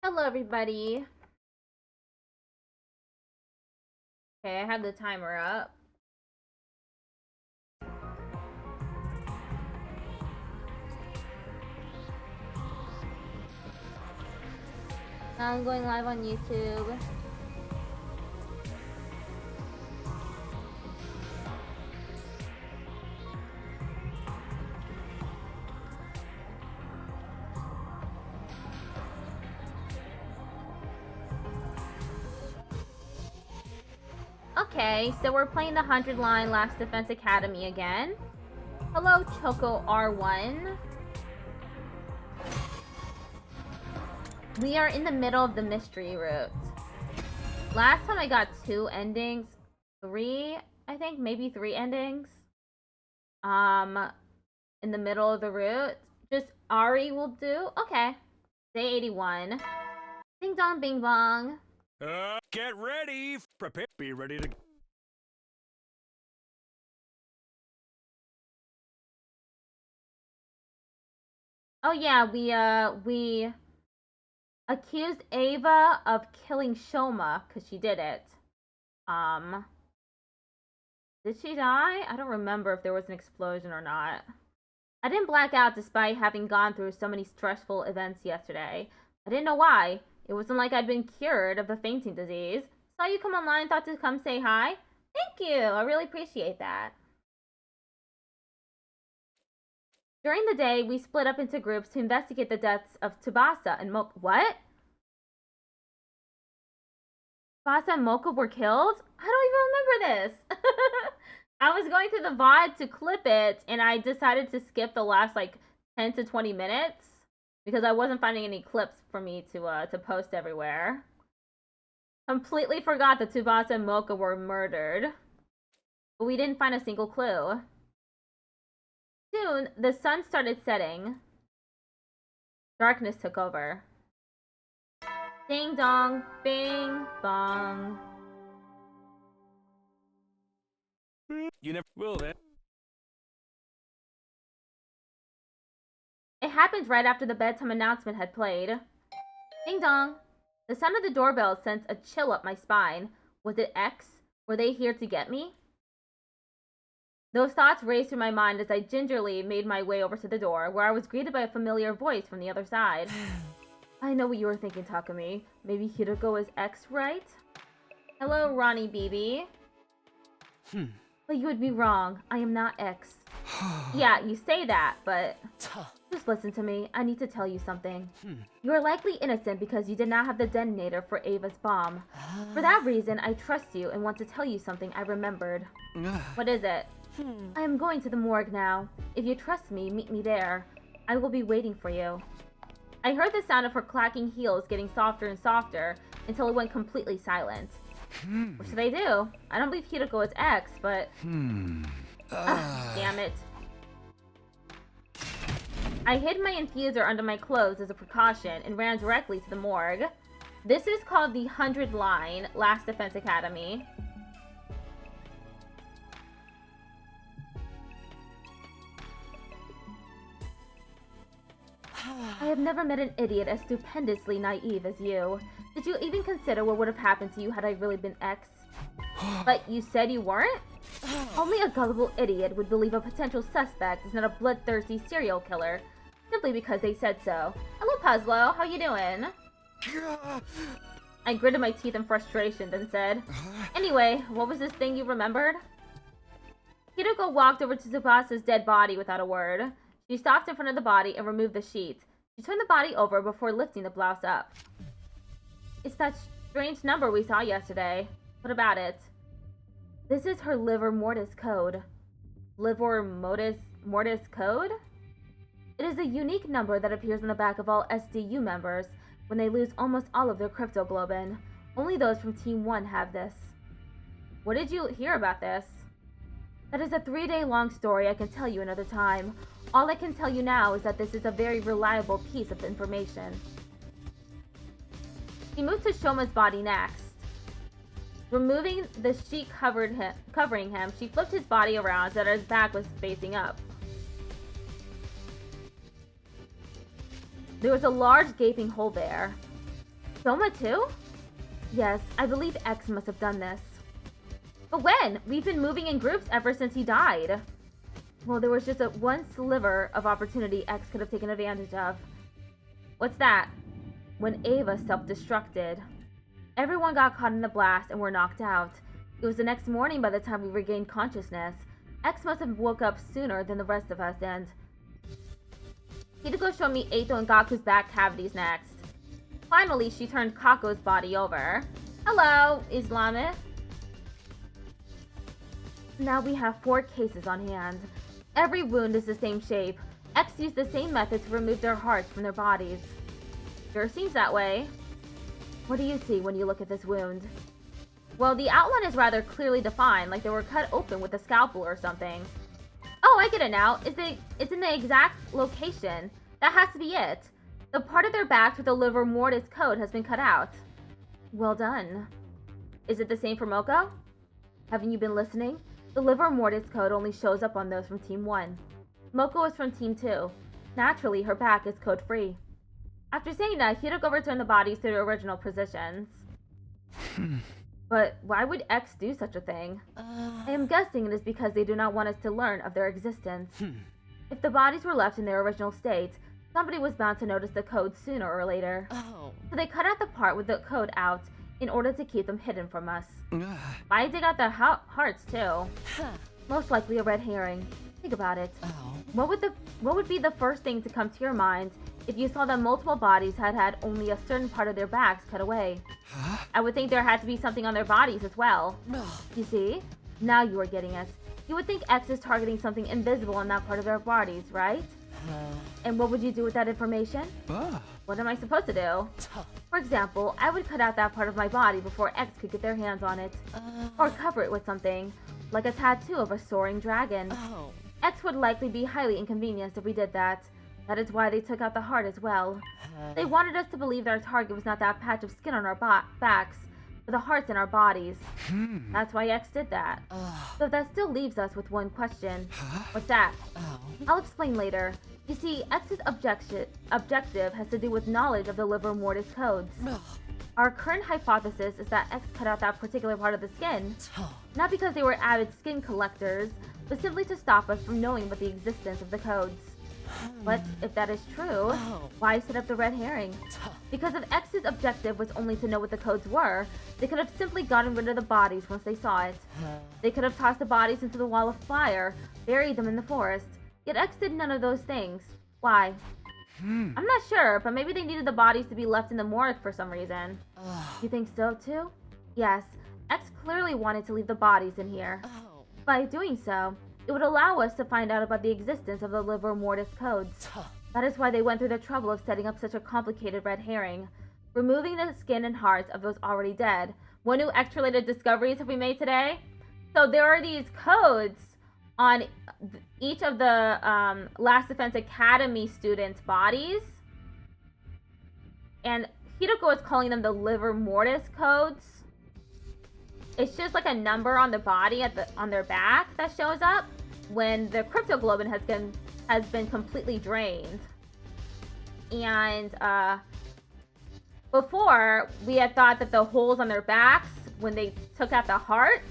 Hello, everybody. Okay, I have the timer up. Now I'm going live on YouTube. Okay, so we're playing the 100 line Last Defense Academy again. Hello, Choco R1. We are in the middle of the mystery route. Last time I got 2 endings. 3, I think, maybe 3 endings. In the middle of the route. Just Ari will do. Okay. Day 81. Ding dong, bing bong. Get ready! Prepare. Be ready to... Oh yeah, we accused Ava of killing Shoma because she did it. Did she die? I don't remember if there was an explosion or not. I didn't black out despite having gone through so many stressful events yesterday. I didn't know why. It wasn't like I'd been cured of the fainting disease. Saw you come online, thought to come say hi. Thank you, I really appreciate that. During the day, we split up into groups to investigate the deaths of Tsubasa and Mocha. What? Tsubasa and Mocha were killed? I don't even remember this. I was going through the VOD to clip it, and I decided to skip the last, like, 10 to 20 minutes because I wasn't finding any clips for me to post everywhere. Completely forgot that Tsubasa and Mocha were murdered. But we didn't find a single clue. Soon, the sun started setting. Darkness took over. Ding dong, bing bong. You never will then. It happened right after the bedtime announcement had played. Ding dong. The sound of the doorbell sent a chill up my spine. Was it X? Were they here to get me? Those thoughts raced through my mind as I gingerly made my way over to the door, where I was greeted by a familiar voice from the other side. I know what you were thinking, Takumi. Maybe Hiroko is X, right? Hello, Ronnie BB. But you would be wrong. I am not X. Yeah, you say that, but... Just listen to me. I need to tell you something. You are likely innocent because you did not have the detonator for Ava's bomb. For that reason, I trust you and want to tell you something I remembered. What is it? I am going to the morgue now. If you trust me, meet me there. I will be waiting for you. I heard the sound of her clacking heels getting softer and softer until it went completely silent. What should I do? I don't believe Hiroko is X, but... damn it. I hid my infuser under my clothes as a precaution and ran directly to the morgue. This is called the 100 line Last Defense Academy. I have never met an idiot as stupendously naive as you. Did you even consider what would have happened to you had I really been X? But you said you weren't? Only a gullible idiot would believe a potential suspect is not a bloodthirsty serial killer, simply because they said so. Hello, Puzzlo. How you doing? I gritted my teeth in frustration, then said, anyway, what was this thing you remembered? Hideko walked over to Tsubasa's dead body without a word. She stopped in front of the body and removed the sheet. She turned the body over before lifting the blouse up. It's that strange number we saw yesterday. What about it? This is her livor mortis code. Livor mortis code? It is a unique number that appears on the back of all SDU members when they lose almost all of their cryptoglobin. Only those from Team 1 have this. What did you hear about this? That is a 3-day-long story I can tell you another time. All I can tell you now is that this is a very reliable piece of information. He moved to Shoma's body next. Removing the sheet covering him, she flipped his body around so that his back was facing up. There was a large gaping hole there. Shoma too? Yes, I believe X must have done this. But when? We've been moving in groups ever since he died. Well, there was just one sliver of opportunity X could have taken advantage of. What's that? When Ava self-destructed. Everyone got caught in the blast and were knocked out. It was the next morning by the time we regained consciousness. X must have woke up sooner than the rest of us, and... Hideko showed me Eito and Gaku's back cavities next. Finally, she turned Kako's body over. Hello, Islamith. Now we have 4 cases on hand. Every wound is the same shape. X used the same method to remove their hearts from their bodies. Sure seems that way. What do you see when you look at this wound? Well, the outline is rather clearly defined, like they were cut open with a scalpel or something. Oh, I get it now. It's in the exact location. That has to be it. The part of their backs with the livor mortis code has been cut out. Well done. Is it the same for Moko? Haven't you been listening? The livor mortis code only shows up on those from Team 1. Moko is from Team 2. Naturally, her back is code-free. After saying that, Hideko returned the bodies to their original positions. But why would X do such a thing? I am guessing it is because they do not want us to learn of their existence. If the bodies were left in their original state, somebody was bound to notice the code sooner or later. So they cut out the part with the code out in order to keep them hidden from us. Why dig out the hearts too? Most likely a red herring. Think about it. What would be the first thing to come to your mind if you saw that multiple bodies had only a certain part of their backs cut away? I would think there had to be something on their bodies as well. You see? Now you are getting it. You would think X is targeting something invisible on that part of their bodies, right? And what would you do with that information? What am I supposed to do? For example, I would cut out that part of my body before X could get their hands on it. Or cover it with something, like a tattoo of a soaring dragon. X would likely be highly inconvenienced if we did that. That is why they took out the heart as well. They wanted us to believe that our target was not that patch of skin on our backs, but the hearts in our bodies. That's why X did that. So that still leaves us with one question. What's that? I'll explain later. You see, X's objective has to do with knowledge of the livor mortis codes. Our current hypothesis is that X cut out that particular part of the skin, not because they were avid skin collectors, but simply to stop us from knowing about the existence of the codes. But if that is true, why set up the red herring? Because if X's objective was only to know what the codes were, they could have simply gotten rid of the bodies once they saw it. They could have tossed the bodies into the wall of fire, buried them in the forest. Yet X did none of those things. Why? I'm not sure, but maybe they needed the bodies to be left in the morgue for some reason. You think so too? Yes, X clearly wanted to leave the bodies in here. By doing so, it would allow us to find out about the existence of the livor mortis codes. That is why they went through the trouble of setting up such a complicated red herring. Removing the skin and hearts of those already dead. What new X-related discoveries have we made today? So there are these codes on each of the Last Defense Academy students' bodies. And Hideko is calling them the livor mortis codes. It's just like a number on the body on their back that shows up when the cryptoglobin has been completely drained. And before, we had thought that the holes on their backs, when they took out the hearts,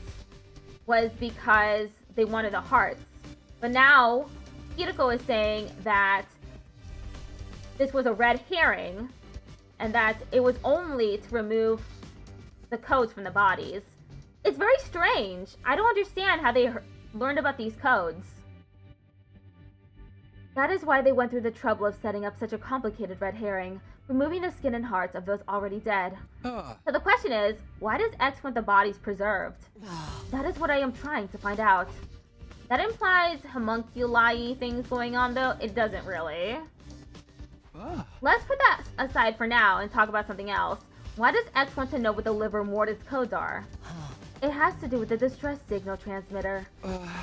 was because they wanted the hearts. But now, Kiriko is saying that this was a red herring, and that it was only to remove the codes from the bodies. It's very strange. I don't understand how they learned about these codes. That is why they went through the trouble of setting up such a complicated red herring, removing the skin and hearts of those already dead. So the question is, why does X want the bodies preserved? That is what I am trying to find out. That implies homunculi things going on, though. It doesn't really. Let's put that aside for now and talk about something else. Why does X want to know what the liver mortis codes are? It has to do with the distress signal transmitter.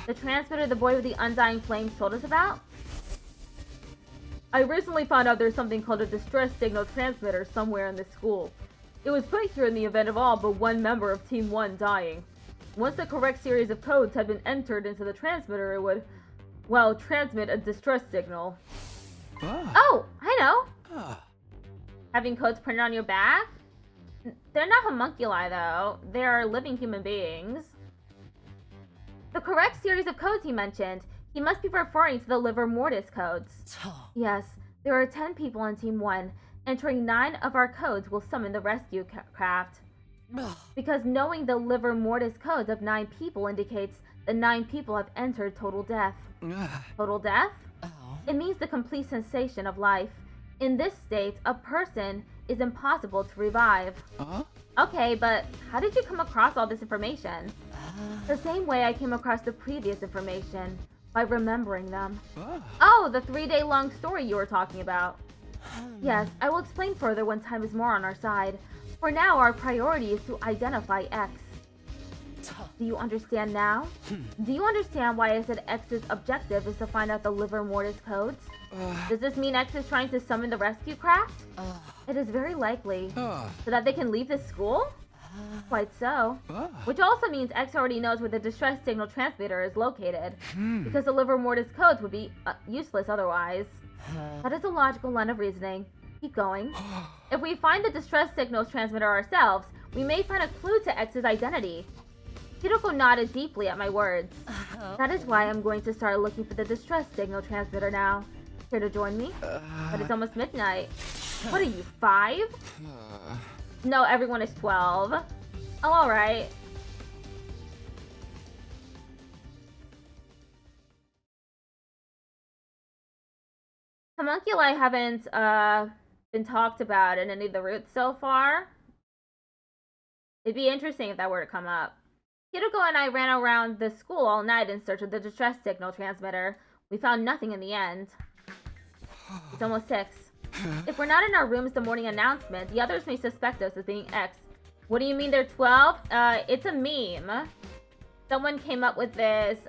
The transmitter the boy with the undying flames told us about? I recently found out there's something called a distress signal transmitter somewhere in this school. It was put here in the event of all but one member of Team 1 dying. Once the correct series of codes had been entered into the transmitter, it would, well, transmit a distress signal. Oh, I know! Having codes printed on your back? They're not homunculi, though. They're living human beings. The correct series of codes he mentioned, he must be referring to the liver mortis codes. Yes, there are 10 people on Team 1. Entering 9 of our codes will summon the rescue craft. Because knowing the liver mortis codes of 9 people indicates that 9 people have entered total death. Total death? It means the complete cessation of life. In this state, a person is impossible to revive. Okay, but how did you come across all this information? The same way I came across the previous information, by remembering them. Oh, the 3-day-long story you were talking about. Yes, I will explain further when time is more on our side. For now, our priority is to identify X. Do you understand now? Do you understand why I said X's objective is to find out the liver mortis codes? Does this mean X is trying to summon the rescue craft? It is very likely. So that they can leave the school? Quite so. Which also means X already knows where the distress signal transmitter is located, because the liver mortis codes would be useless otherwise. That is a logical line of reasoning. Keep going. If we find the distress signals transmitter ourselves, we may find a clue to X's identity. Hiroko nodded deeply at my words. That is why I'm going to start looking for the distress signal transmitter now. Here to join me? But it's almost midnight. What are you, 5? No, everyone is 12. Oh, alright. Homunculi haven't been talked about in any of the routes so far. It'd be interesting if that were to come up. Hiroko and I ran around the school all night in search of the distress signal transmitter. We found nothing in the end. It's almost 6. If we're not in our rooms the morning announcement, the others may suspect us as being X. What do you mean they're 12? It's a meme. Someone came up with this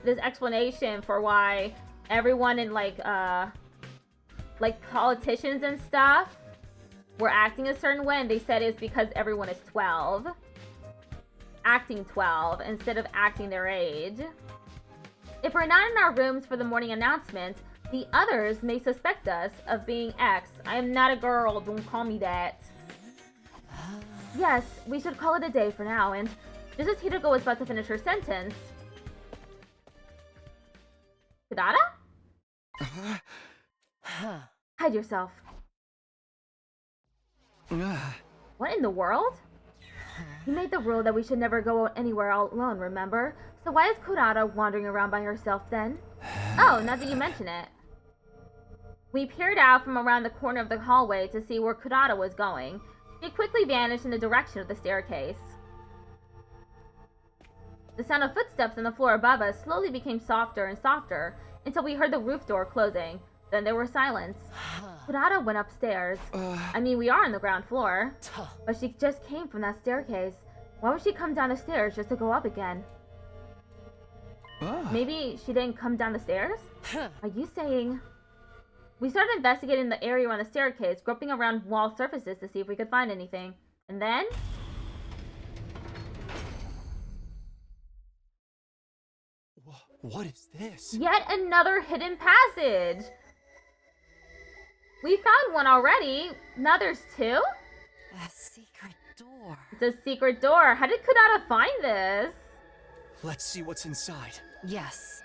this explanation for why everyone in like politicians and stuff were acting a certain way, and they said it's because everyone is 12. Acting 12 instead of acting their age. If we're not in our rooms for the morning announcement, the others may suspect us of being X. I am not a girl, don't call me that. Yes, we should call it a day for now, and just as Hiroko was about to finish her sentence... Kodada? Hide yourself. What in the world? You made the rule that we should never go anywhere all alone, remember? So why is Kodada wandering around by herself then? Oh, now that you mention it. We peered out from around the corner of the hallway to see where Kodada was going. She quickly vanished in the direction of the staircase. The sound of footsteps on the floor above us slowly became softer and softer until we heard the roof door closing. Then there was silence. Kodada went upstairs. I mean, we are on the ground floor. But she just came from that staircase. Why would she come down the stairs just to go up again? Maybe she didn't come down the stairs? Are you saying... We started investigating the area around the staircase, groping around wall surfaces to see if we could find anything. And then... What is this? Yet another hidden passage! We found one already. Now there's two? A secret door. It's a secret door. How did Kudata find this? Let's see what's inside. Yes.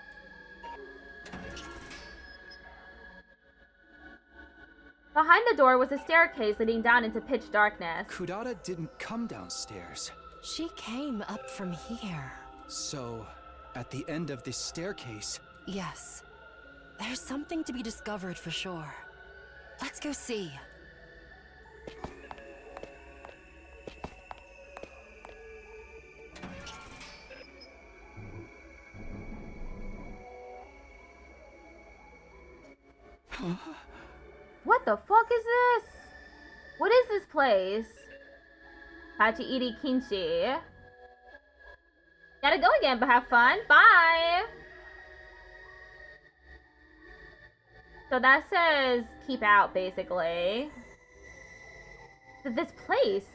Behind the door was a staircase leading down into pitch darkness. Kudata didn't come downstairs. She came up from here. So, at the end of this staircase... Yes. There's something to be discovered for sure. Let's go see. What the fuck is this? What is this place? Hachiiri Kinshi. Gotta go again, but have fun. Bye! So that says keep out, basically. This place.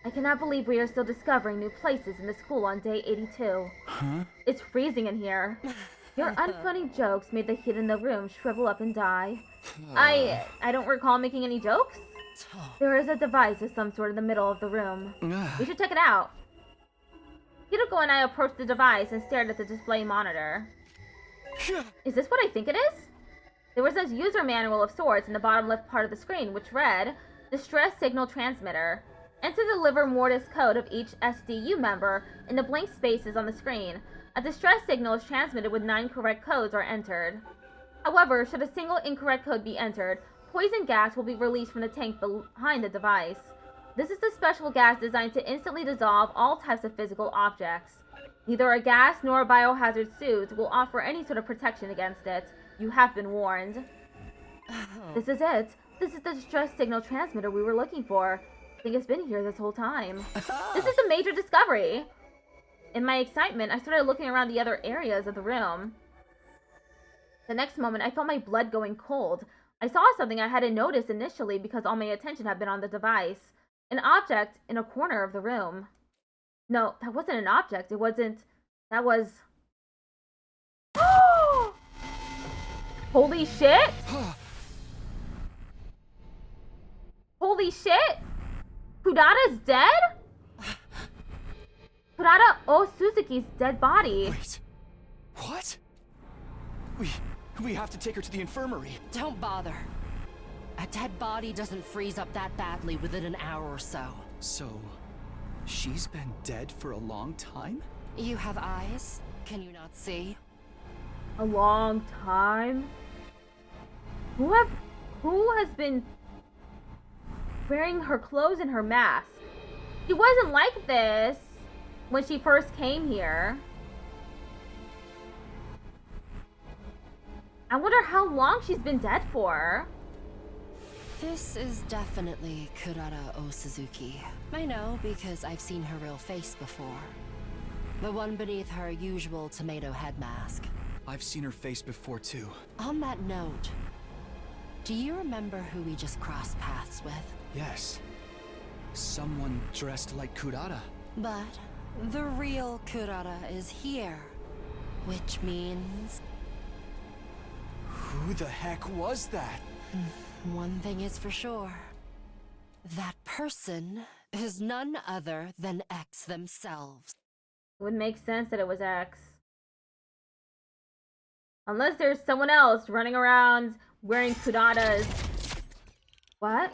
I cannot believe we are still discovering new places in the school on day 82. Huh? It's freezing in here. Your unfunny jokes made the heat in the room shrivel up and die. I don't recall making any jokes. There is a device of some sort in the middle of the room. We should check it out. Hiroko and I approached the device and stared at the display monitor. Is this what I think it is? There was a user manual of sorts in the bottom left part of the screen, which read, Distress Signal Transmitter. Enter the liver mortis code of each SDU member in the blank spaces on the screen. A distress signal is transmitted when 9 correct codes are entered. However, should a single incorrect code be entered, poison gas will be released from the tank behind the device. This is the special gas designed to instantly dissolve all types of physical objects. Neither a gas nor a biohazard suit will offer any sort of protection against it. You have been warned. This is it. This is the distress signal transmitter we were looking for. I think it's been here this whole time. This is a major discovery. In my excitement, I started looking around the other areas of the room. The next moment, I felt my blood going cold. I saw something I hadn't noticed initially because all my attention had been on the device. An object in a corner of the room. No, that wasn't an object. It wasn't... That was... Holy shit! Holy shit! Kudata's dead? Kudata Suzuki's dead body. Wait. What? We have to take her to the infirmary. Don't bother. A dead body doesn't freeze up that badly within an hour or so. So, she's been dead for a long time? You have eyes? Can you not see? A long time? Who has been wearing her clothes and her mask? She wasn't like this when she first came here. I wonder how long she's been dead for. This is definitely Kurata Suzuki. I know because I've seen her real face before. The one beneath her usual tomato head mask. I've seen her face before too. On that note, do you remember who we just crossed paths with? Yes. Someone dressed like Kurata. But the real Kurata is here. Which means... Who the heck was that? One thing is for sure. That person is none other than X themselves. It would make sense that it was X. Unless there's someone else running around wearing Kudata's... What?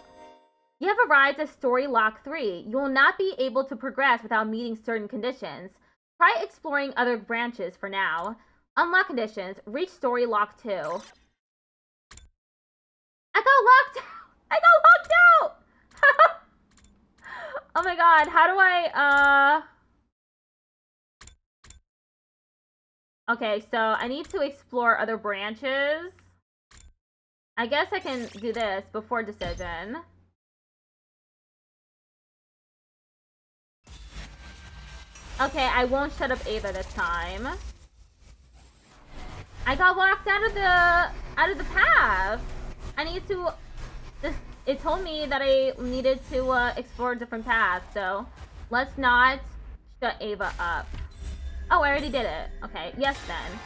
You have arrived at Story Lock 3. You will not be able to progress without meeting certain conditions. Try exploring other branches for now. Unlock conditions. Reach Story Lock 2. I got locked out! I got locked out! Oh my god, how do I, Okay, so I need to explore other branches. I guess I can do this before decision. Okay, I won't shut up Ava this time. I got locked out of the path. I need to... It told me that I needed to explore different paths, so let's not shut Ava up. Oh, I already did it. Okay, yes then.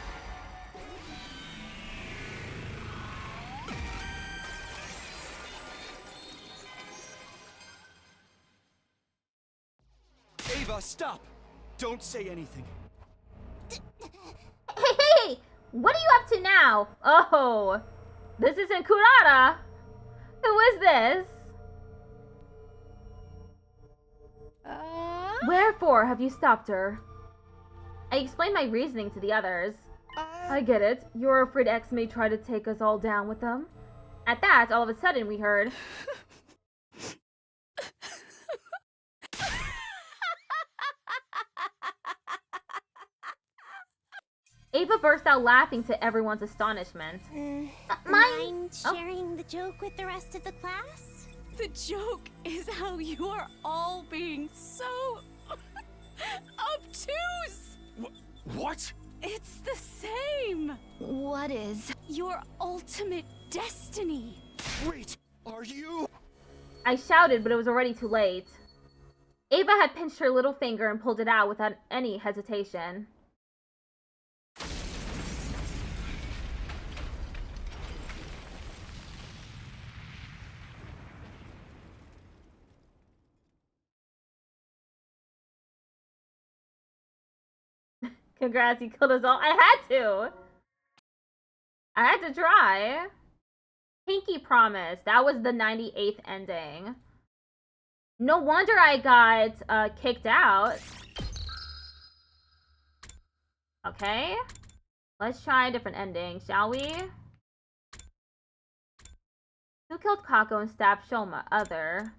Ava, stop! Don't say anything. Hey! What are you up to now? Oh, this isn't Kurata. Who is this? Wherefore have you stopped her? I explained my reasoning to the others. I get it. You're afraid X may try to take us all down with them. At that, all of a sudden, we heard... Ava burst out laughing to everyone's astonishment. Mind sharing the joke with the rest of the class? The joke is how you are all being so obtuse. What? It's the same. What is? Your ultimate destiny. Wait, are you? I shouted, but it was already too late. Ava had pinched her little finger and pulled it out without any hesitation. Congrats, you killed us all. I had to try. Pinky Promise. That was the 98th ending. No wonder I got kicked out. Okay. Let's try a different ending, shall we? Who killed Kako and stabbed Shoma? Other.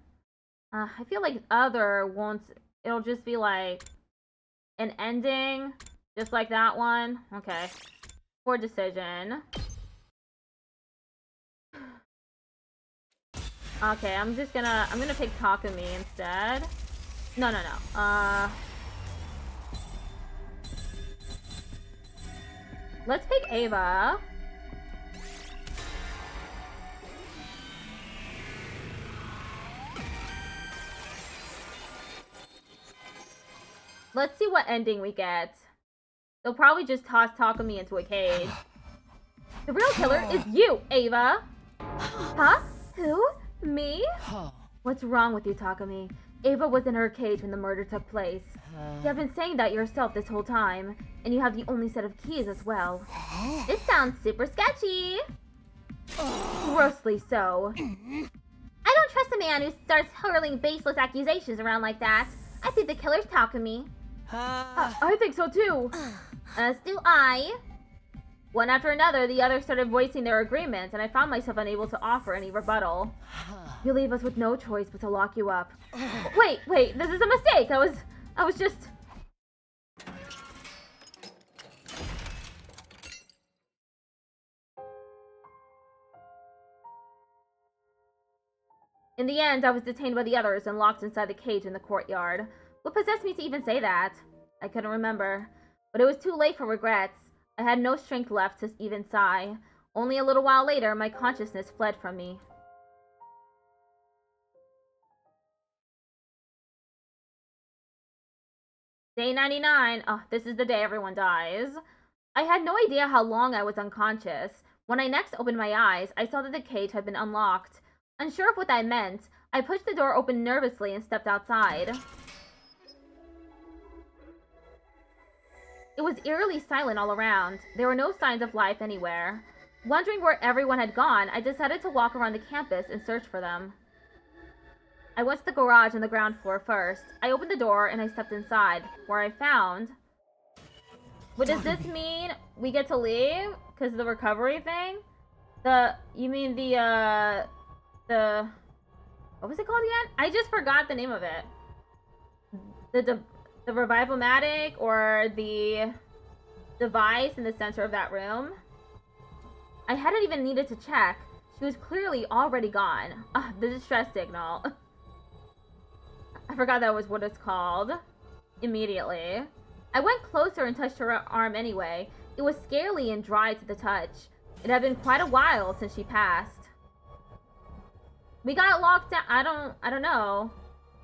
I feel like other won't... It'll just be like an ending. Just like that one. Okay. Poor decision. Okay, I'm gonna pick Takumi instead. No. Let's pick Ava. Let's see what ending we get. They'll probably just toss Takumi into a cage. The real killer is you, Ava! Huh? Who? Me? What's wrong with you, Takumi? Ava was in her cage when the murder took place. You have been saying that yourself this whole time, and you have the only set of keys as well. This sounds super sketchy! Grossly so. I don't trust a man who starts hurling baseless accusations around like that. I think the killer's Takumi. I think so too. As do I. One after another, the others started voicing their agreement, and I found myself unable to offer any rebuttal. You leave us with no choice but to lock you up. Wait, this is a mistake. I was just... In the end, I was detained by the others and locked inside the cage in the courtyard. What possessed me to even say that? I couldn't remember. But it was too late for regrets. I had no strength left to even sigh. Only a little while later, my consciousness fled from me. Day 99. Oh, this is the day everyone dies. I had no idea how long I was unconscious. When I next opened my eyes, I saw that the cage had been unlocked. Unsure of what that meant, I pushed the door open nervously and stepped outside. It was eerily silent all around. There were no signs of life anywhere. Wondering where everyone had gone, I decided to walk around the campus and search for them. I went to the garage on the ground floor first. I opened the door and I stepped inside, where I found... What does this mean? We get to leave? Because of the recovery thing? You mean the... What was it called again? I just forgot the name of it. The revival-matic, or the device in the center of that room. I hadn't even needed to check. She was clearly already gone. The distress signal. I forgot that was what it's called. Immediately. I went closer and touched her arm anyway. It was scaly and dry to the touch. It had been quite a while since she passed. We got locked down. I don't know.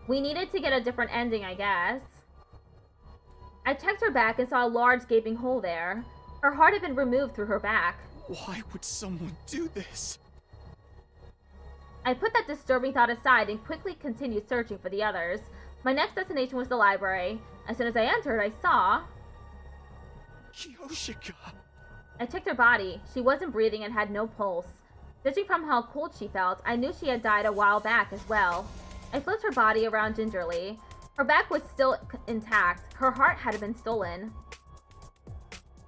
We needed to get a different ending, I guess. I checked her back and saw a large gaping hole there. Her heart had been removed through her back. Why would someone do this? I put that disturbing thought aside and quickly continued searching for the others. My next destination was the library. As soon as I entered, I saw... Yoshika. I checked her body. She wasn't breathing and had no pulse. Judging from how cold she felt, I knew she had died a while back as well. I flipped her body around gingerly. Her back was still intact. Her heart had been stolen.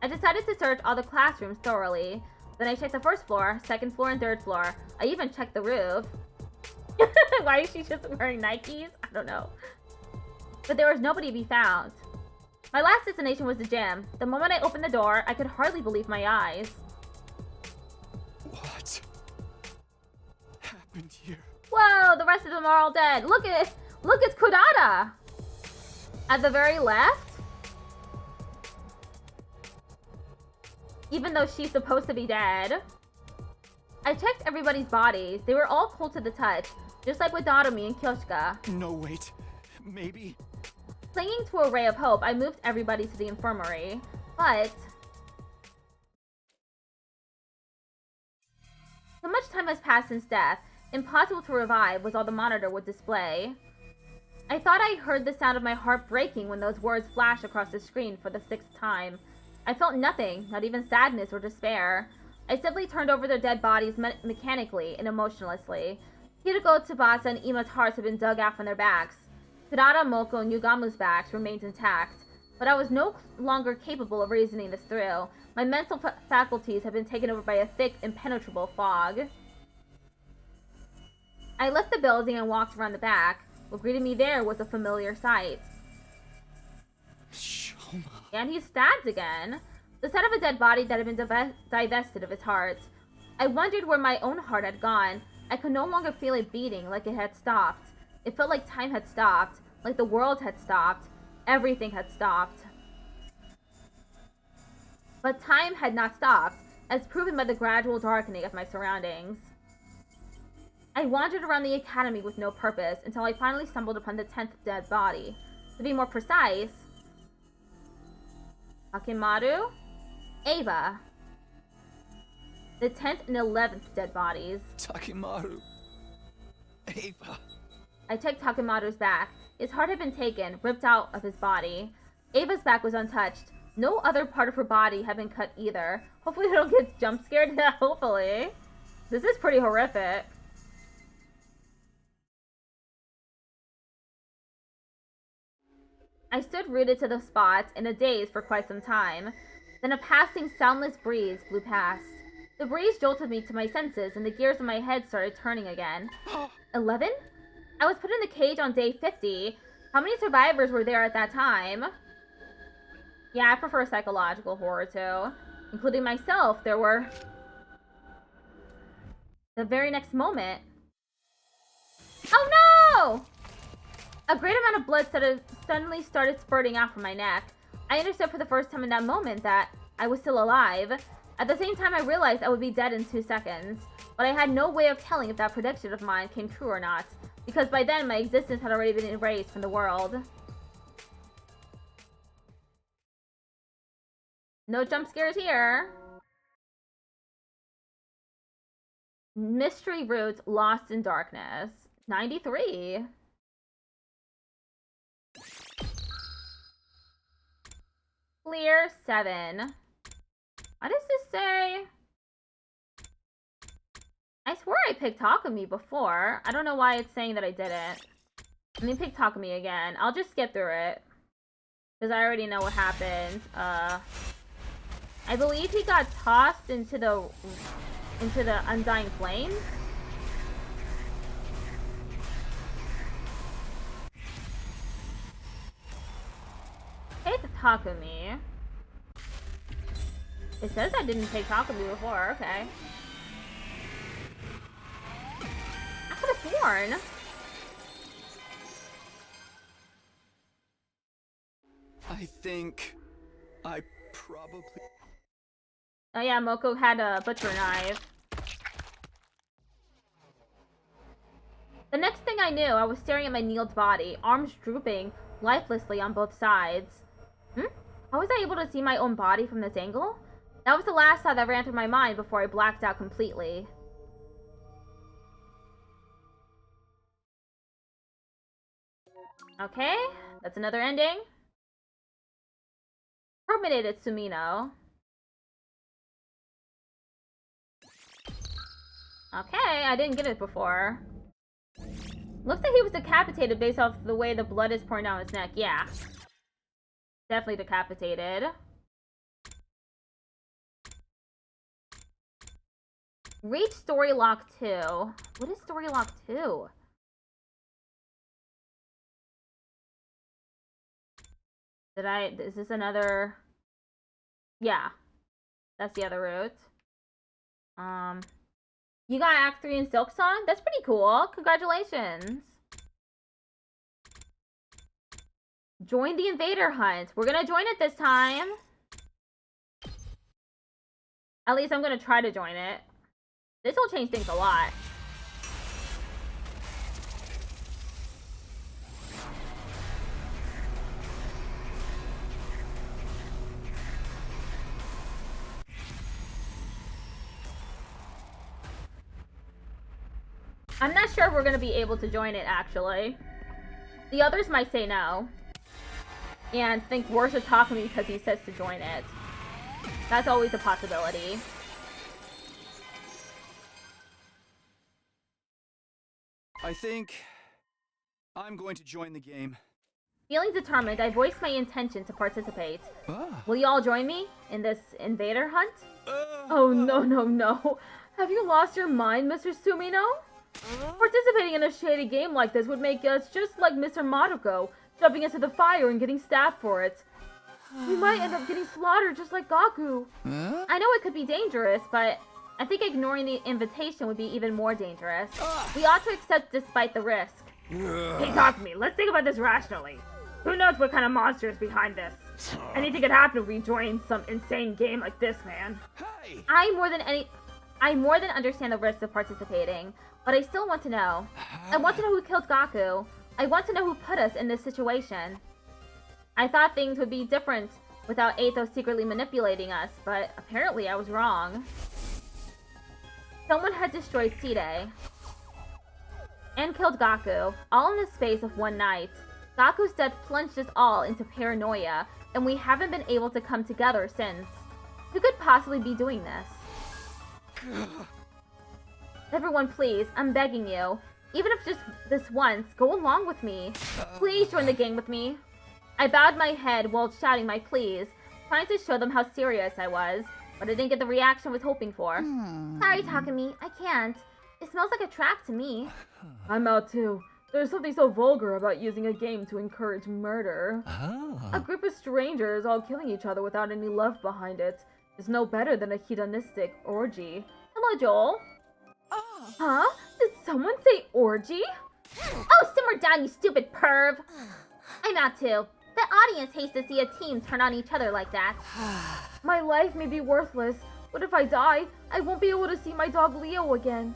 I decided to search all the classrooms thoroughly. Then I checked the first floor, second floor, and third floor. I even checked the roof. Why is she just wearing Nikes? I don't know. But there was nobody to be found. My last destination was the gym. The moment I opened the door, I could hardly believe my eyes. What happened here? Whoa, the rest of them are all dead. Look, it's Kurata! At the very left? Even though she's supposed to be dead. I checked everybody's bodies. They were all cold to the touch, just like with Naomi and Kyoshika. No, wait. Maybe. Clinging to a ray of hope, I moved everybody to the infirmary. But... so much time has passed since death. Impossible to revive was all the monitor would display. I thought I heard the sound of my heart breaking when those words flashed across the screen for the 6th time. I felt nothing, not even sadness or despair. I simply turned over their dead bodies mechanically and emotionlessly. Hiroko, Tsubasa, and Ima's hearts had been dug out from their backs. Kurata, Moko, and Yugamu's backs remained intact. But I was no longer capable of reasoning this through. My mental faculties had been taken over by a thick, impenetrable fog. I left the building and walked around the back. What greeted me there was a familiar sight. Shoma. And he's stabbed again. The sight of a dead body that had been divested of its heart. I wondered where my own heart had gone. I could no longer feel it beating, like it had stopped. It felt like time had stopped, like the world had stopped. Everything had stopped. But time had not stopped, as proven by the gradual darkening of my surroundings. I wandered around the academy with no purpose until I finally stumbled upon the 10th dead body. To be more precise, Takimaru, Ava. The 10th and 11th dead bodies. Takimaru. Ava. I checked Takimaru's back. His heart had been taken, ripped out of his body. Ava's back was untouched. No other part of her body had been cut either. Hopefully they don't get jump scared. Hopefully. This is pretty horrific. I stood rooted to the spot in a daze for quite some time. Then a passing soundless breeze blew past. The breeze jolted me to my senses and the gears in my head started turning again. 11? I was put in the cage on day 50. How many survivors were there at that time? Yeah, I prefer psychological horror too. Including myself, there were... the very next moment... oh no! A great amount of blood suddenly started spurting out from my neck. I understood for the first time in that moment that I was still alive. At the same time, I realized I would be dead in 2 seconds. But I had no way of telling if that prediction of mine came true or not, because by then my existence had already been erased from the world. No jump scares here. Mystery Roots Lost in Darkness. 93. Clear 7. What does this say? I swear I picked Takumi before. I don't know why it's saying that I didn't. Let me pick Takumi again. I'll just skip through it. Because I already know what happened. I believe he got tossed into the undying flames. Take Takumi. It says I didn't take Takumi before, okay. I could have sworn. I think I probably... oh yeah, Moko had a butcher knife. The next thing I knew, I was staring at my kneeled body, arms drooping lifelessly on both sides. How was I able to see my own body from this angle? That was the last thought that ran through my mind before I blacked out completely. Okay, that's another ending. Terminated Sumino. Okay, I didn't get it before. Looks like he was decapitated based off the way the blood is pouring down his neck. Yeah. Definitely decapitated. Reach story lock 2. What is story lock 2? Is this another? Yeah. That's the other route. You got Act 3 in Silk Song? That's pretty cool. Congratulations. Join the invader hunt. We're gonna join it this time. At least I'm gonna try to join it. This will change things a lot. I'm not sure if we're gonna be able to join it, actually. The others might say no. And think worse of Takumi because he says to join it. That's always a possibility. I think I'm going to join the game. Feeling determined, I voiced my intention to participate. Will you all join me in this invader hunt? Oh, no. Have you lost your mind, Mr. Sumino? Participating in a shady game like this would make us just like Mr. Maruko, jumping into the fire and getting stabbed for it. We might end up getting slaughtered just like Gaku. I know it could be dangerous, but I think ignoring the invitation would be even more dangerous. We ought to accept despite the risk. Hey, Takumi, let's think about this rationally. Who knows what kind of monster is behind this? Anything could happen if we join some insane game like this, man. Hey! I more than understand the risks of participating, but I still want to know. I want to know who killed Gaku. I want to know who put us in this situation. I thought things would be different without Athos secretly manipulating us, but apparently I was wrong. Someone had destroyed Side and killed Gaku, all in the space of one night. Gaku's death plunged us all into paranoia, and we haven't been able to come together since. Who could possibly be doing this? Everyone, please, I'm begging you. Even if just this once, go along with me. Please join the gang with me. I bowed my head while shouting my pleas, trying to show them how serious I was, but I didn't get the reaction I was hoping for. Sorry, Takumi, I can't. It smells like a trap to me. I'm out too. There's something so vulgar about using a game to encourage murder. A group of strangers all killing each other without any love behind it is no better than a hedonistic orgy. Hello, Joel. Huh? Did someone say orgy? Oh, simmer down, you stupid perv! I'm out too. The audience hates to see a team turn on each other like that. My life may be worthless, but if I die, I won't be able to see my dog Leo again.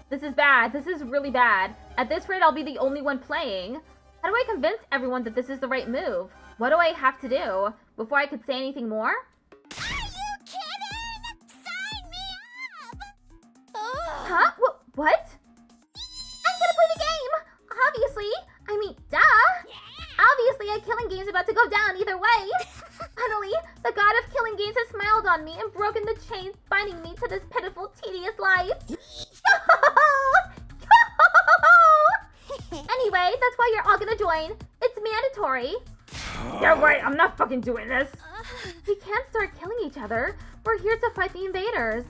This is bad. This is really bad. At this rate, I'll be the only one playing. How do I convince everyone that this is the right move? What do I have to do before I could say anything more? Huh? What? I'm gonna play the game! Obviously! I mean, duh! Obviously, a killing game's about to go down either way! Finally, the god of killing games has smiled on me and broken the chains binding me to this pitiful, tedious life! Anyway, that's why you're all gonna join. It's mandatory. Yeah, right, I'm not fucking doing this. We can't start killing each other. We're here to fight the invaders.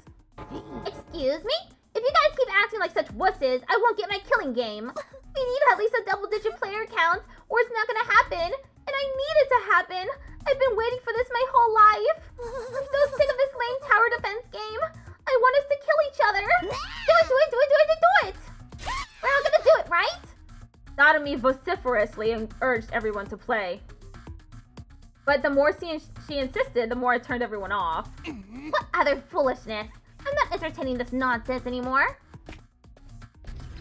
Excuse me? If you guys keep acting like such wusses, I won't get my killing game. We need at least a double-digit player count, or it's not gonna happen. And I need it to happen. I've been waiting for this my whole life. I'm so sick of this lame tower defense game. I want us to kill each other. Do it. We're all gonna do it, right? Sodomy vociferously and urged everyone to play. But the more she insisted, the more it turned everyone off. What other foolishness? I'm not entertaining this nonsense anymore.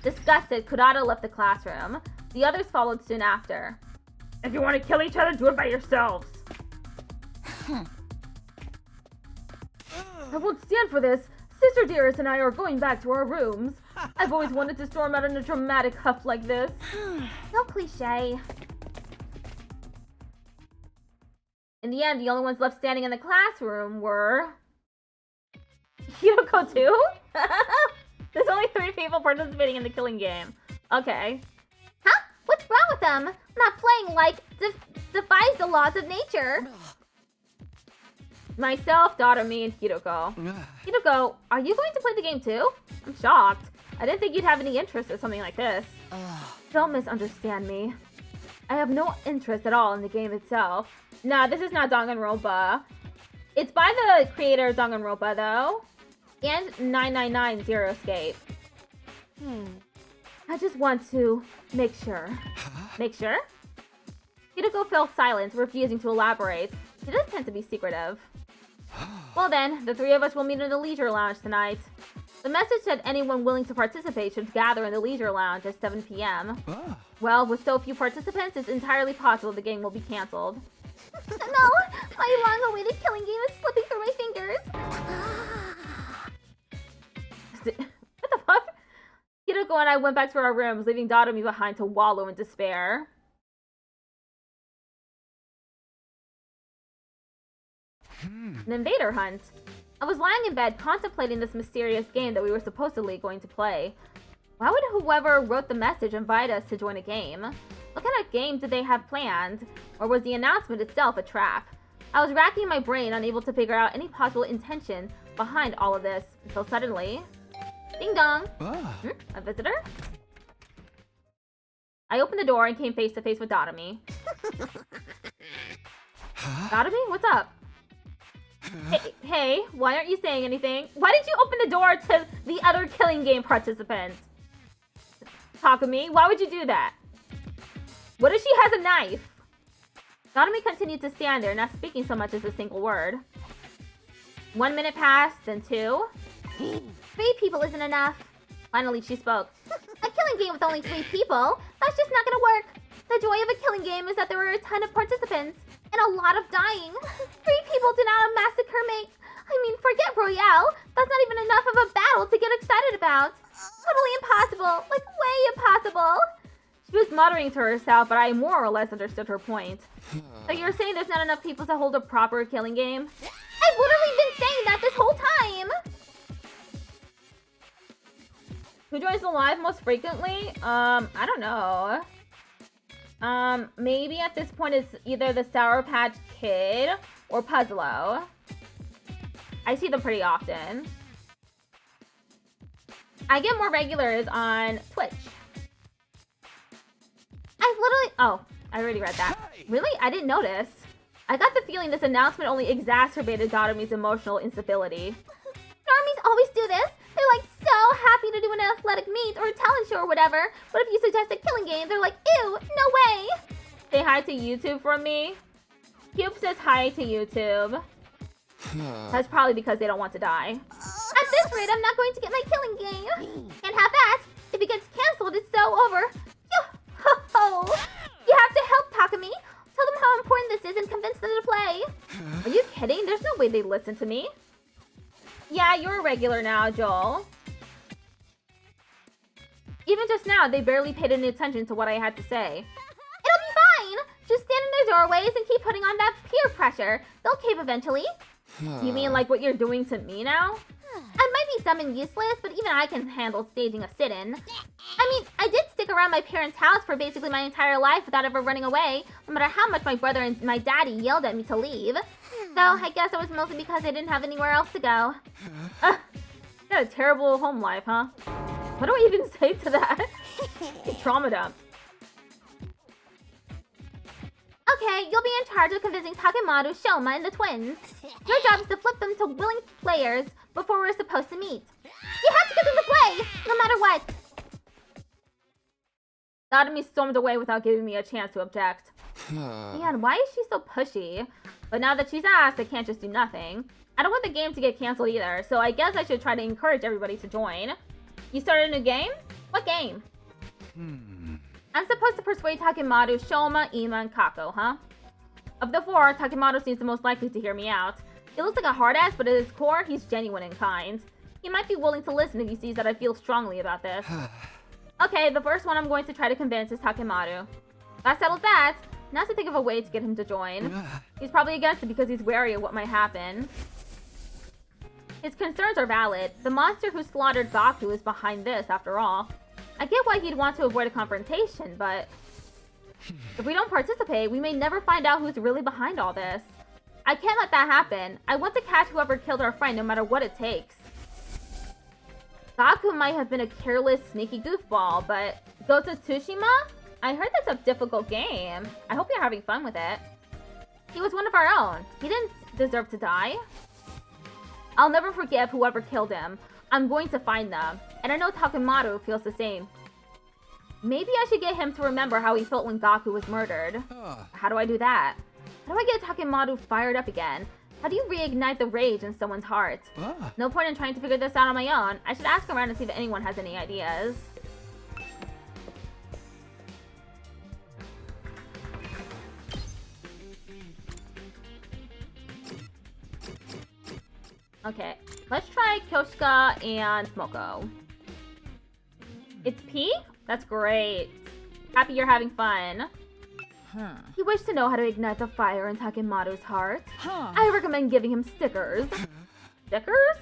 Disgusted, Kurata left the classroom. The others followed soon after. If you want to kill each other, do it by yourselves. I won't stand for this. Sister Dearest and I are going back to our rooms. I've always wanted to storm out in a dramatic huff like this. So cliche. In the end, the only ones left standing in the classroom were... Hiroko too? There's only 3 people participating in the killing game. Okay. Huh? What's wrong with them? Not playing like defies the laws of nature. Myself, Doremi, and Hiroko. Hiroko, are you going to play the game too? I'm shocked. I didn't think you'd have any interest in something like this. Don't misunderstand me. I have no interest at all in the game itself. Nah, this is not Danganronpa. It's by the creator of Danganronpa, though. And 999 Zero Escape. I just want to make sure. Make sure? Hiroko fell silent, refusing to elaborate. She does tend to be secretive. Well then, the 3 of us will meet in the leisure lounge tonight. The message said anyone willing to participate should gather in the leisure lounge at 7 p.m. Well, with so few participants, it's entirely possible the game will be cancelled. No! My long-awaited killing game is slipping through my fingers. What the fuck? Hiroko and I went back to our rooms, leaving Doremi behind to wallow in despair. An invader hunt. I was lying in bed contemplating this mysterious game that we were supposedly going to play. Why would whoever wrote the message invite us to join a game? What kind of game did they have planned? Or was the announcement itself a trap? I was racking my brain, unable to figure out any possible intention behind all of this, until suddenly... Ding dong! A visitor? I opened the door and came face to face with Doremi. Doremi, what's up? Hey, why aren't you saying anything? Why did you open the door to the other killing game participants? Takumi, why would you do that? What if she has a knife? Doremi continued to stand there, not speaking so much as a single word. 1 minute passed, then 2. 3 people isn't enough. Finally, she spoke. A killing game with only 3 people? That's just not gonna work. The joy of a killing game is that there were a ton of participants. And a lot of dying. 3 people did not a massacre make. I mean, forget Royale. That's not even enough of a battle to get excited about. Totally impossible. Like, way impossible. She was muttering to herself, but I more or less understood her point. So you're saying there's not enough people to hold a proper killing game? I've literally been saying that this whole time. Who joins the live most frequently? I don't know. Maybe at this point it's either the Sour Patch Kid or Puzzlo. I see them pretty often. I get more regulars on Twitch. Oh, I already read that. Really? I didn't notice. I got the feeling this announcement only exacerbated Doremi's emotional instability. Normies always do this. They're like so happy to do an athletic meet or a talent show or whatever, but if you suggest a killing game, they're like, ew, no way! Say hi to YouTube from me. Cube says hi to YouTube. That's probably because they don't want to die. At this rate, I'm not going to get my killing game. Can't have that. If it gets cancelled, it's so over. Yo-ho-ho! You have to help Takumi. Tell them how important this is and convince them to play. Are you kidding? There's no way they listen to me. Yeah, you're a regular now, Joel. Even just now, they barely paid any attention to what I had to say. It'll be fine. Just stand in their doorways and keep putting on that peer pressure. They'll cave eventually. You mean like what you're doing to me now? I might be dumb and useless, but even I can handle staging a sit-in. I mean, I did stick around my parents' house for basically my entire life without ever running away, no matter how much my brother and my daddy yelled at me to leave. So I guess it was mostly because I didn't have anywhere else to go. You got a terrible home life, huh? What do I even say to that? Trauma dump. Okay, you'll be in charge of convincing Takemaru, Shoma, and the twins. Your job is to flip them to willing players before we're supposed to meet. You have to get them to play, no matter what. Doremi stormed away without giving me a chance to object. Man, why is she so pushy? But now that she's asked, I can't just do nothing. I don't want the game to get canceled either, so I guess I should try to encourage everybody to join. You started a new game? What game? I'm supposed to persuade Takemaru, Shoma, Ima, and Kako, huh? Of the 4, Takemaru seems the most likely to hear me out. He looks like a hard ass, but at his core, he's genuine and kind. He might be willing to listen if he sees that I feel strongly about this. Okay, the first one I'm going to try to convince is Takemaru. That settles that. Now to think of a way to get him to join. He's probably against it because he's wary of what might happen. His concerns are valid. The monster who slaughtered Gaku is behind this, after all. I get why he'd want to avoid a confrontation, but if we don't participate, we may never find out who's really behind all this. I can't let that happen. I want to catch whoever killed our friend no matter what it takes. Gaku might have been a careless, sneaky goofball, but Ghost of Tsushima? I heard that's a difficult game. I hope you're having fun with it. He was one of our own. He didn't deserve to die. I'll never forgive whoever killed him. I'm going to find them. And I know Takemaru feels the same. Maybe I should get him to remember how he felt when Gaku was murdered. How do I do that? How do I get Takemaru fired up again? How do you reignite the rage in someone's heart? No point in trying to figure this out on my own. I should ask around and see if anyone has any ideas. Okay, let's try Kyoshika and Smoko. It's P? That's great. Happy you're having fun. He wished to know how to ignite the fire in Takemaru's heart. I recommend giving him stickers. Stickers?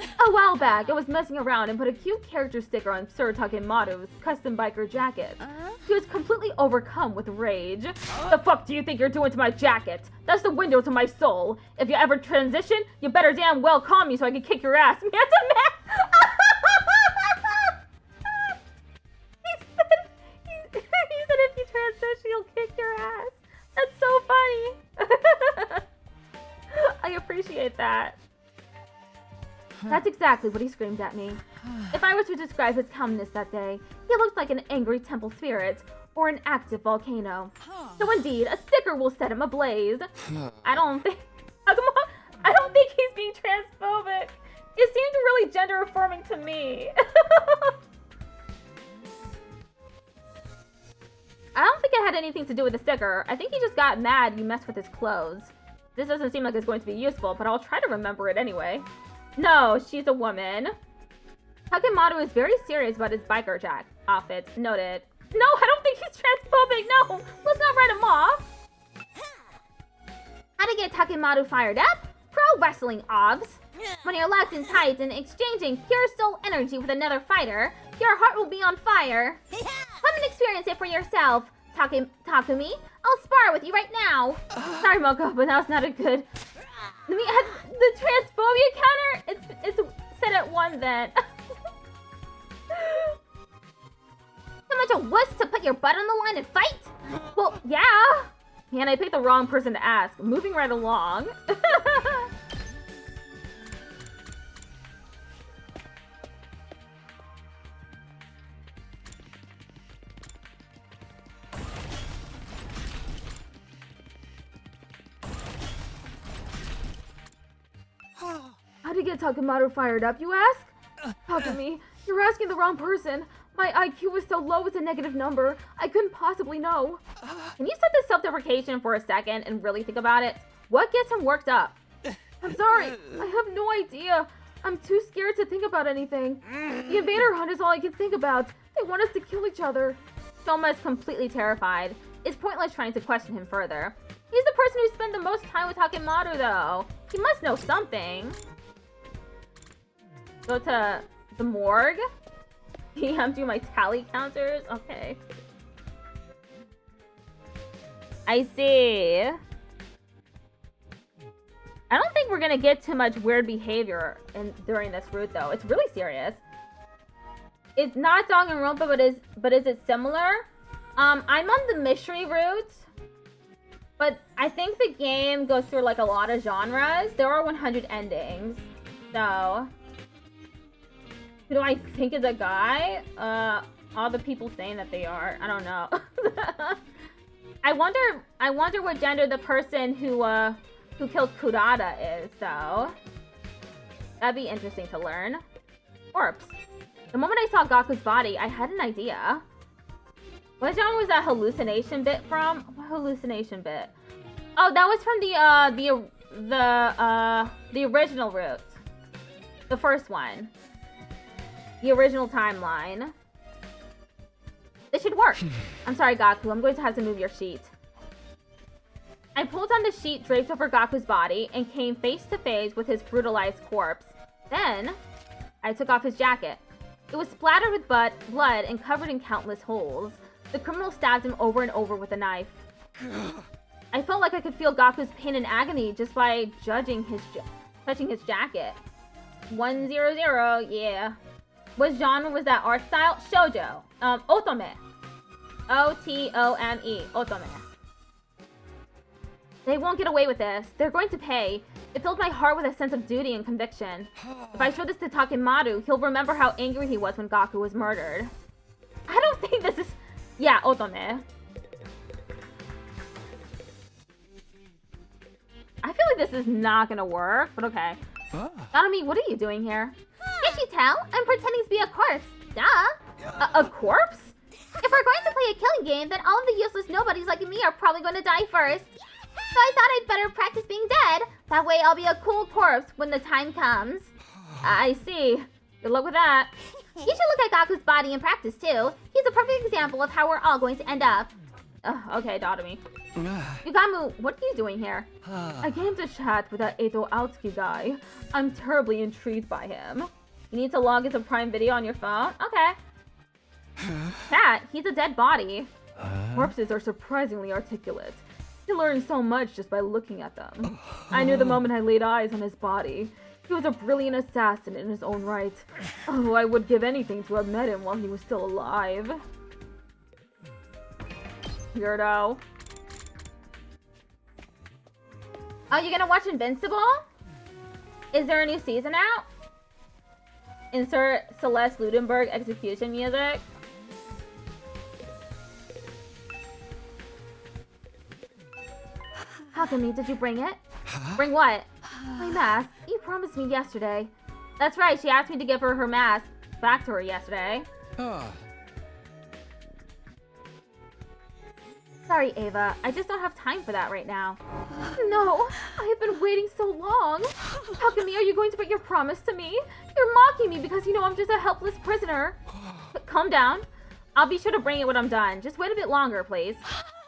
A while back, I was messing around and put a cute character sticker on Sir Takemaru's custom biker jacket. He was completely overcome with rage. The fuck do you think you're doing to my jacket? That's the window to my soul. If you ever transition, you better damn well call me so I can kick your ass. Man to man! He said if you transition, he'll kick your ass. That's so funny. I appreciate that. That's exactly what he screamed at me. If I were to describe his calmness that day, he looked like an angry temple spirit or an active volcano. So indeed, a sticker will set him ablaze. I don't think he's being transphobic. It seemed really gender affirming to me. I don't think it had anything to do with the sticker. I think he just got mad you messed with his clothes. This doesn't seem like it's going to be useful, but I'll try to remember it anyway. No, she's a woman. Takemaru is very serious about his biker jack outfit. Noted. No, I don't think he's transphobic. No, let's not write him off. How to get Takemaru fired up? Pro wrestling obs. When you're locked in tights and exchanging pure soul energy with another fighter, your heart will be on fire. Come and experience it for yourself, Takumi. I'll spar with you right now. Sorry, Moko, but that was not a good... Let me add the transphobia counter. It's set at 1 then. So much a wuss to put your butt on the line and fight? Well, yeah. Man, I picked the wrong person to ask. Moving right along. How to get Takemaru fired up, you ask? Takumi, you're asking the wrong person. My IQ was so low it's a negative number. I couldn't possibly know. Can you set this self-deprecation for a second and really think about it? What gets him worked up? I'm sorry, I have no idea. I'm too scared to think about anything. The invader hunt is all I can think about. They want us to kill each other. Soma is completely terrified. It's pointless trying to question him further. He's the person who spent the most time with Takemaru, though. He must know something. Go to the morgue? I'm doing my tally counters? Okay. I see. I don't think we're gonna get too much weird behavior during this route, though. It's really serious. It's not Danganronpa, but is it similar? I'm on the mystery route, but I think the game goes through like a lot of genres. There are 100 endings, so who do I think is a guy? All the people saying that they are. I don't know. I wonder what gender the person who killed Kurata is, though. That'd be interesting to learn. Corpse. The moment I saw Gaku's body, I had an idea. What genre was that hallucination bit from? What hallucination bit? Oh, that was from the original route. The first one. The original timeline. This should work. I'm sorry, Gaku. I'm going to have to move your sheet. I pulled on the sheet draped over Gaku's body and came face to face with his brutalized corpse. Then, I took off his jacket. It was splattered with blood and covered in countless holes. The criminal stabbed him over and over with a knife. I felt like I could feel Gaku's pain and agony just by touching his jacket. 100, yeah. What genre was that art style? Shoujo. Otome. O-T-O-M-E. Otome. They won't get away with this. They're going to pay. It filled my heart with a sense of duty and conviction. If I show this to Takemaru, he'll remember how angry he was when Gaku was murdered. I don't think this is... Yeah, Otome. I feel like this is not gonna work, but okay. Nanami, what are you doing here? Can't you tell? I'm pretending to be a corpse. Duh. A corpse? If we're going to play a killing game, then all of the useless nobodies like me are probably going to die first. So I thought I'd better practice being dead. That way I'll be a cool corpse when the time comes. I see. Good luck with that. You should look at Gaku's body in practice too. He's a perfect example of how we're all going to end up. Okay, Dotomi. Yugamu, what are you doing here? I came to chat with that Eto Aotsuki guy. I'm terribly intrigued by him. You need to log into Prime Video on your phone? Okay. Cat, he's a dead body. Corpses are surprisingly articulate. You learn so much just by looking at them. I knew the moment I laid eyes on his body. He was a brilliant assassin in his own right. Oh, I would give anything to have met him while he was still alive. Weirdo. Oh, you gonna watch Invincible? Is there a new season out? Insert Celeste Ludenberg execution music. Takemi, did you bring it? Bring what? My mask. You promised me yesterday. That's right, she asked me to give her mask back to her yesterday. Sorry, Ava. I just don't have time for that right now. No, I have been waiting so long. Takemi, are you going to break your promise to me? You're mocking me because you know I'm just a helpless prisoner. Calm down. I'll be sure to bring it when I'm done. Just wait a bit longer, please.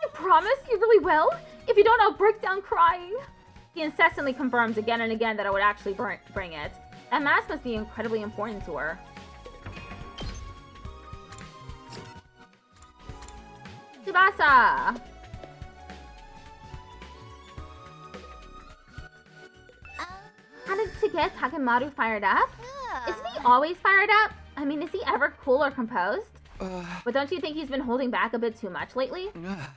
You promise? You really will? If you don't, I'll break down crying. He incessantly confirms again and again that I would actually bring it. That mask must be incredibly important to her. Tsubasa! How to get Takemaru fired up? Isn't he always fired up? I mean, is he ever cool or composed? But don't you think he's been holding back a bit too much lately?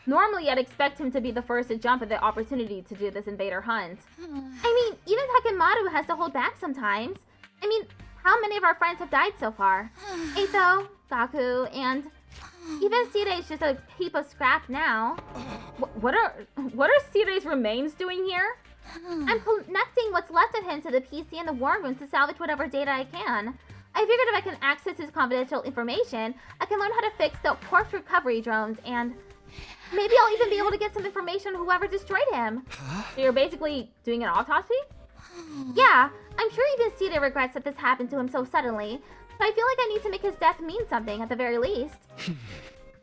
Normally, I'd expect him to be the first to jump at the opportunity to do this invader hunt. I mean, even Takemaru has to hold back sometimes. I mean, how many of our friends have died so far? Eito, Gaku, and even Sire is just a heap of scrap now. What are Sire's remains doing here? I'm connecting what's left of him to the PC in the war room to salvage whatever data I can. I figured if I can access his confidential information, I can learn how to fix the corpse recovery drones, and maybe I'll even be able to get some information on whoever destroyed him. So you're basically doing an autopsy? Yeah, I'm sure even Sire regrets that this happened to him so suddenly, so I feel like I need to make his death mean something at the very least.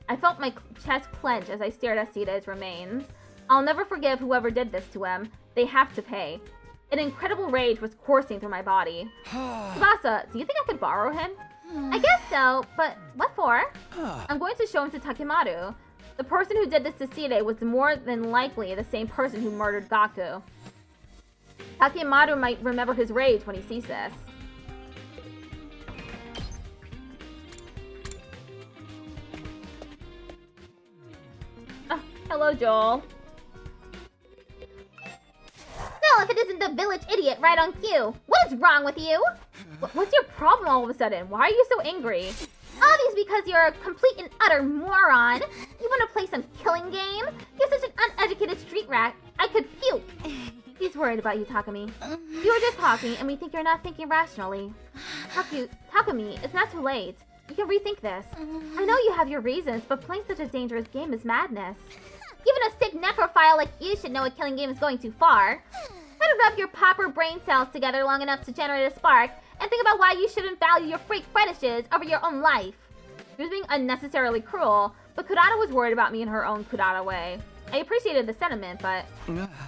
I felt my chest clench as I stared at Sire's remains. I'll never forgive whoever did this to him. They have to pay. An incredible rage was coursing through my body. Tsubasa, do you think I could borrow him? I guess so, but what for? I'm going to show him to Takemaru. The person who did this to Sire was more than likely the same person who murdered Gaku. Takemaru might remember his rage when he sees this. Oh, hello, Joel. Still, if it isn't the village idiot right on cue. What is wrong with you? What's your problem all of a sudden? Why are you so angry? Obviously because you're a complete and utter moron. You want to play some killing game? You're such an uneducated street rat. I could puke. He's worried about you, Takemi. You were just talking, and we think you're not thinking rationally. Takemi, it's not too late. You can rethink this. I know you have your reasons, but playing such a dangerous game is madness. Even a sick necrophile like you should know a killing game is going too far. I to rub your proper brain cells together long enough to generate a spark and think about why you shouldn't value your freak fetishes over your own life. She was being unnecessarily cruel, but Kurata was worried about me in her own Kurata way. I appreciated the sentiment, but...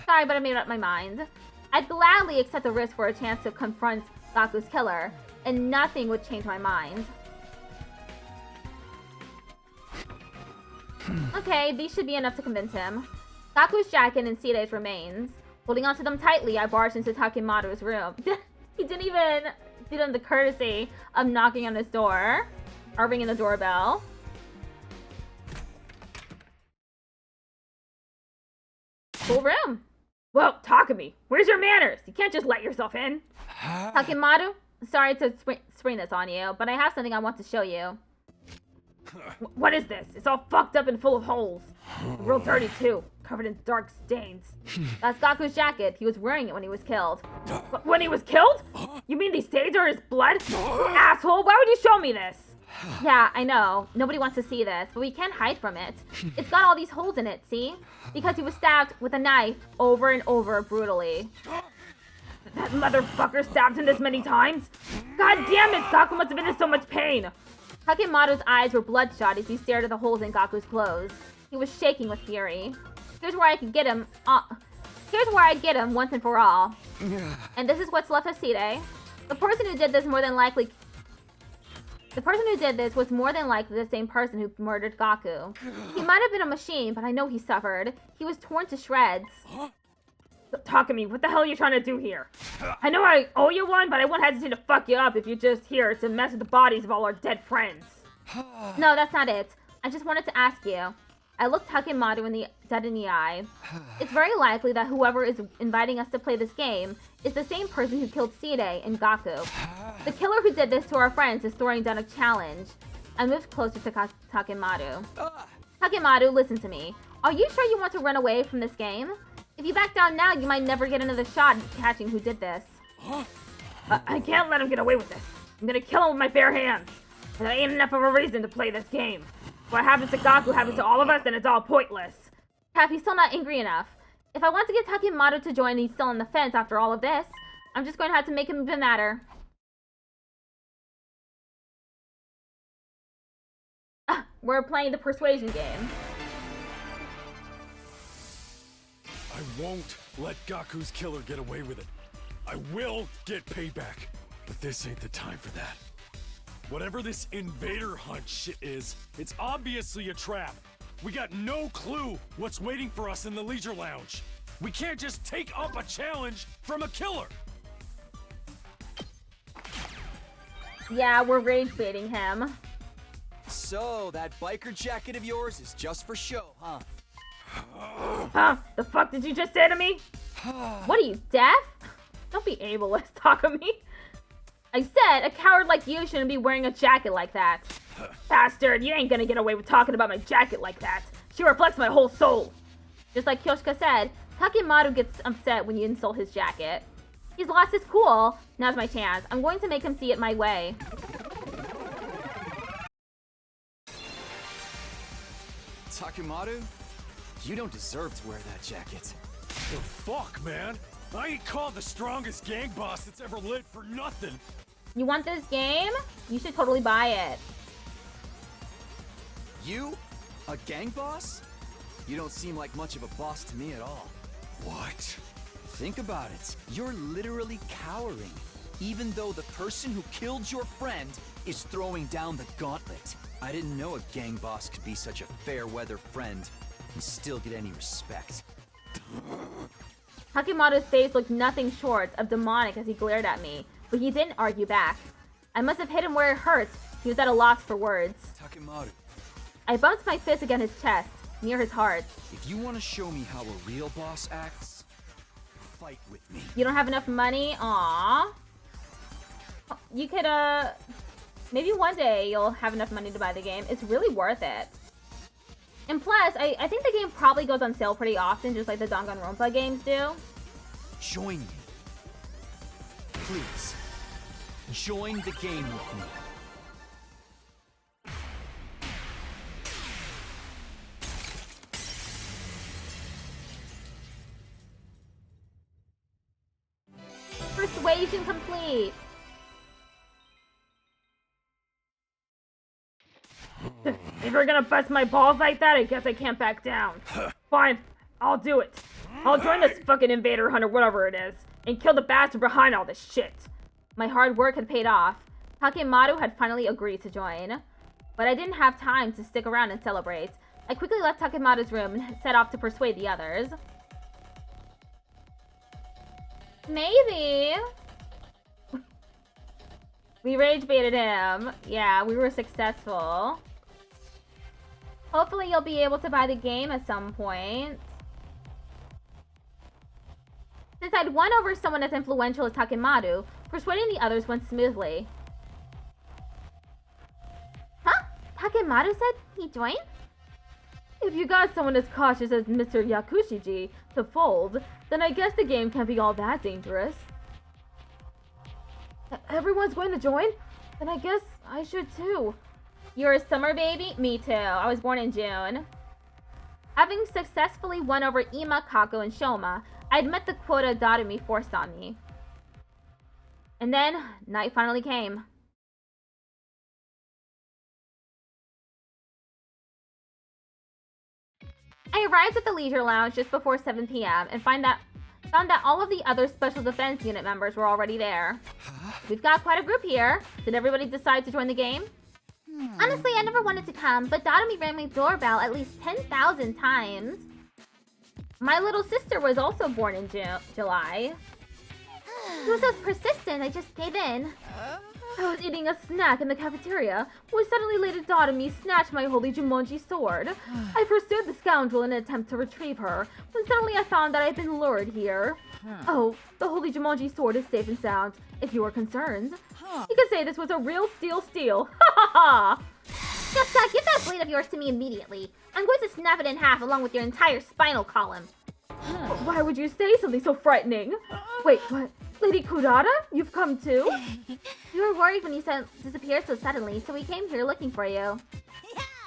Sorry, but I made up my mind. I'd gladly accept the risk for a chance to confront Gaku's killer, and nothing would change my mind. Okay, these should be enough to convince him. Gaku's jacket and Side's remains. Holding onto them tightly, I barged into Takimaru's room. He didn't even do them the courtesy of knocking on his door or ringing the doorbell. Cool room. Whoa, Takumi, where's your manners? You can't just let yourself in. Takimaru, sorry to spring this on you, but I have something I want to show you. What is this? It's all fucked up and full of holes. Real dirty too, covered in dark stains. That's Gaku's jacket. He was wearing it when he was killed. When he was killed? You mean these stains are his blood? Asshole, why would you show me this? Yeah, I know. Nobody wants to see this, but we can't hide from it. It's got all these holes in it, see? Because he was stabbed with a knife over and over brutally. That motherfucker stabbed him this many times? God damn it, Gaku must have been in so much pain. Takimaru's eyes were bloodshot as he stared at the holes in Gaku's clothes. He was shaking with fury. Here's where I could get him. Here's where I get him once and for all. And this is what's left of Side. The person who did this was more than likely the same person who murdered Gaku. He might have been a machine, but I know he suffered. He was torn to shreds. Talk to me. What the hell are you trying to do here? I know I owe you one, but I won't hesitate to fuck you up if you're just here to mess with the bodies of all our dead friends. No, that's not it. I just wanted to ask you. I looked Takimaru dead in the eye. It's very likely that whoever is inviting us to play this game is the same person who killed Side and Gaku. The killer who did this to our friends is throwing down a challenge. I moved closer to Takimaru. Takimaru, listen to me. Are you sure you want to run away from this game? If you back down now, you might never get another shot at catching who did this. I can't let him get away with this. I'm gonna kill him with my bare hands. But that ain't enough of a reason to play this game. What happens to Gaku happens to all of us, then it's all pointless. Cap, he's still not angry enough. If I want to get Takimaru to join and he's still on the fence after all of this, I'm just going to have to make him even madder. We're playing the persuasion game. I won't let Gaku's killer get away with it. I will get payback, but this ain't the time for that. Whatever this invader hunt shit is, it's obviously a trap. We got no clue what's waiting for us in the leisure lounge. We can't just take up a challenge from a killer. Yeah, we're rage baiting him. So, that biker jacket of yours is just for show, huh? Huh? The fuck did you just say to me? What are you, deaf? Don't be ableist, Takumi. I said a coward like you shouldn't be wearing a jacket like that. Bastard, you ain't gonna get away with talking about my jacket like that. She reflects my whole soul. Just like Kyoshika said, Takimaru gets upset when you insult his jacket. He's lost his cool. Now's my chance. I'm going to make him see it my way. Takimaru, you don't deserve to wear that jacket. The fuck, man? I ain't called the strongest gang boss that's ever lived for nothing. You want this game? You should totally buy it. You? A gang boss? You don't seem like much of a boss to me at all. What? Think about it. You're literally cowering, even though the person who killed your friend is throwing down the gauntlet. I didn't know a gang boss could be such a fair-weather friend and still get any respect. Takimaru's face looked nothing short of demonic as he glared at me, but he didn't argue back. I must have hit him where it hurt. He was at a loss for words. Takimaru. I bumped my fist against his chest, near his heart. If you want to show me how a real boss acts, fight with me. You don't have enough money? Aww. You could, maybe one day you'll have enough money to buy the game. It's really worth it. And plus, I think the game probably goes on sale pretty often, just like the Danganronpa games do. Join me. Please. Join the game with me. If you're gonna bust my balls like that, I guess I can't back down. Fine, I'll do it. I'll join this fucking invader hunt or whatever it is, and kill the bastard behind all this shit. My hard work had paid off. Takemaru had finally agreed to join. But I didn't have time to stick around and celebrate. I quickly left Takemaru's room and set off to persuade the others. Maybe. We rage baited him. Yeah, we were successful. Hopefully you'll be able to buy the game at some point. Since I'd won over someone as influential as Takemaru, persuading the others went smoothly. Huh? Takemaru said he joined? If you got someone as cautious as Mr. Yakushiji to fold, then I guess the game can't be all that dangerous. Everyone's going to join? Then I guess I should too. You're a summer baby? Me too. I was born in June. Having successfully won over Ima, Kako, and Shoma, I'd met the quota Darumi forced on me. And then, night finally came. I arrived at the Leisure Lounge just before 7 p.m. and found that all of the other Special Defense Unit members were already there. We've got quite a group here. Did everybody decide to join the game? Honestly, I never wanted to come, but Darumi rang my doorbell at least 10,000 times. My little sister was also born in July. She was so persistent, I just gave in. I was eating a snack in the cafeteria when suddenly Lady Darumi snatched my holy Jumonji sword. I pursued the scoundrel in an attempt to retrieve her, when suddenly I found that I'd been lured here. Oh, the holy Jumonji sword is safe and sound, if you are concerned. You could say this was a real steal. Ha ha ha! Jessica, give that blade of yours to me immediately. I'm going to snap it in half along with your entire spinal column. Why would you say something so frightening? Wait, what? Lady Kurata? You've come too? We were worried when you disappeared so suddenly, so we came here looking for you.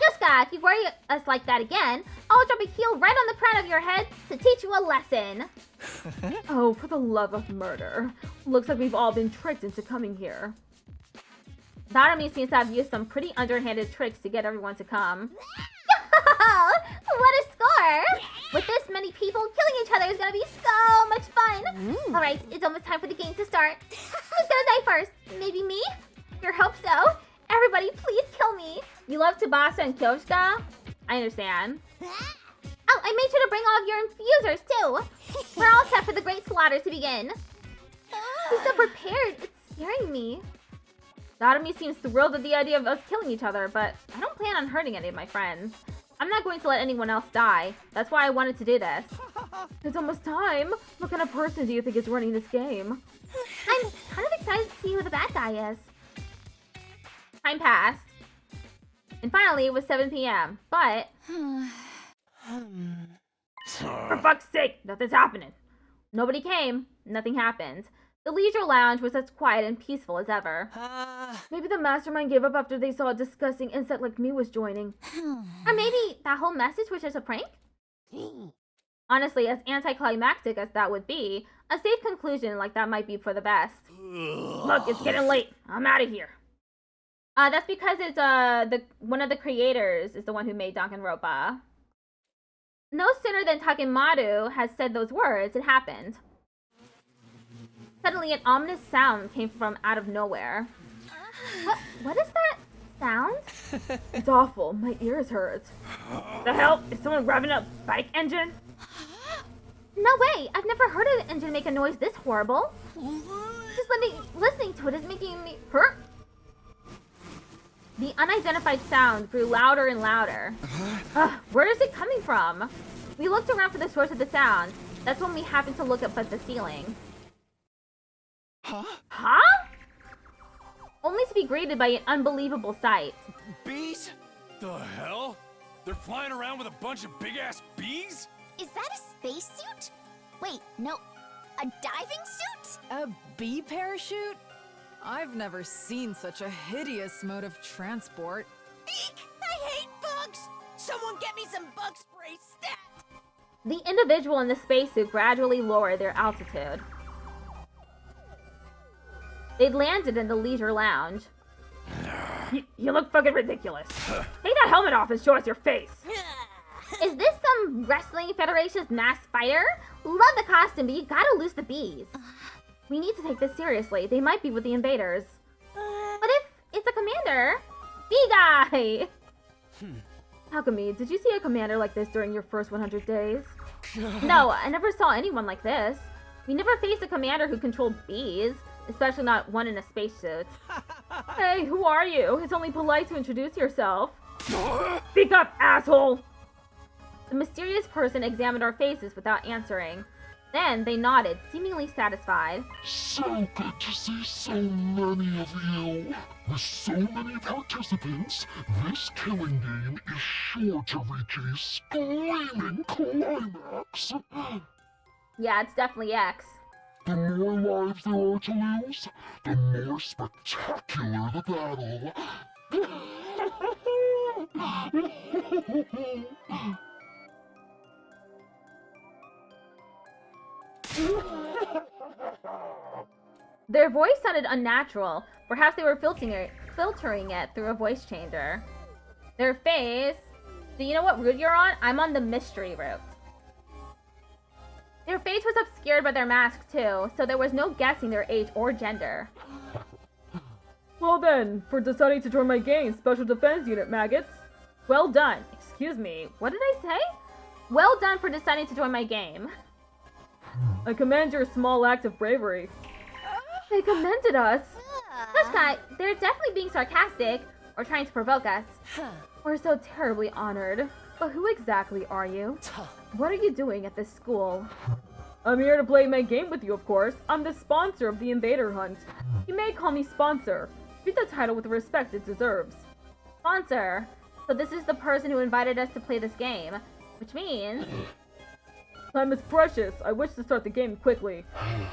Jessica, if you worry us like that again, I'll drop a heel right on the crown of your head to teach you a lesson. Oh, for the love of murder. Looks like we've all been tricked into coming here. Darumi seems to have used some pretty underhanded tricks to get everyone to come. What a score! With this many people, killing each other is gonna be so much fun! Alright, it's almost time for the game to start. Who's gonna die first? Maybe me? Sure hope so. Everybody, please kill me! You love Tsubasa and Kyoshika? I understand. Oh, I made sure to bring all of your infusers too! We're all set for the great slaughter to begin. He's so prepared, it's scaring me. Darumi seems thrilled at the idea of us killing each other, but I don't plan on hurting any of my friends. I'm not going to let anyone else die. That's why I wanted to do this. It's almost time. What kind of person do you think is running this game? I'm kind of excited to see who the bad guy is. Time passed. And finally, it was 7 p.m. But... for fuck's sake, nothing's happening. Nobody came. Nothing happened. The Leisure Lounge was as quiet and peaceful as ever. Maybe the mastermind gave up after they saw a disgusting insect like me was joining. Or maybe that whole message was just a prank? Honestly, as anticlimactic as that would be, a safe conclusion like that might be for the best. Look, it's getting late. I'm out of here. That's because it's one of the creators is the one who made Danganronpa. No sooner than Takemaru has said those words, it happened. Suddenly, an ominous sound came from out of nowhere. What is that sound? It's awful. My ears hurt. The hell? Is someone revving up a bike engine? No way! I've never heard an engine make a noise this horrible. Just listening to it is making me hurt. The unidentified sound grew louder and louder. Where is it coming from? We looked around for the source of the sound. That's when we happened to look up at the ceiling. Huh? Only to be greeted by an unbelievable sight. Bees? The hell? They're flying around with a bunch of big-ass bees? Is that a spacesuit? Wait, no. A diving suit? A bee parachute? I've never seen such a hideous mode of transport. Eek! I hate bugs! Someone get me some bug spray stat! The individual in the spacesuit gradually lowered their altitude. They'd landed in the Leisure Lounge. You look fucking ridiculous. Take that helmet off and show us your face. Is this some Wrestling Federation's masked fighter? Love the costume, but you gotta lose the bees. We need to take this seriously. They might be with the invaders. What if it's a commander? Bee guy! Alchemy, did you see a commander like this during your first 100 days? No, I never saw anyone like this. We never faced a commander who controlled bees, especially not one in a spacesuit. Hey, who are you? It's only polite to introduce yourself. Speak up, asshole! The mysterious person examined our faces without answering. Then they nodded, seemingly satisfied. So good to see so many of you. With so many participants, this killing game is sure to reach a screaming climax. Yeah, it's definitely X. The more lives there are to lose, the more spectacular the battle. Their voice sounded unnatural. Perhaps they were filtering it through a voice changer. Their face... Do you know what route you're on? I'm on the mystery route. Their face was obscured by their mask too, so there was no guessing their age or gender. Well then, for deciding to join my game, Special Defense Unit, maggots. Well done. Excuse me, what did I say? Well done for deciding to join my game. I commend your small act of bravery. They commended us. Hush, guy, they're definitely being sarcastic or trying to provoke us. We're so terribly honored. But who exactly are you? What are you doing at this school? I'm here to play my game with you, of course. I'm the sponsor of the Invader Hunt. You may call me Sponsor. Treat the title with the respect it deserves. Sponsor. So this is the person who invited us to play this game. Which means... Time is precious. I wish to start the game quickly.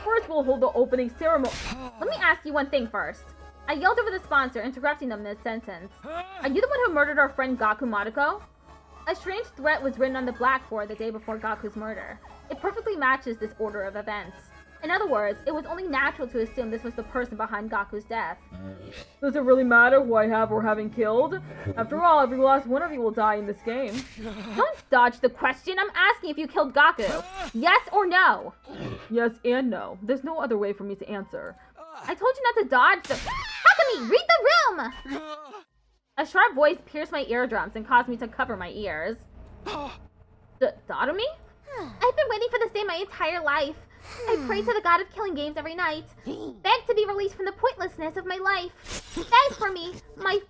First, we'll hold the opening ceremony. Let me ask you one thing first. I yelled over the sponsor, interrupting them mid-sentence. Are you the one who murdered our friend Gaku Madoka? A strange threat was written on the blackboard the day before Gaku's murder. It perfectly matches this order of events. In other words, it was only natural to assume this was the person behind Gaku's death. Does it really matter who I have or haven't killed? After all, every last one of you will die in this game. Don't dodge the question. I'm asking if you killed Gaku. Yes or no? Yes and no. There's no other way for me to answer. I told you not to dodge the... Hakami, read the room! A sharp voice pierced my eardrums and caused me to cover my ears. Dotomi? I've been waiting for this day my entire life. I pray to the god of killing games every night. Beg to be released from the pointlessness of my life. Beg for me, my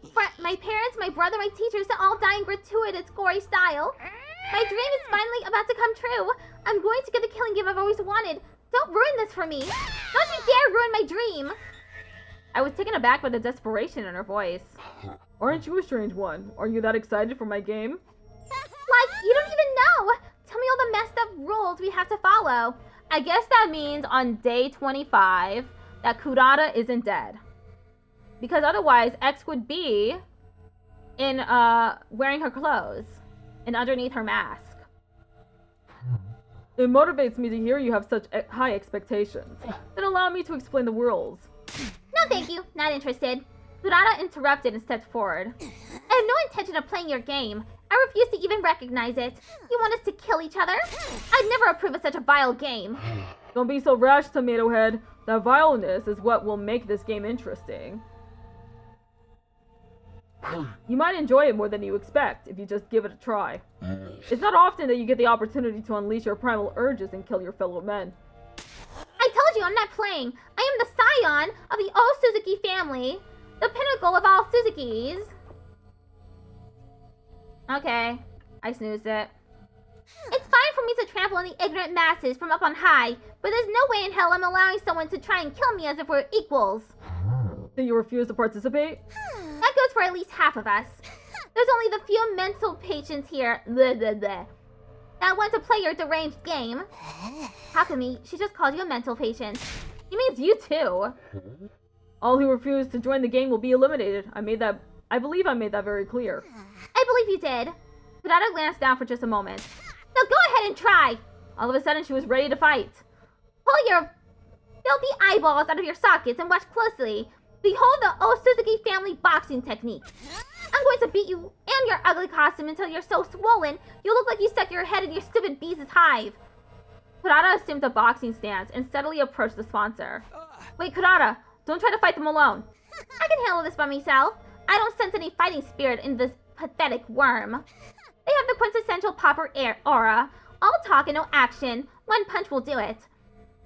parents, my brother, my teachers to all die in gratuitous, gory style. My dream is finally about to come true. I'm going to get the killing game I've always wanted. Don't ruin this for me. Don't you dare ruin my dream. I was taken aback by the desperation in her voice. Aren't you a strange one? Are you that excited for my game? Like, you don't even know. Tell me all the messed up rules we have to follow. I guess that means on day 25 that Kurata isn't dead. Because otherwise, X would be in wearing her clothes and underneath her mask. It motivates me to hear you have such high expectations. Then allow me to explain the rules. No, thank you. Not interested. Kurata interrupted and stepped forward. I have no intention of playing your game. I refuse to even recognize it. You want us to kill each other? I'd never approve of such a vile game. Don't be so rash, Tomato Head. That vileness is what will make this game interesting. You might enjoy it more than you expect if you just give it a try. It's not often that you get the opportunity to unleash your primal urges and kill your fellow men. I told you I'm not playing. I am the scion of the Suzuki family. The pinnacle of all Suzukis. Okay, I snoozed it. It's fine for me to trample on the ignorant masses from up on high, but there's no way in hell I'm allowing someone to try and kill me as if we're equals. So you refuse to participate? That goes for at least half of us. There's only the few mental patients here that want to play your deranged game. Hakami, she just called you a mental patient. He means you too. All who refuse to join the game will be eliminated. I believe I made that very clear. I believe you did. Kurata glanced down for just a moment. Now go ahead and try. All of a sudden, she was ready to fight. Pull your filthy eyeballs out of your sockets and watch closely. Behold the Osuzuki family boxing technique. I'm going to beat you and your ugly costume until you're so swollen, you look like you stuck your head in your stupid bee's hive. Kurata assumed a boxing stance and steadily approached the sponsor. Wait, Kurata, don't try to fight them alone. I can handle this by myself. I don't sense any fighting spirit in this pathetic worm. They have the quintessential popper aura. All talk and no action. One punch will do it.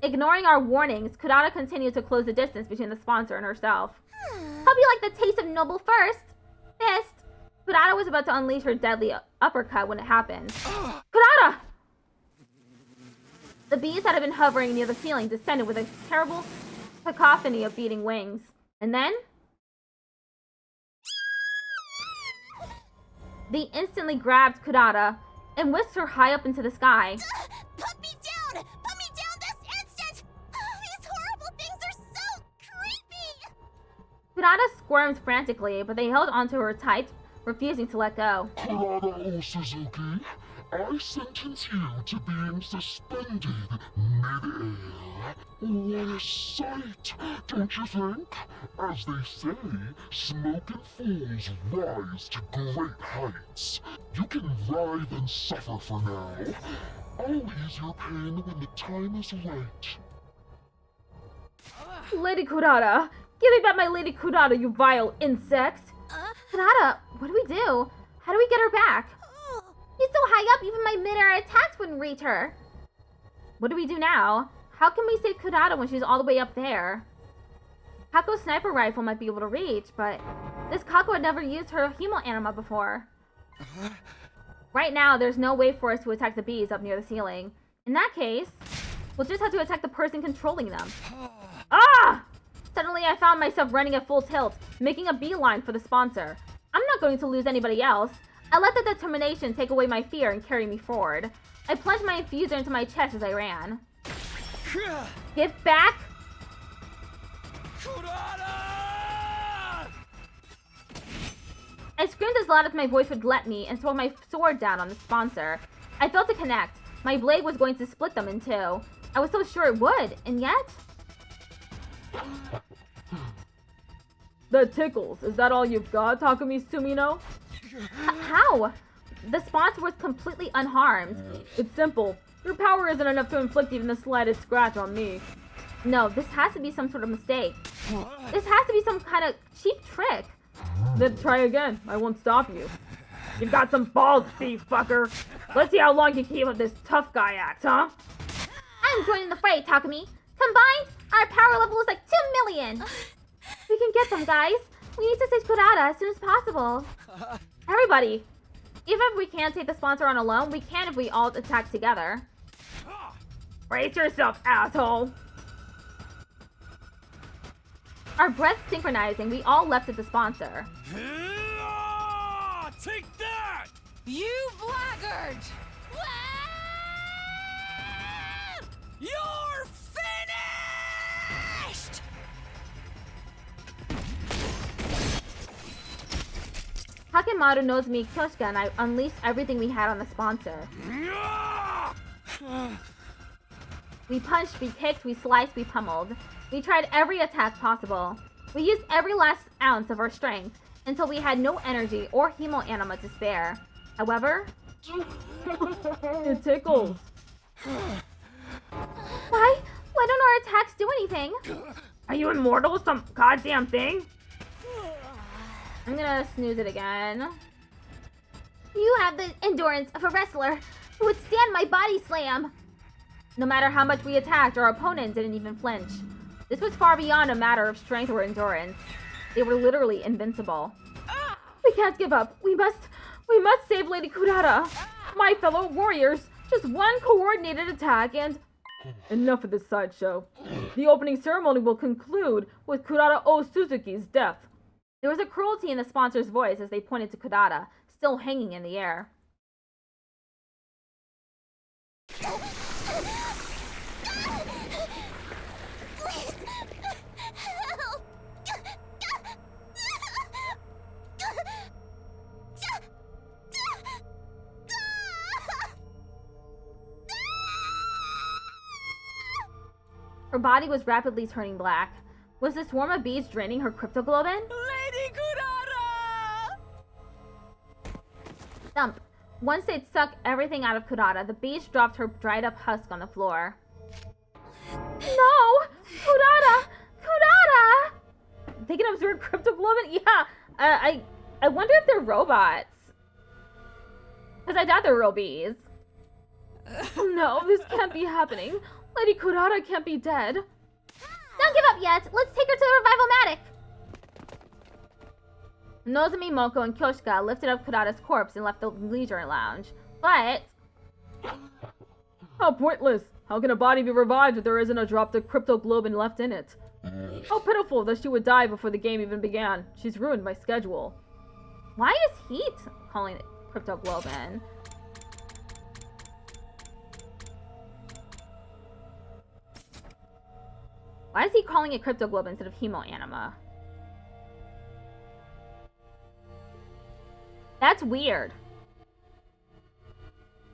Ignoring our warnings, Kurata continued to close the distance between the sponsor and herself. Hope you like the taste of noble first. Fist. Kurata was about to unleash her deadly uppercut when it happened. Kurata! The bees that had been hovering near the ceiling descended with a terrible cacophony of beating wings. And then... they instantly grabbed Kurata and whisked her high up into the sky. Put me down! Put me down this instant! These horrible things are so creepy! Kurata squirmed frantically, but they held onto her tight, refusing to let go. Kurata Osuzuki, I sentence you to being suspended mid-air. What a sight, don't you think? As they say, smoke and fools rise to great heights. You can writhe and suffer for now. I'll ease your pain when the time is right. Lady Kurata! Give me back my Lady Kurata, you vile insect! Kurata, what do we do? How do we get her back? She's so high up, even my mid-air attacks wouldn't reach her. What do we do now? How can we save Kurata when she's all the way up there? Kako's sniper rifle might be able to reach, but this Kako had never used her humo anima before. Right now, there's no way for us to attack the bees up near the ceiling. In that case, we'll just have to attack the person controlling them. Ah! Suddenly, I found myself running at full tilt, making a beeline for the sponsor. I'm not going to lose anybody else. I let the determination take away my fear and carry me forward. I plunged my infuser into my chest as I ran. Get back! I screamed as loud as my voice would let me and swung my sword down on the sponsor. I felt it connect. My blade was going to split them in two. I was so sure it would, and yet... That tickles. Is that all you've got, Takumi Sumino? How? The sponsor was completely unharmed. It's simple. Your power isn't enough to inflict even the slightest scratch on me. No, this has to be some sort of mistake. This has to be some kind of cheap trick. Then try again. I won't stop you. You've got some balls, thief fucker. Let's see how long you keep up this tough guy act, huh? I'm joining the fray, Takumi. Combined, our power level is like 2 million. We can get them, guys. We need to save Kurata as soon as possible. Everybody. Even if we can't take the sponsor on alone, we can if we all attack together. Brace yourself, asshole. Our breaths synchronizing, we all leapt at the sponsor. Take that! You blackguard! You're finished! Hakemaru knows me, Kyoshika, and I unleashed everything we had on the sponsor. We punched, we kicked, we sliced, we pummeled. We tried every attack possible. We used every last ounce of our strength until we had no energy or hemo anima to spare. However, it tickles. Why don't our attacks do anything? Are you immortal, some goddamn thing? I'm gonna snooze it again. You have the endurance of a wrestler who would stand my body slam. No matter how much we attacked, our opponent didn't even flinch. This was far beyond a matter of strength or endurance. They were literally invincible. We can't give up. We must save Lady Kurata. My fellow warriors, just one coordinated attack and... Enough of this sideshow. The opening ceremony will conclude with Kurata Osuzuki's death. There was a cruelty in the sponsor's voice as they pointed to Kurata, still hanging in the air. Her body was rapidly turning black. Was the swarm of bees draining her cryptoglobin? Lady Kurara! Thump. Once they'd sucked everything out of Kurara, the bees dropped her dried up husk on the floor. No! Kurara! Kurara! They can absorb cryptoglobin? Yeah. I wonder if they're robots. Because I doubt they're real bees. No, this can't be happening. Lady Kurara can't be dead. Don't give up yet. Let's take her to the Revival-matic. Nozomi, Moko, and Kyoshika lifted up Kurara's corpse and left the leisure lounge. But... How pointless! How can a body be revived if there isn't a drop of cryptoglobin left in it? How pitiful that she would die before the game even began. She's ruined my schedule. Why is Heat calling it cryptoglobin? Why is he calling it cryptoglobin instead of hemoanima? That's weird.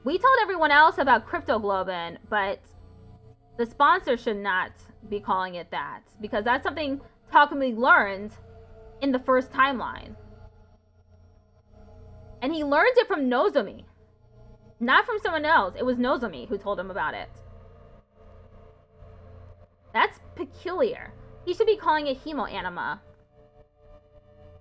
We told everyone else about cryptoglobin, but the sponsor should not be calling it that, because that's something Takumi learned in the first timeline. And he learned it from Nozomi. Not from someone else. It was Nozomi who told him about it. That's peculiar. He should be calling it hemoanima.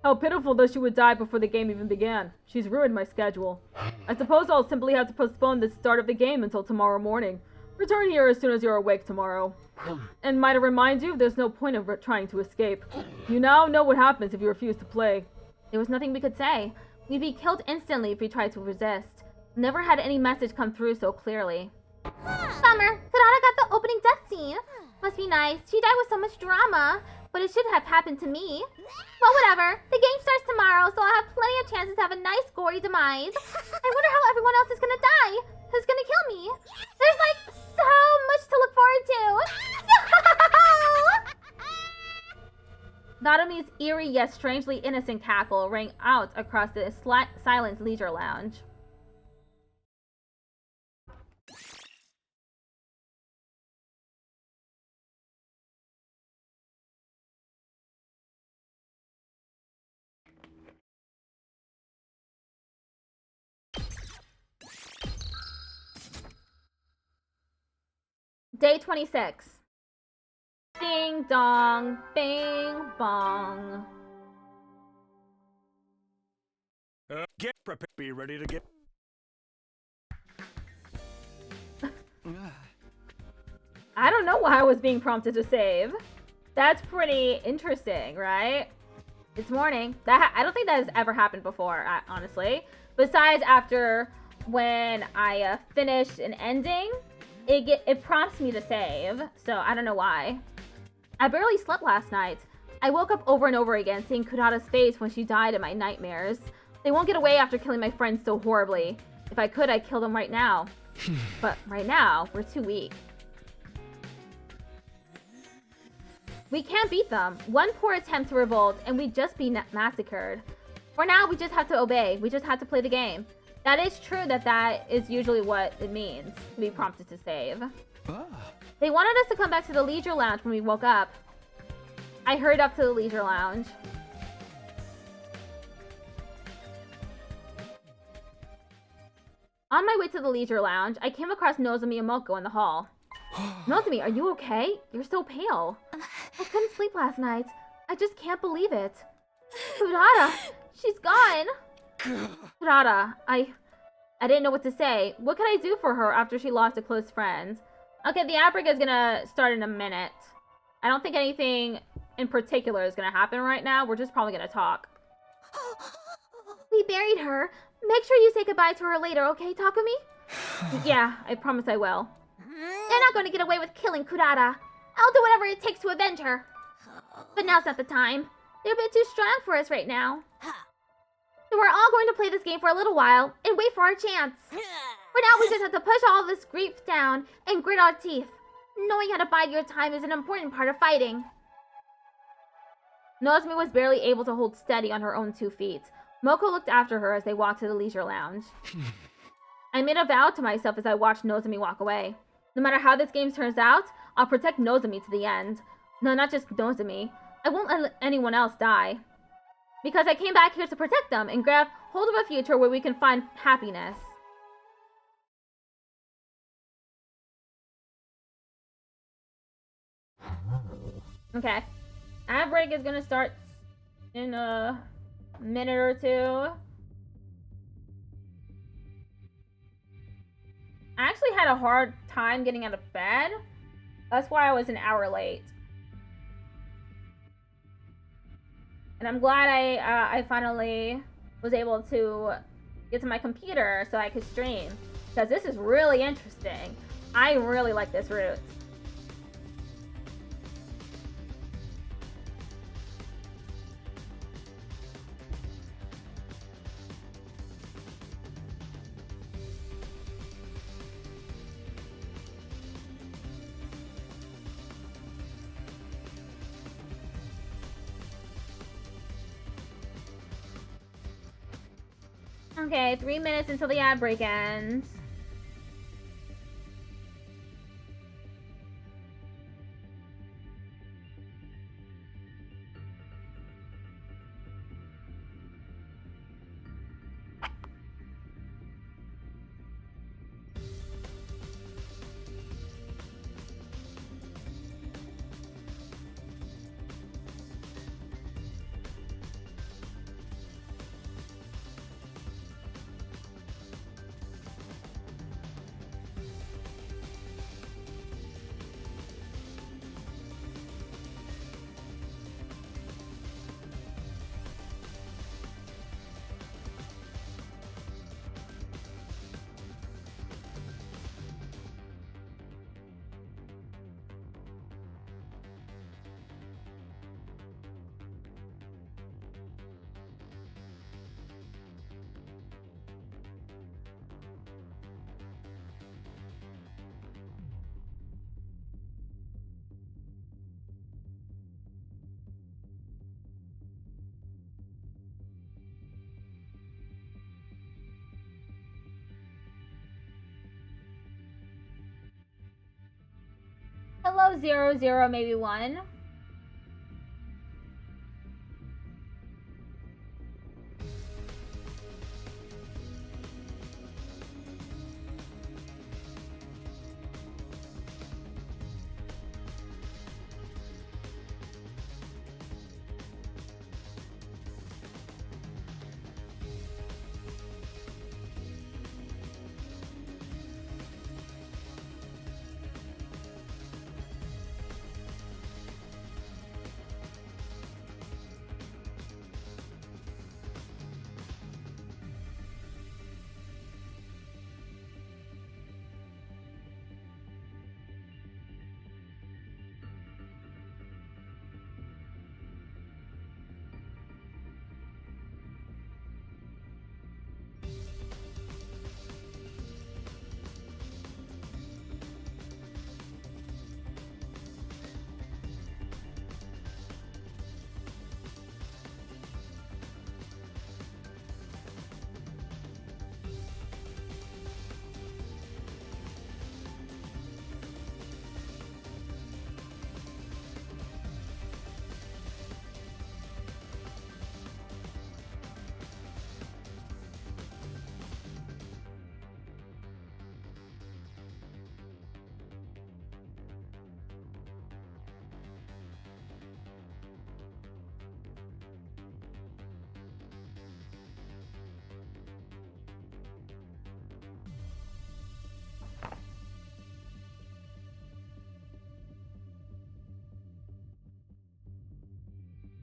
How pitiful that she would die before the game even began. She's ruined my schedule. I suppose I'll simply have to postpone the start of the game until tomorrow morning. Return here as soon as you're awake tomorrow. And might I remind you, there's no point of trying to escape. You now know what happens if you refuse to play. There was nothing we could say. We'd be killed instantly if we tried to resist. Never had any message come through so clearly. Bummer. Kurara got the opening death scene. Must be nice. She died with so much drama. But it should have happened to me. Well, whatever. The game starts tomorrow, so I'll have plenty of chances to have a nice, gory demise. I wonder how everyone else is gonna die. Who's gonna kill me? There's, like, so much to look forward to. Narumi's eerie yet strangely innocent cackle rang out across the silent leisure lounge. Day 26. Ding dong, bing bong. Get prepared. Be ready to get. I don't know why I was being prompted to save. That's pretty interesting, right? It's morning. I don't think that has ever happened before, honestly. Besides after when I finished an ending, it prompts me to save. So I don't know why. I barely slept last night. I woke up over and over again seeing Kurata's face when she died in my nightmares. They won't get away after killing my friends so horribly. If I could, I'd kill them right now. But right now, we're too weak. We can't beat them. One poor attempt to revolt, and we'd just be massacred. For now, we just have to obey. We just have to play the game. That is true that is usually what it means, to be prompted to save. They wanted us to come back to the leisure lounge when we woke up. I hurried up to the leisure lounge. On my way to the leisure lounge, I came across Nozomi and Moko in the hall. Nozomi, are you okay? You're so pale. I couldn't sleep last night. I just can't believe it. Kurata, she's gone. Kurata, I didn't know what to say. What can I do for her after she lost a close friend? Okay, the outbreak is gonna start in a minute. I don't think anything in particular is gonna happen right now. We're just probably gonna talk. We buried her. Make sure you say goodbye to her later, okay, Takumi? Yeah, I promise I will. They're not going to get away with killing Kurata. I'll do whatever it takes to avenge her. But now's not the time. They're a bit too strong for us right now. So we're all going to play this game for a little while and wait for our chance. For now, we just have to push all this grief down and grit our teeth. Knowing how to bide your time is an important part of fighting. Nozomi was barely able to hold steady on her own 2 feet. Moko looked after her as they walked to the leisure lounge. I made a vow to myself as I watched Nozomi walk away. No matter how this game turns out, I'll protect Nozomi to the end. No, not just those of me. I won't let anyone else die. Because I came back here to protect them and grab hold of a future where we can find happiness. Okay. Ad break is gonna start in a minute or two. I actually had a hard time getting out of bed. That's why I was an hour late. And I'm glad I finally was able to get to my computer so I could stream. Because this is really interesting. I really like this route. Okay, 3 minutes until the ad break ends. Hello, 00, maybe 1.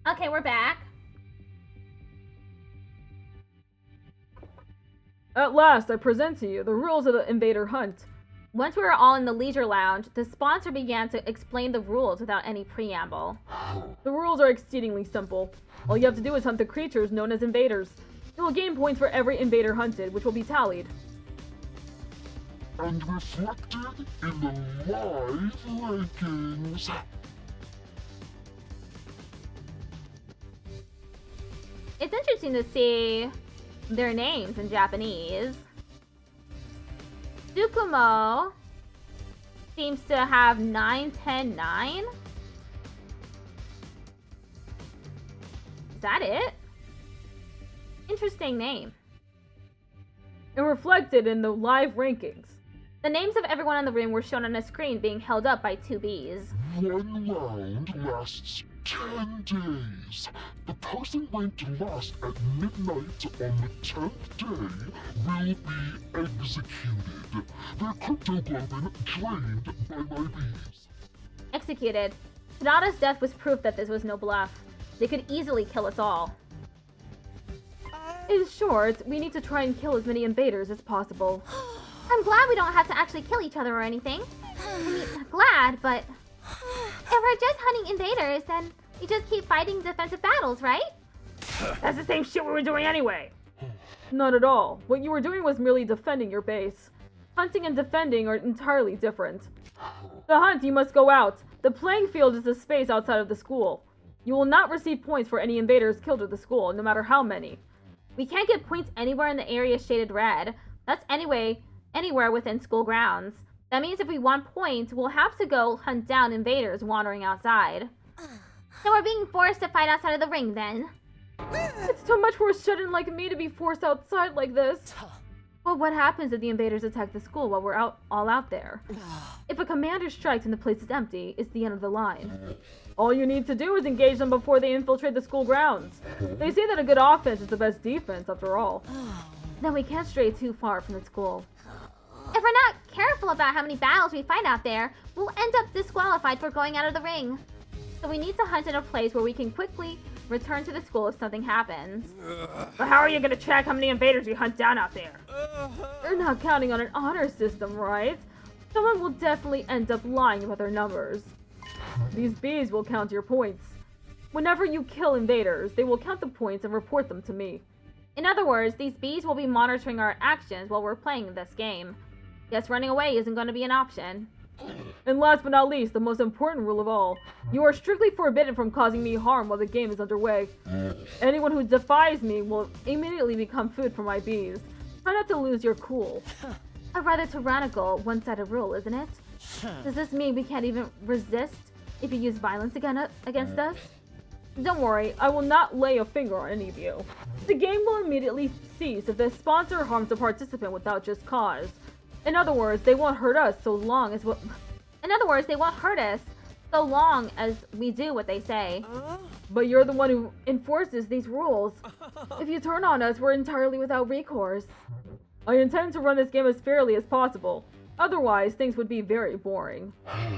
Okay, we're back. At last, I present to you the rules of the invader hunt. Once we were all in the leisure lounge, the sponsor began to explain the rules without any preamble. The rules are exceedingly simple. All you have to do is hunt the creatures known as invaders. You will gain points for every invader hunted, which will be tallied. And reflected in the live rankings. It's interesting to see their names in Japanese. Tsukumo seems to have 9, 10, 9. that it? Interesting name. And reflected in the live rankings. The names of everyone in the room were shown on a screen being held up by two bees. One round lasts 10 days. The person ranked last at midnight on the 10th day will be executed. Their cryptoglobin drained by my bees. Executed. Hinata's death was proof that this was no bluff. They could easily kill us all. In short, we need to try and kill as many invaders as possible. I'm glad we don't have to actually kill each other or anything. I mean, glad, but if we're just hunting invaders, then we just keep fighting defensive battles, right? That's the same shit we were doing anyway. Not at all. What you were doing was merely defending your base. Hunting and defending are entirely different. The hunt, you must go out. The playing field is the space outside of the school. You will not receive points for any invaders killed at the school, no matter how many. We can't get points anywhere in the area shaded red. That's anywhere within school grounds. That means if we want points, we'll have to go hunt down invaders wandering outside. So we're being forced to fight outside of the ring, then? It's too much for a shut-in like me to be forced outside like this. But what happens if the invaders attack the school while we're all out there? If a commander strikes and the place is empty, it's the end of the line. All you need to do is engage them before they infiltrate the school grounds. They say that a good offense is the best defense, after all. Then we can't stray too far from the school. If we're not careful about how many battles we fight out there, we'll end up disqualified for going out of the ring. So we need to hunt in a place where we can quickly return to the school if something happens. But how are you gonna track how many invaders we hunt down out there? You're not counting on an honor system, right? Someone will definitely end up lying about their numbers. These bees will count your points. Whenever you kill invaders, they will count the points and report them to me. In other words, these bees will be monitoring our actions while we're playing this game. Guess running away isn't going to be an option. And last but not least, the most important rule of all. You are strictly forbidden from causing me harm while the game is underway. Anyone who defies me will immediately become food for my bees. Try not to lose your cool. A rather tyrannical, one-sided rule, isn't it? Does this mean we can't even resist if you use violence against us? Don't worry, I will not lay a finger on any of you. The game will immediately cease if the sponsor harms a participant without just cause. In other words, they won't hurt us so long as we do what they say. But you're the one who enforces these rules. If you turn on us, we're entirely without recourse. I intend to run this game as fairly as possible. Otherwise, things would be very boring.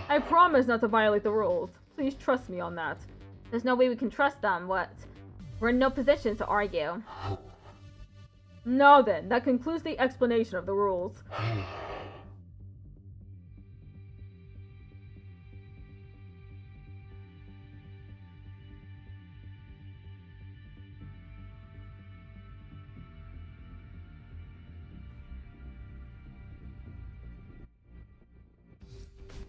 I promise not to violate the rules. Please trust me on that. There's no way we can trust them, what? We're in no position to argue. Now then, that concludes the explanation of the rules.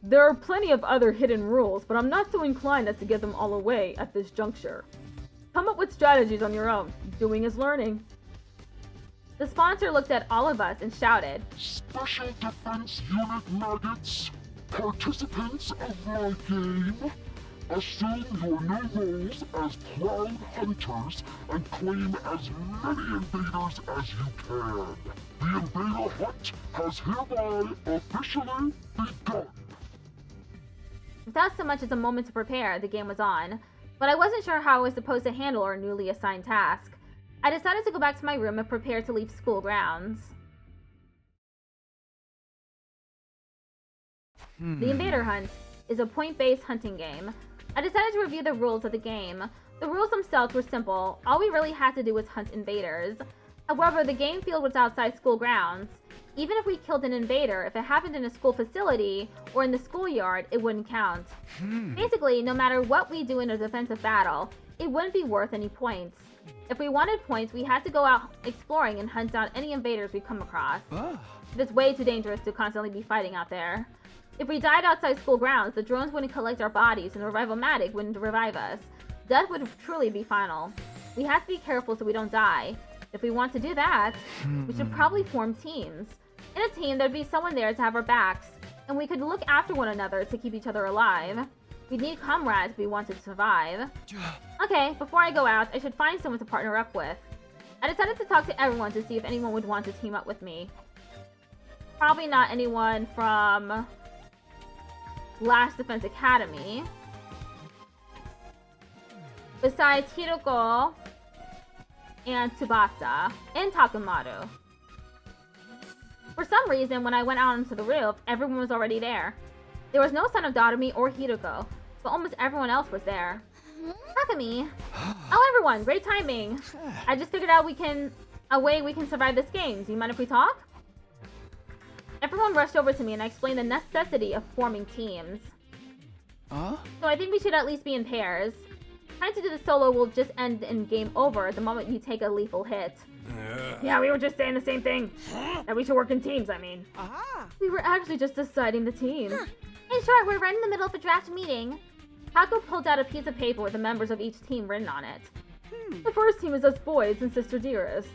There are plenty of other hidden rules, but I'm not so inclined as to give them all away at this juncture. Come up with strategies on your own. Doing is learning. The sponsor looked at all of us and shouted, Special Defense Unit maggots, participants of my game, assume your new roles as proud hunters and claim as many invaders as you can. The invader hunt has hereby officially begun. Without so much as a moment to prepare, the game was on, but I wasn't sure how I was supposed to handle our newly assigned task. I decided to go back to my room and prepare to leave school grounds. The Invader Hunt is a point-based hunting game. I decided to review the rules of the game. The rules themselves were simple. All we really had to do was hunt invaders. However, the game field was outside school grounds. Even if we killed an invader, if it happened in a school facility or in the schoolyard, it wouldn't count. Basically, no matter what we do in a defensive battle, it wouldn't be worth any points. If we wanted points, we had to go out exploring and hunt down any invaders we come across. It's way too dangerous to constantly be fighting out there. If we died outside school grounds, the drones wouldn't collect our bodies and the Revival-matic wouldn't revive us. Death would truly be final. We have to be careful so we don't die. If we want to do that, we should probably form teams. In a team, there'd be someone there to have our backs, and we could look after one another to keep each other alive. We need comrades if we want to survive. Okay, before I go out, I should find someone to partner up with. I decided to talk to everyone to see if anyone would want to team up with me. Probably not anyone from Last Defense Academy. Besides Hiroko and Tsubasa and Takemaru. For some reason, when I went out onto the roof, everyone was already there. There was no sign of Doremi or Hiroko, but almost everyone else was there. Takemi. Oh, everyone, great timing. I just figured out a way we can survive this game. Do you mind if we talk? Everyone rushed over to me and I explained the necessity of forming teams. So I think we should at least be in pairs. Trying to do the solo will just end in game over the moment you take a lethal hit. Yeah, we were just saying the same thing. That we should work in teams, I mean. We were actually just deciding the team. In short, we're right in the middle of a draft meeting. Haku pulled out a piece of paper with the members of each team written on it. The first team is us boys and Sister Dearest.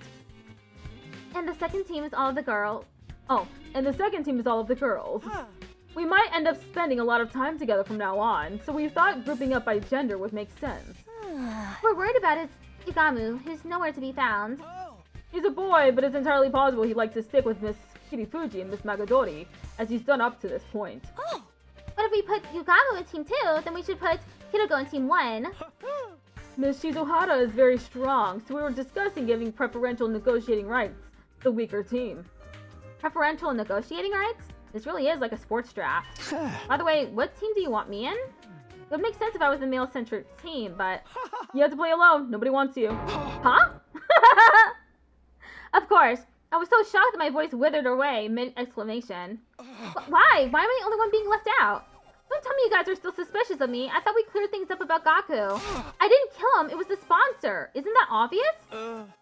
And the second team is all of the girls. Oh, and the second team is all of the girls. We might end up spending a lot of time together from now on, so we thought grouping up by gender would make sense. We're worried about is Igamu, who's nowhere to be found. He's a boy, but it's entirely possible he'd like to stick with Miss Kirifuji and Miss Magadori, as he's done up to this point. But if we put Yugamu in Team 2, then we should put Hiroko in Team 1. Miss Shizuhara is very strong, so we were discussing giving preferential negotiating rights to the weaker team. Preferential negotiating rights? This really is like a sports draft. By the way, what team do you want me in? It would make sense if I was the male-centric team, but... You have to play alone. Nobody wants you. Huh? Of course. I was so shocked that my voice withered away mid-exclamation. Why? Why am I the only one being left out? Don't tell me you guys are still suspicious of me. I thought we cleared things up about Gaku. I didn't kill him. It was the sponsor. Isn't that obvious?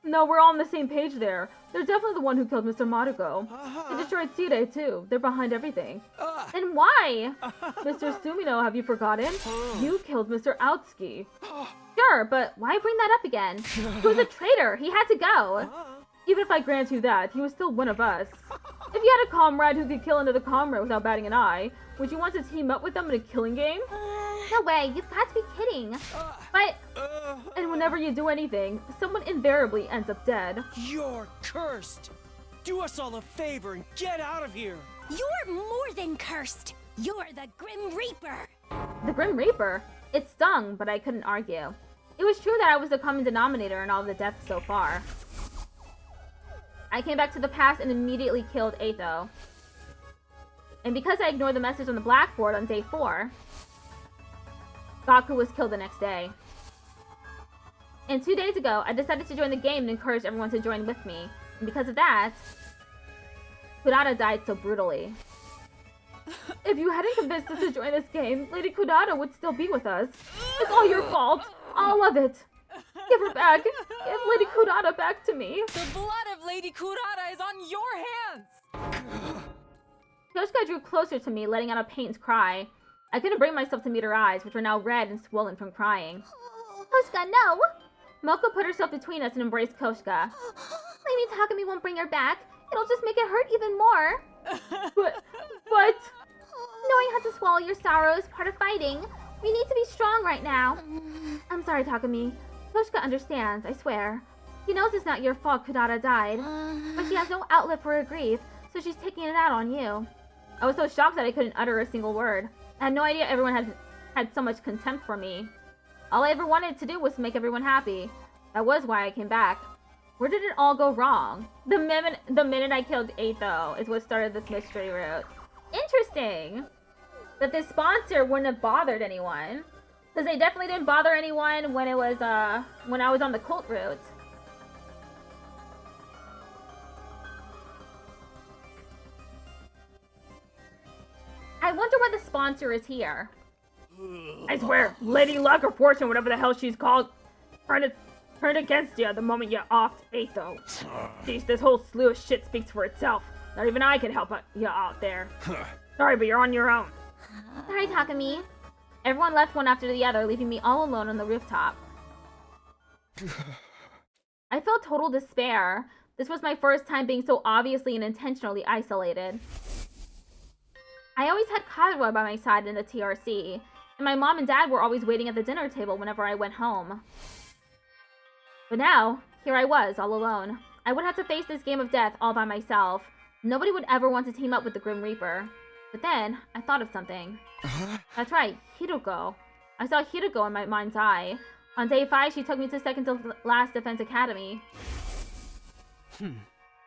No, we're all on the same page there. They're definitely the one who killed Mr. Maruko. They destroyed Sire, too. They're behind everything. Then why? Mr. Sumino, have you forgotten? You killed Mr. Aotsuki. Sure, but why bring that up again? He was a traitor. He had to go. Even if I grant you that, he was still one of us. If you had a comrade who could kill another comrade without batting an eye, would you want to team up with them in a killing game? No way, you've got to be kidding. But... And whenever you do anything, someone invariably ends up dead. You're cursed! Do us all a favor and get out of here! You're more than cursed! You're the Grim Reaper! The Grim Reaper? It stung, but I couldn't argue. It was true that I was the common denominator in all the deaths so far. I came back to the past and immediately killed Eito. And because I ignored the message on the blackboard on day 4, Gaku was killed the next day. And 2 days ago, I decided to join the game and encourage everyone to join with me. And because of that, Kurata died so brutally. If you hadn't convinced us to join this game, Lady Kurata would still be with us. It's all your fault. All of it. Give her back. Give Lady Kurata back to me. The blood of Lady Kurata is on your hands! Yoshika drew closer to me, letting out a pained cry. I couldn't bring myself to meet her eyes, which were now red and swollen from crying. Koshika, no! Moko put herself between us and embraced Koshika. Lady Takemi won't bring her back. It'll just make it hurt even more. But... Knowing how to swallow your sorrow is part of fighting. We need to be strong right now. I'm sorry, Takemi. Koshika understands, I swear. She knows it's not your fault Kurata died. But she has no outlet for her grief, so she's taking it out on you. I was so shocked that I couldn't utter a single word. I had no idea everyone had so much contempt for me. All I ever wanted to do was make everyone happy. That was why I came back. Where did it all go wrong? The minute I killed Eito is what started this mystery route. Interesting! That this sponsor wouldn't have bothered anyone. Because they definitely didn't bother anyone when it was, when I was on the cult route. I wonder why the sponsor is here. I swear, Lady Luck or Fortune, whatever the hell she's called, turned against you the moment you offed Eito. Jeez, this whole slew of shit speaks for itself. Not even I can help you out there. Sorry, but you're on your own. Sorry, Takemi. Everyone left one after the other, leaving me all alone on the rooftop. I felt total despair. This was my first time being so obviously and intentionally isolated. I always had Kazuha by my side in the TRC, And my mom and dad were always waiting at the dinner table whenever I went home. But now, here I was, all alone. I would have to face this game of death all by myself. Nobody would ever want to team up with the Grim Reaper. But then, I thought of something. That's right, Hiroko. I saw Hiroko in my mind's eye. On day 5, she took me to second to last Defense Academy.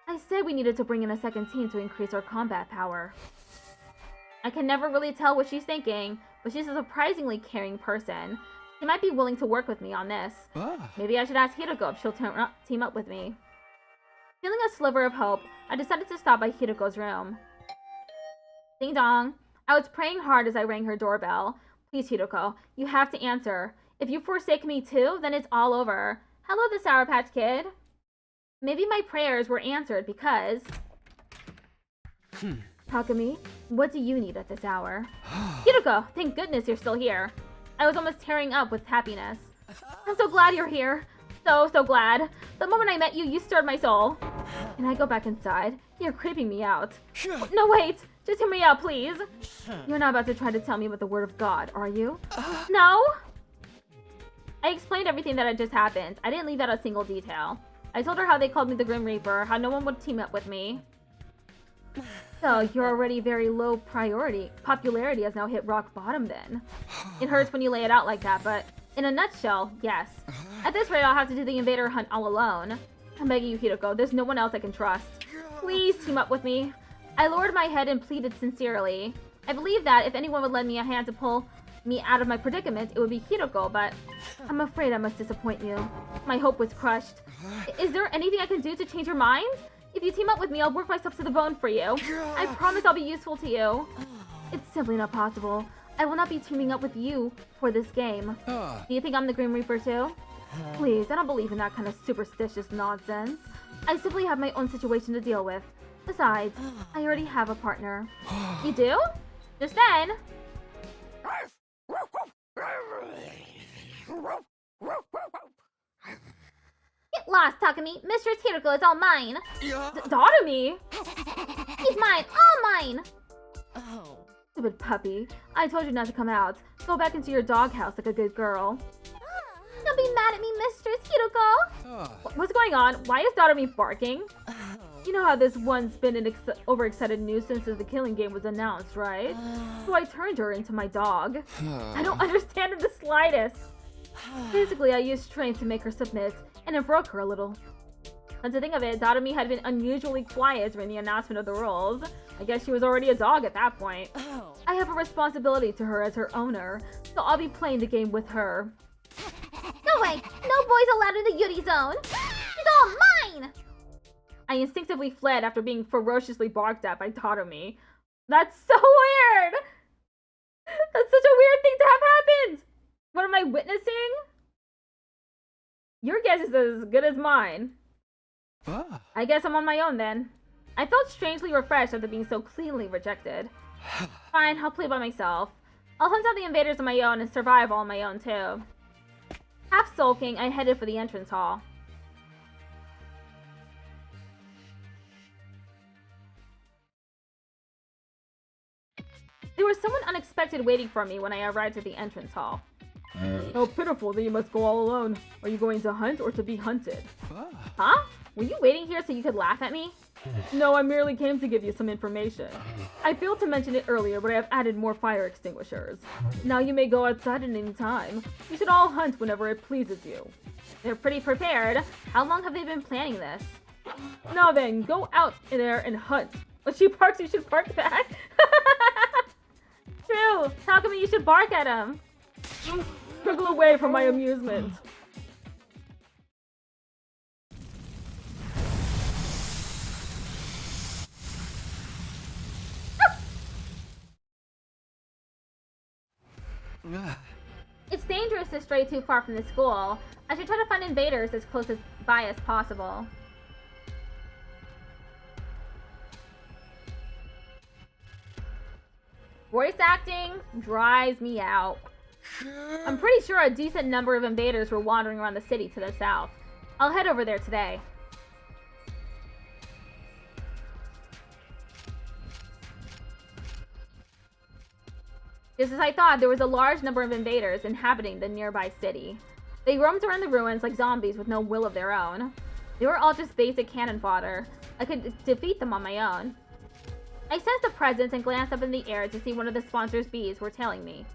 I said we needed to bring in a second team to increase our combat power. I can never really tell what she's thinking, but she's a surprisingly caring person. She might be willing to work with me on this. Maybe I should ask Hiroko if she'll team up with me. Feeling a sliver of hope, I decided to stop by Hiroko's room. Ding dong. I was praying hard as I rang her doorbell. Please, Hiroko, you have to answer. If you forsake me too, then it's all over. Hello, the Sour Patch Kid. Maybe my prayers were answered because... Takumi, what do you need at this hour? Hiroko, thank goodness you're still here. I was almost tearing up with happiness. I'm so glad you're here. So glad. The moment I met you, you stirred my soul. Can I go back inside? You're creeping me out. No, wait. Just hear me out, please. You're not about to try to tell me about the word of God, are you? No? I explained everything that had just happened. I didn't leave out a single detail. I told her how they called me the Grim Reaper, how no one would team up with me. So, you're already very low popularity has now hit rock bottom then. It hurts when you lay it out like that, but in a nutshell, yes. At this rate, I'll have to do the invader hunt all alone. I'm begging you, Hiroko, there's no one else I can trust. Please team up with me. I lowered my head and pleaded sincerely. I believe that if anyone would lend me a hand to pull me out of my predicament, it would be Hiroko, but I'm afraid I must disappoint you. My hope was crushed. Is there anything I can do to change your mind? If you team up with me, I'll work myself to the bone for you. I promise I'll be useful to you. It's simply not possible. I will not be teaming up with you for this game. Do you think I'm the Grim Reaper too? Please, I don't believe in that kind of superstitious nonsense. I simply have my own situation to deal with. Besides, I already have a partner. You do? Just then. Get lost, Takumi. Mistress Hiroko is all mine. Daughter-me? He's mine, all mine. Oh. Stupid puppy. I told you not to come out. Go back into your doghouse like a good girl. Don't be mad at me, Mistress Hiroko. What's going on? Why is Daughter-me barking? You know how this one's been an overexcited nuisance since the killing game was announced, right? So I turned her into my dog. I don't understand in the slightest. Basically, I used strength to make her submit, and it broke her a little. Come to think of it, Daughter-me had been unusually quiet during the announcement of the rules. I guess she was already a dog at that point. I have a responsibility to her as her owner, so I'll be playing the game with her. No way! No boys allowed in the Yuri zone! She's all mine! I instinctively fled after being ferociously barked at by Daughter-me. That's so weird! That's such a weird thing to have happened! What am I witnessing? Your guess is as good as mine. I guess I'm on my own then. I felt strangely refreshed after being so cleanly rejected. Fine, I'll play by myself. I'll hunt out the invaders on my own and survive all on my own too. Half sulking, I headed for the entrance hall. There was someone unexpected waiting for me when I arrived at the entrance hall. How pitiful that you must go all alone. Are you going to hunt or to be hunted? Huh? Were you waiting here so you could laugh at me? No, I merely came to give you some information. I failed to mention it earlier, but I have added more fire extinguishers. Now you may go outside at any time. You should all hunt whenever it pleases you. They're pretty prepared. How long have they been planning this? Now then, go out there and hunt. When she barks, you should bark back. True. Takumi, you should bark at him. Struggle away from my amusement. It's dangerous to stray too far from the school. I should try to find invaders as close by as possible. Voice acting drives me out. I'm pretty sure a decent number of invaders were wandering around the city to the south. I'll head over there today. Just as I thought, there was a large number of invaders inhabiting the nearby city. They roamed around the ruins like zombies with no will of their own. They were all just basic cannon fodder. I could defeat them on my own. I sensed a presence and glanced up in the air to see one of the sponsor's bees were tailing me.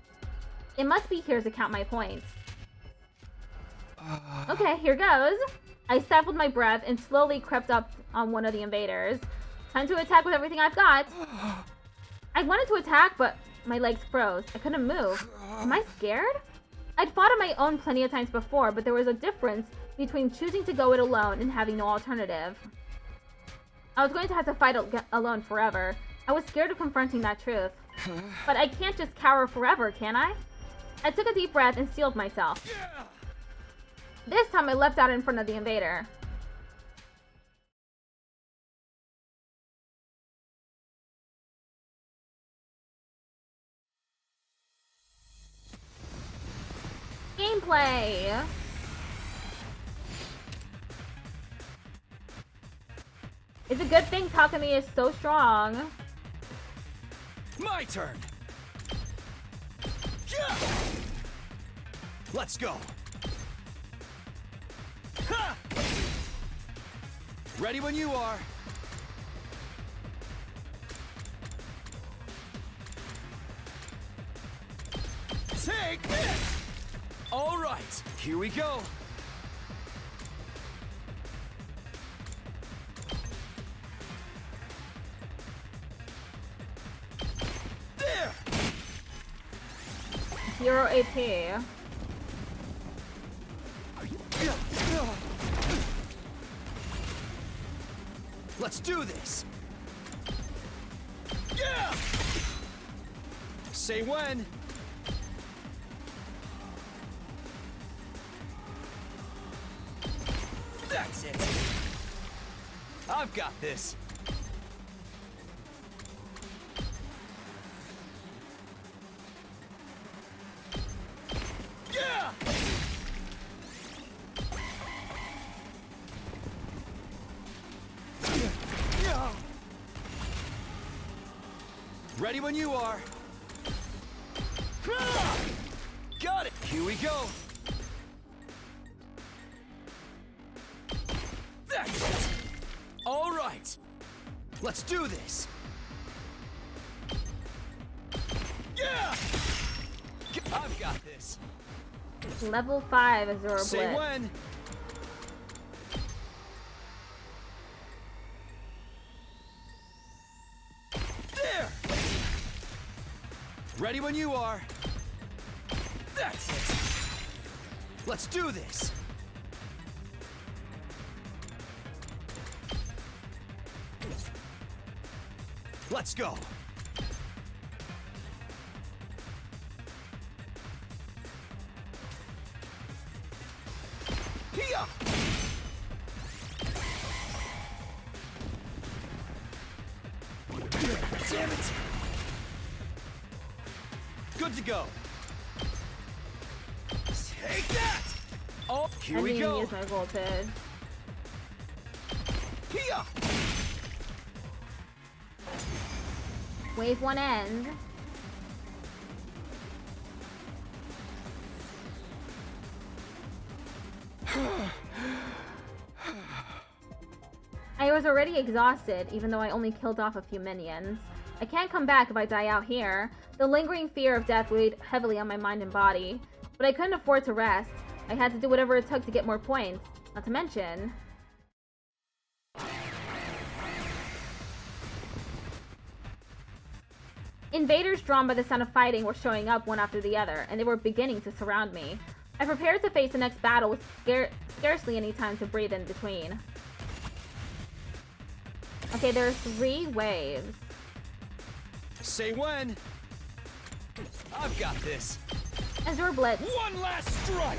It must be here to count my points. Okay, here goes. I stifled my breath and slowly crept up on one of the invaders. Time to attack with everything I've got. I wanted to attack, but my legs froze. I couldn't move. Am I scared? I'd fought on my own plenty of times before, but there was a difference between choosing to go it alone and having no alternative. I was going to have to fight alone forever. I was scared of confronting that truth. But I can't just cower forever, can I? I took a deep breath and steeled myself. This time I leapt out in front of the invader. Gameplay! It's a good thing Takumi is so strong. My turn! Yeah! Let's go! Ha! Ready when you are. Take this! All right, here we go. There! 0 AP. Let's do this. Yeah! Say when. That's it. I've got this. Yeah! Ready when you are. Got it. Here we go. That's it. All right. Let's do this. Yeah. I've got this. Level 5 is Zoro Say Blitz. when. There. Ready when you are. That's it. Let's do this. Let's go. Here. Damn it. Good to go. Take that. Oh, here we go. Use my voltage. Here. Wave 1 ends. I was already exhausted, even though I only killed off a few minions. I can't come back if I die out here. The lingering fear of death weighed heavily on my mind and body. But I couldn't afford to rest. I had to do whatever it took to get more points. Not to mention... Invaders drawn by the sound of fighting were showing up one after the other, and they were beginning to surround me. I prepared to face the next battle with scarcely any time to breathe in between. Okay, there are 3 waves. Say when. I've got this. Azure Blitz. One last strike.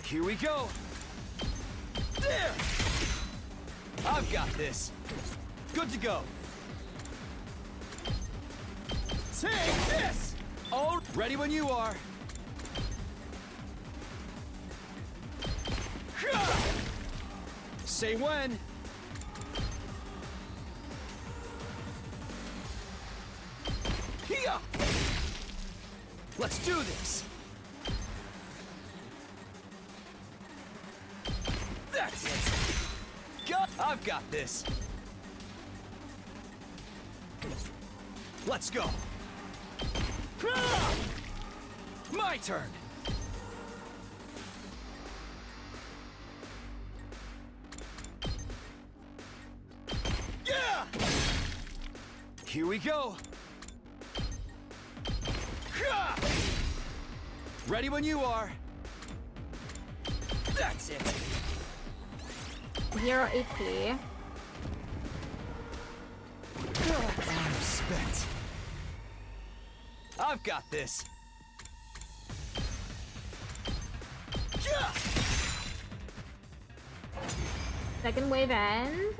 Here we go. There. I've got this. Good to go. Take this! Oh, ready when you are. Say when. Here. Let's do this. That's it. I've got this. Let's go. My turn. Yeah. Here we go. Ready when you are. That's it. 0 HP. I'm spent. I've got this. Second wave ends.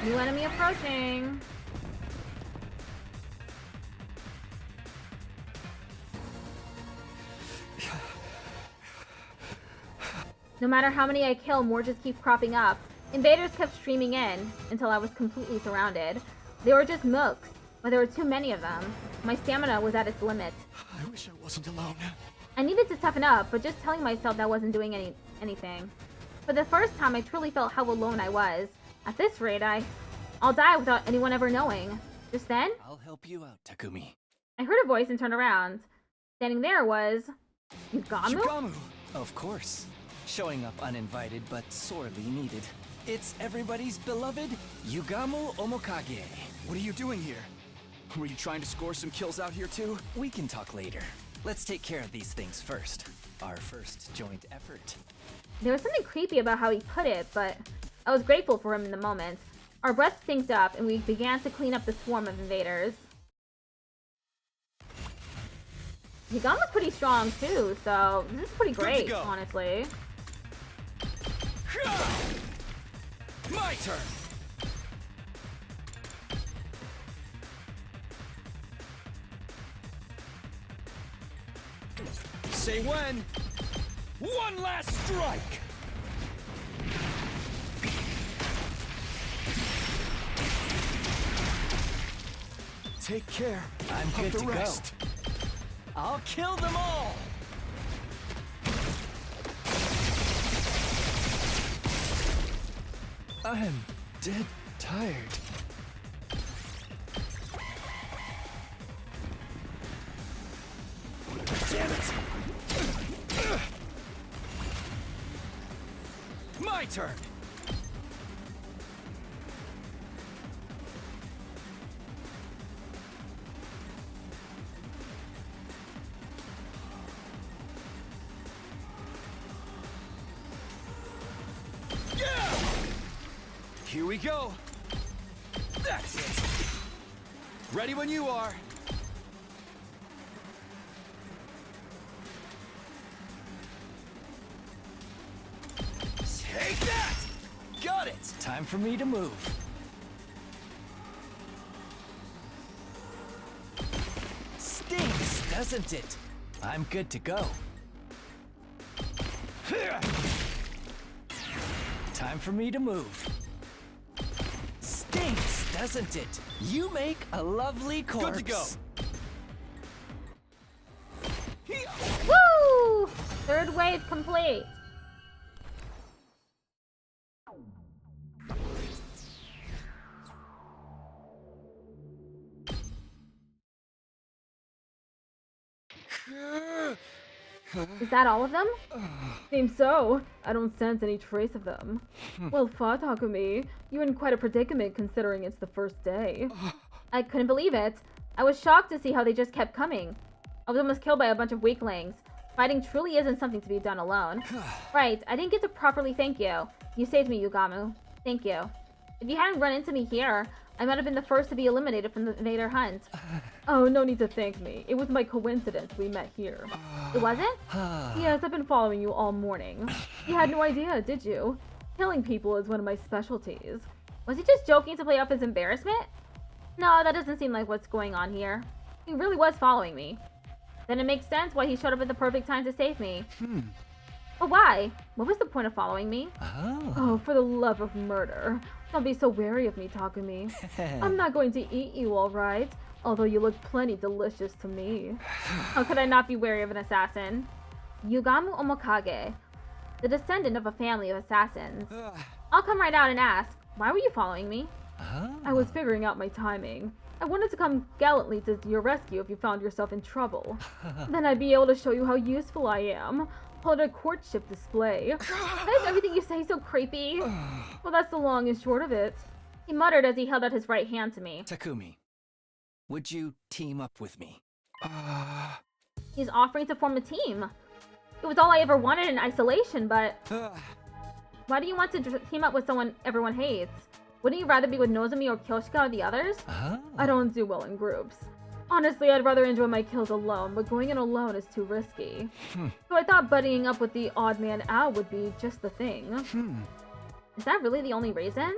New enemy approaching. No matter how many I kill, more just keep cropping up. Invaders kept streaming in until I was completely surrounded. They were just mooks, but there were too many of them. My stamina was at its limit. I wish I wasn't alone. I needed to toughen up, but just telling myself that wasn't doing anything. For the first time, I truly felt how alone I was. At this rate, I'll die without anyone ever knowing. Just then, I'll help you out, Takumi. I heard a voice and turned around. Standing there was Yugamu? Yugamu, of course. Showing up uninvited but sorely needed. It's everybody's beloved Yugamu Omokage. What are you doing here? Were you trying to score some kills out here too? We can talk later. Let's take care of these things first. Our first joint effort. There was something creepy about how he put it, but I was grateful for him in the moment. Our breaths synced up, and we began to clean up the swarm of invaders. Yugamu's pretty strong too, so this is pretty great, honestly. My turn. Say when. One last strike. Take care. I'm good to go. I'll kill them all. I'm dead tired. Damn it! My turn! Here we go. That's it. Ready when you are. Take that! Got it! Time for me to move. Stinks, doesn't it? I'm good to go. Time for me to move. Stinks, doesn't it? You make a lovely corpse. Good to go. Woo! Third wave complete. Is that all of them? Seems so. I don't sense any trace of them. Well fought, Takumi. You're in quite a predicament considering it's the first day. I couldn't believe it. I was shocked to see how they just kept coming. I was almost killed by a bunch of weaklings. Fighting truly isn't something to be done alone. Right, I didn't get to properly thank you. You saved me, Yugamu. Thank you. If you hadn't run into me here, I might have been the first to be eliminated from the invader hunt. Oh, no need to thank me. It was my coincidence we met here. It wasn't? Yes, I've been following you all morning. You had no idea, did you? Killing people is one of my specialties. Was he just joking to play off his embarrassment? No, that doesn't seem like what's going on here. He really was following me. Then it makes sense why he showed up at the perfect time to save me. But why? What was the point of following me? Oh, for the love of murder. Don't be so wary of me, Takumi. I'm not going to eat you, alright? Although you look plenty delicious to me. How could I not be wary of an assassin? Yugamu Omokage, the descendant of a family of assassins. I'll come right out and ask, why were you following me? I was figuring out my timing. I wanted to come gallantly to your rescue if you found yourself in trouble. Then I'd be able to show you how useful I am. Hold a courtship display. Why is everything you say so creepy? Well, that's the long and short of it. He muttered as he held out his right hand to me. Takumi, would you team up with me? He's offering to form a team. It was all I ever wanted in isolation, but... Why do you want to team up with someone everyone hates? Wouldn't you rather be with Nozomi or Kyoshika or the others? I don't do well in groups. Honestly, I'd rather enjoy my kills alone, but going in alone is too risky. So I thought buddying up with the odd man out would be just the thing. Is that really the only reason?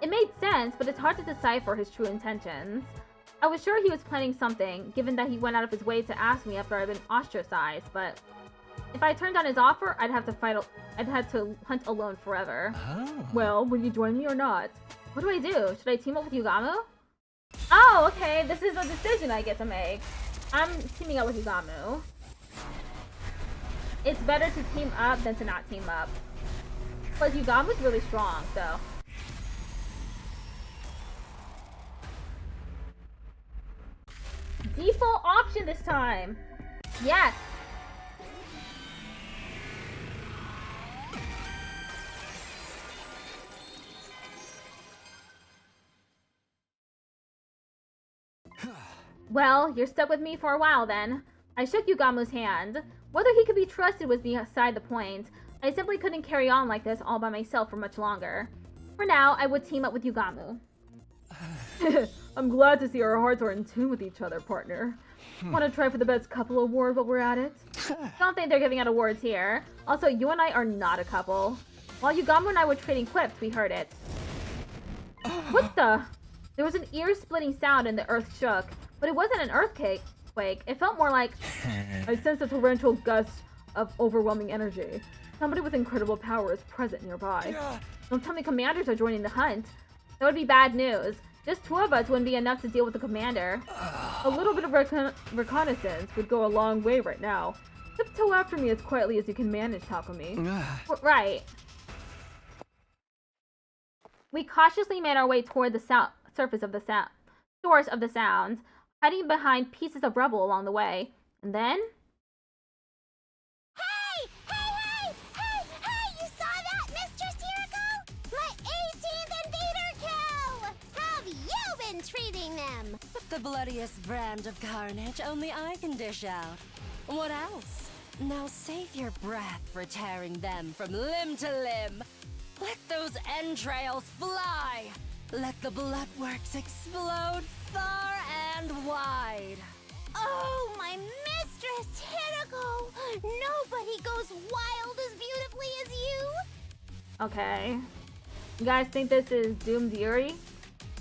It made sense, but it's hard to decipher his true intentions. I was sure he was planning something, given that he went out of his way to ask me after I'd been ostracized, but if I turned down his offer, I'd have to hunt alone forever. Well, will you join me or not? What do I do? Should I team up with Yugamu? Oh, okay, this is a decision I get to make. I'm teaming up with Yugamu. It's better to team up than to not team up. Plus, Yugamu's really strong, so... Default option this time! Yes! Well, you're stuck with me for a while then. I shook Yugamu's hand. Whether he could be trusted was beside the point. I simply couldn't carry on like this all by myself for much longer. For now, I would team up with Yugamu. I'm glad to see our hearts are in tune with each other, partner. Want to try for the best couple award while we're at it? Don't think they're giving out awards here. Also, you and I are not a couple. While Yugamu and I were trading quips, we heard it. What the? There was an ear-splitting sound and the earth shook. But it wasn't an earthquake. It felt more like... I sensed a torrential gust of overwhelming energy. Somebody with incredible power is present nearby. Don't tell me commanders are joining the hunt. That would be bad news. Just two of us wouldn't be enough to deal with the commander. A little bit of reconnaissance would go a long way right now. Tiptoe after me as quietly as you can manage, Takumi. Right. We cautiously made our way toward the surface of the source of the sounds, hiding behind pieces of rubble along the way. And then... Hey! You saw that, Mistress Hiriko? My 18th invader kill! How have you been treating them? The bloodiest brand of carnage only I can dish out. What else? Now save your breath for tearing them from limb to limb. Let those entrails fly! Let the bloodworks explode far and wide. Oh, my Mistress Hiriko! Nobody goes wild as beautifully as you! Okay. You guys think this is Doomed Yuri?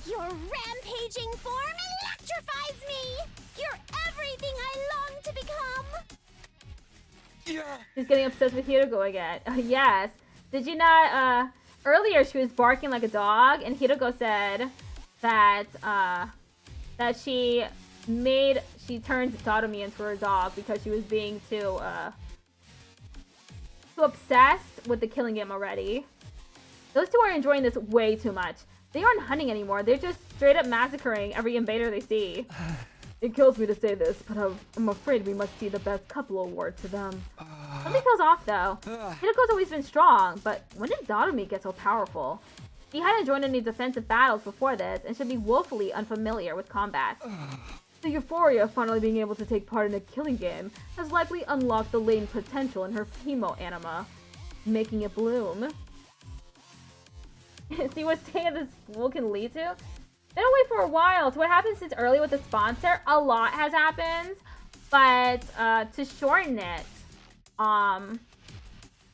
Your rampaging form electrifies me! You're everything I long to become! She's getting obsessed with Hiroko again. Yes. Did you not, earlier she was barking like a dog, and Hiroko said that, that she turned Tadami into her dog because she was being too obsessed with the killing game already. Those two are enjoying this way too much. They aren't hunting anymore. They're just straight up massacring every invader they see. It kills me to say this, but I'm afraid we must see the best couple award to them. Something feels off though. Hiroko's always been strong, but when did Tadami get so powerful? She hadn't joined any defensive battles before this, and should be woefully unfamiliar with combat. The euphoria of finally being able to take part in a killing game has likely unlocked the latent potential in her Fimo anima, making it bloom. See what staying at the school can lead to? Been away for a while, so what happened since early with the sponsor? A lot has happened, but to shorten it,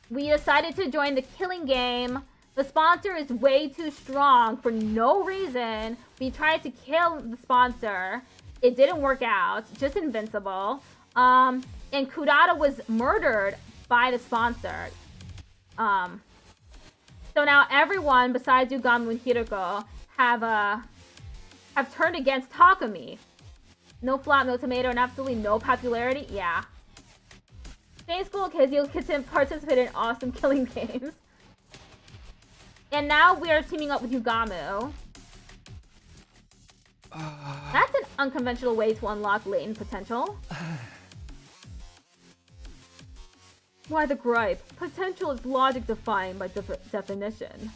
we decided to join the killing game. The sponsor is way too strong for no reason. We tried to kill the sponsor. It didn't work out. Just invincible. And Kurata was murdered by the sponsor. So now everyone besides Ugamu and Hiroko have turned against Takumi. No flop, no tomato, and absolutely no popularity. Yeah. Stay in school, kids. You'll get to participate in awesome killing games. And now we are teaming up with Ugamu. That's an unconventional way to unlock latent potential. Why the gripe? Potential is logic defined by definition.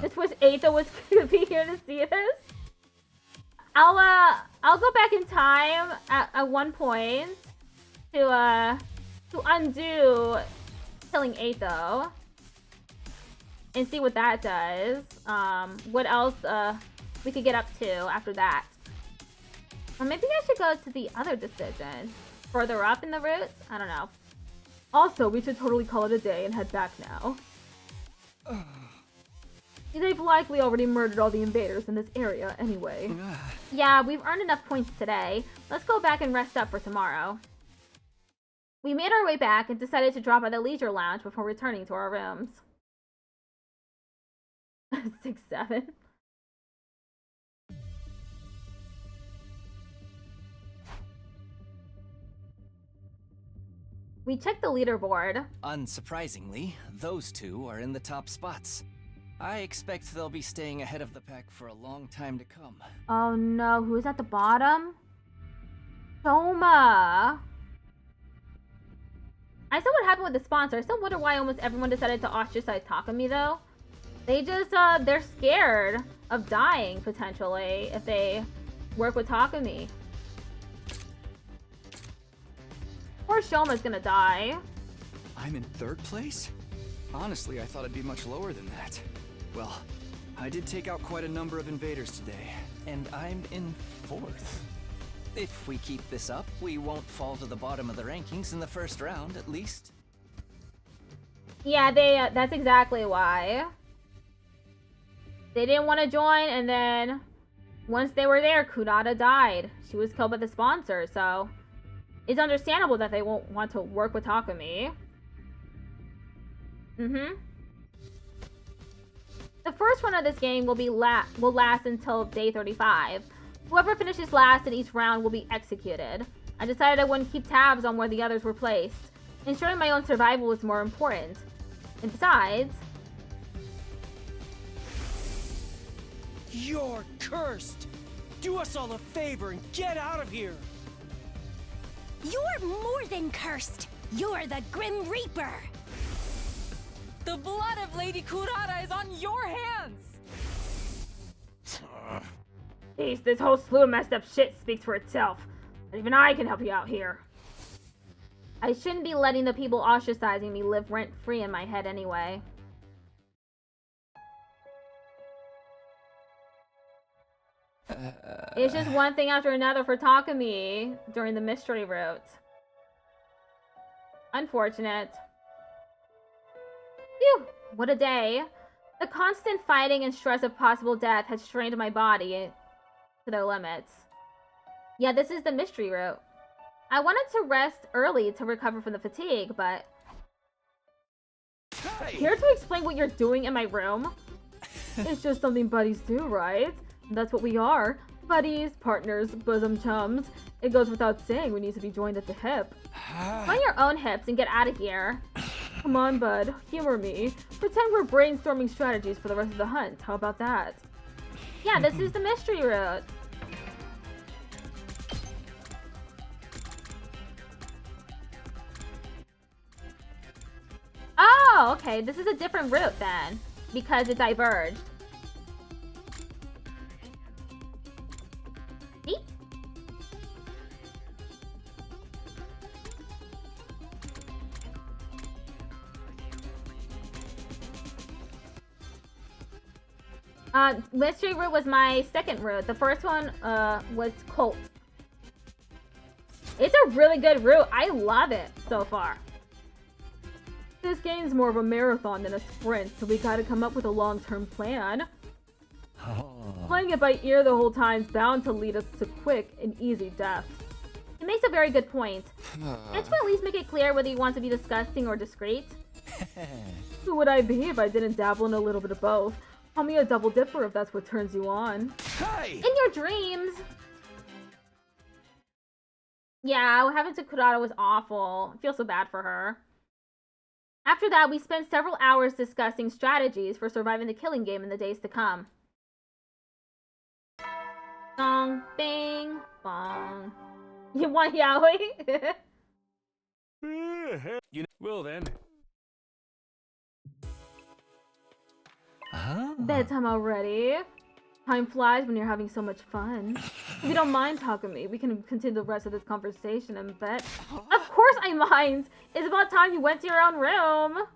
This wish Eito was gonna be here to see this. I'll go back in time at one point to undo killing Eito and see what that does. What else we could get up to after that? Or maybe I should go to the other decision further up in the route. I don't know. Also, we should totally call it a day and head back now. They've likely already murdered all the invaders in this area anyway. Yeah, we've earned enough points today. Let's go back and rest up for tomorrow. We made our way back and decided to drop by the leisure lounge before returning to our rooms. 6-7. We checked the leaderboard. Unsurprisingly, those two are in the top spots. I expect they'll be staying ahead of the pack for a long time to come. Oh no, who's at the bottom? Soma! I saw what happened with the sponsor. I still wonder why almost everyone decided to ostracize Takumi though. They just, they're scared of dying, potentially, if they work with Takumi. Poor Shoma's gonna die. I'm in 3rd place? Honestly, I thought I'd be much lower than that. Well, I did take out quite a number of invaders today. And I'm in 4th. If we keep this up, we won't fall to the bottom of the rankings in the first round, at least. Yeah, that's exactly why. They didn't want to join, and then once they were there, Kurata died. She was killed by the sponsor, so it's understandable that they won't want to work with Takumi. The first run of this game will last until day 35. Whoever finishes last in each round will be executed. I decided I wouldn't keep tabs on where the others were placed. Ensuring my own survival was more important. And besides... You're cursed! Do us all a favor and get out of here! You're more than cursed. You're the Grim Reaper. The blood of Lady Kurata is on your hands! Jeez, this whole slew of messed up shit speaks for itself. But even I can help you out here. I shouldn't be letting the people ostracizing me live rent-free in my head anyway. It's just one thing after another for Takumi during the mystery route. Unfortunate. Phew, what a day. The constant fighting and stress of possible death had strained my body to their limits. Yeah, this is the mystery route. I wanted to rest early to recover from the fatigue, but... Here to explain what you're doing in my room? It's just something buddies do, right? That's what we are. Buddies, partners, bosom chums. It goes without saying we need to be joined at the hip. Find your own hips and get out of here. Come on, bud. Humor me. Pretend we're brainstorming strategies for the rest of the hunt. How about that? Yeah, this is the mystery route. Oh, okay. This is a different route then, because it diverged. See? Mystery route was my second route. The first one was Cult. It's a really good route. I love it so far. This game's more of a marathon than a sprint, so we gotta come up with a long-term plan. Playing it by ear the whole time is bound to lead us to quick and easy deaths. He makes a very good point. Can't you at least make it clear whether you want to be disgusting or discreet? Who would I be if I didn't dabble in a little bit of both? Call me a double dipper if that's what turns you on. Hey! In your dreams! Yeah, what happened to Kurata was awful. I feel so bad for her. After that, we spent several hours discussing strategies for surviving the killing game in the days to come. Bong, bing, bong. You want yaoi? Well then. Bedtime already. Time flies when you're having so much fun. If you don't mind, Takumi, we can continue the rest of this conversation in bed. Of course I mind! It's about time you went to your own room!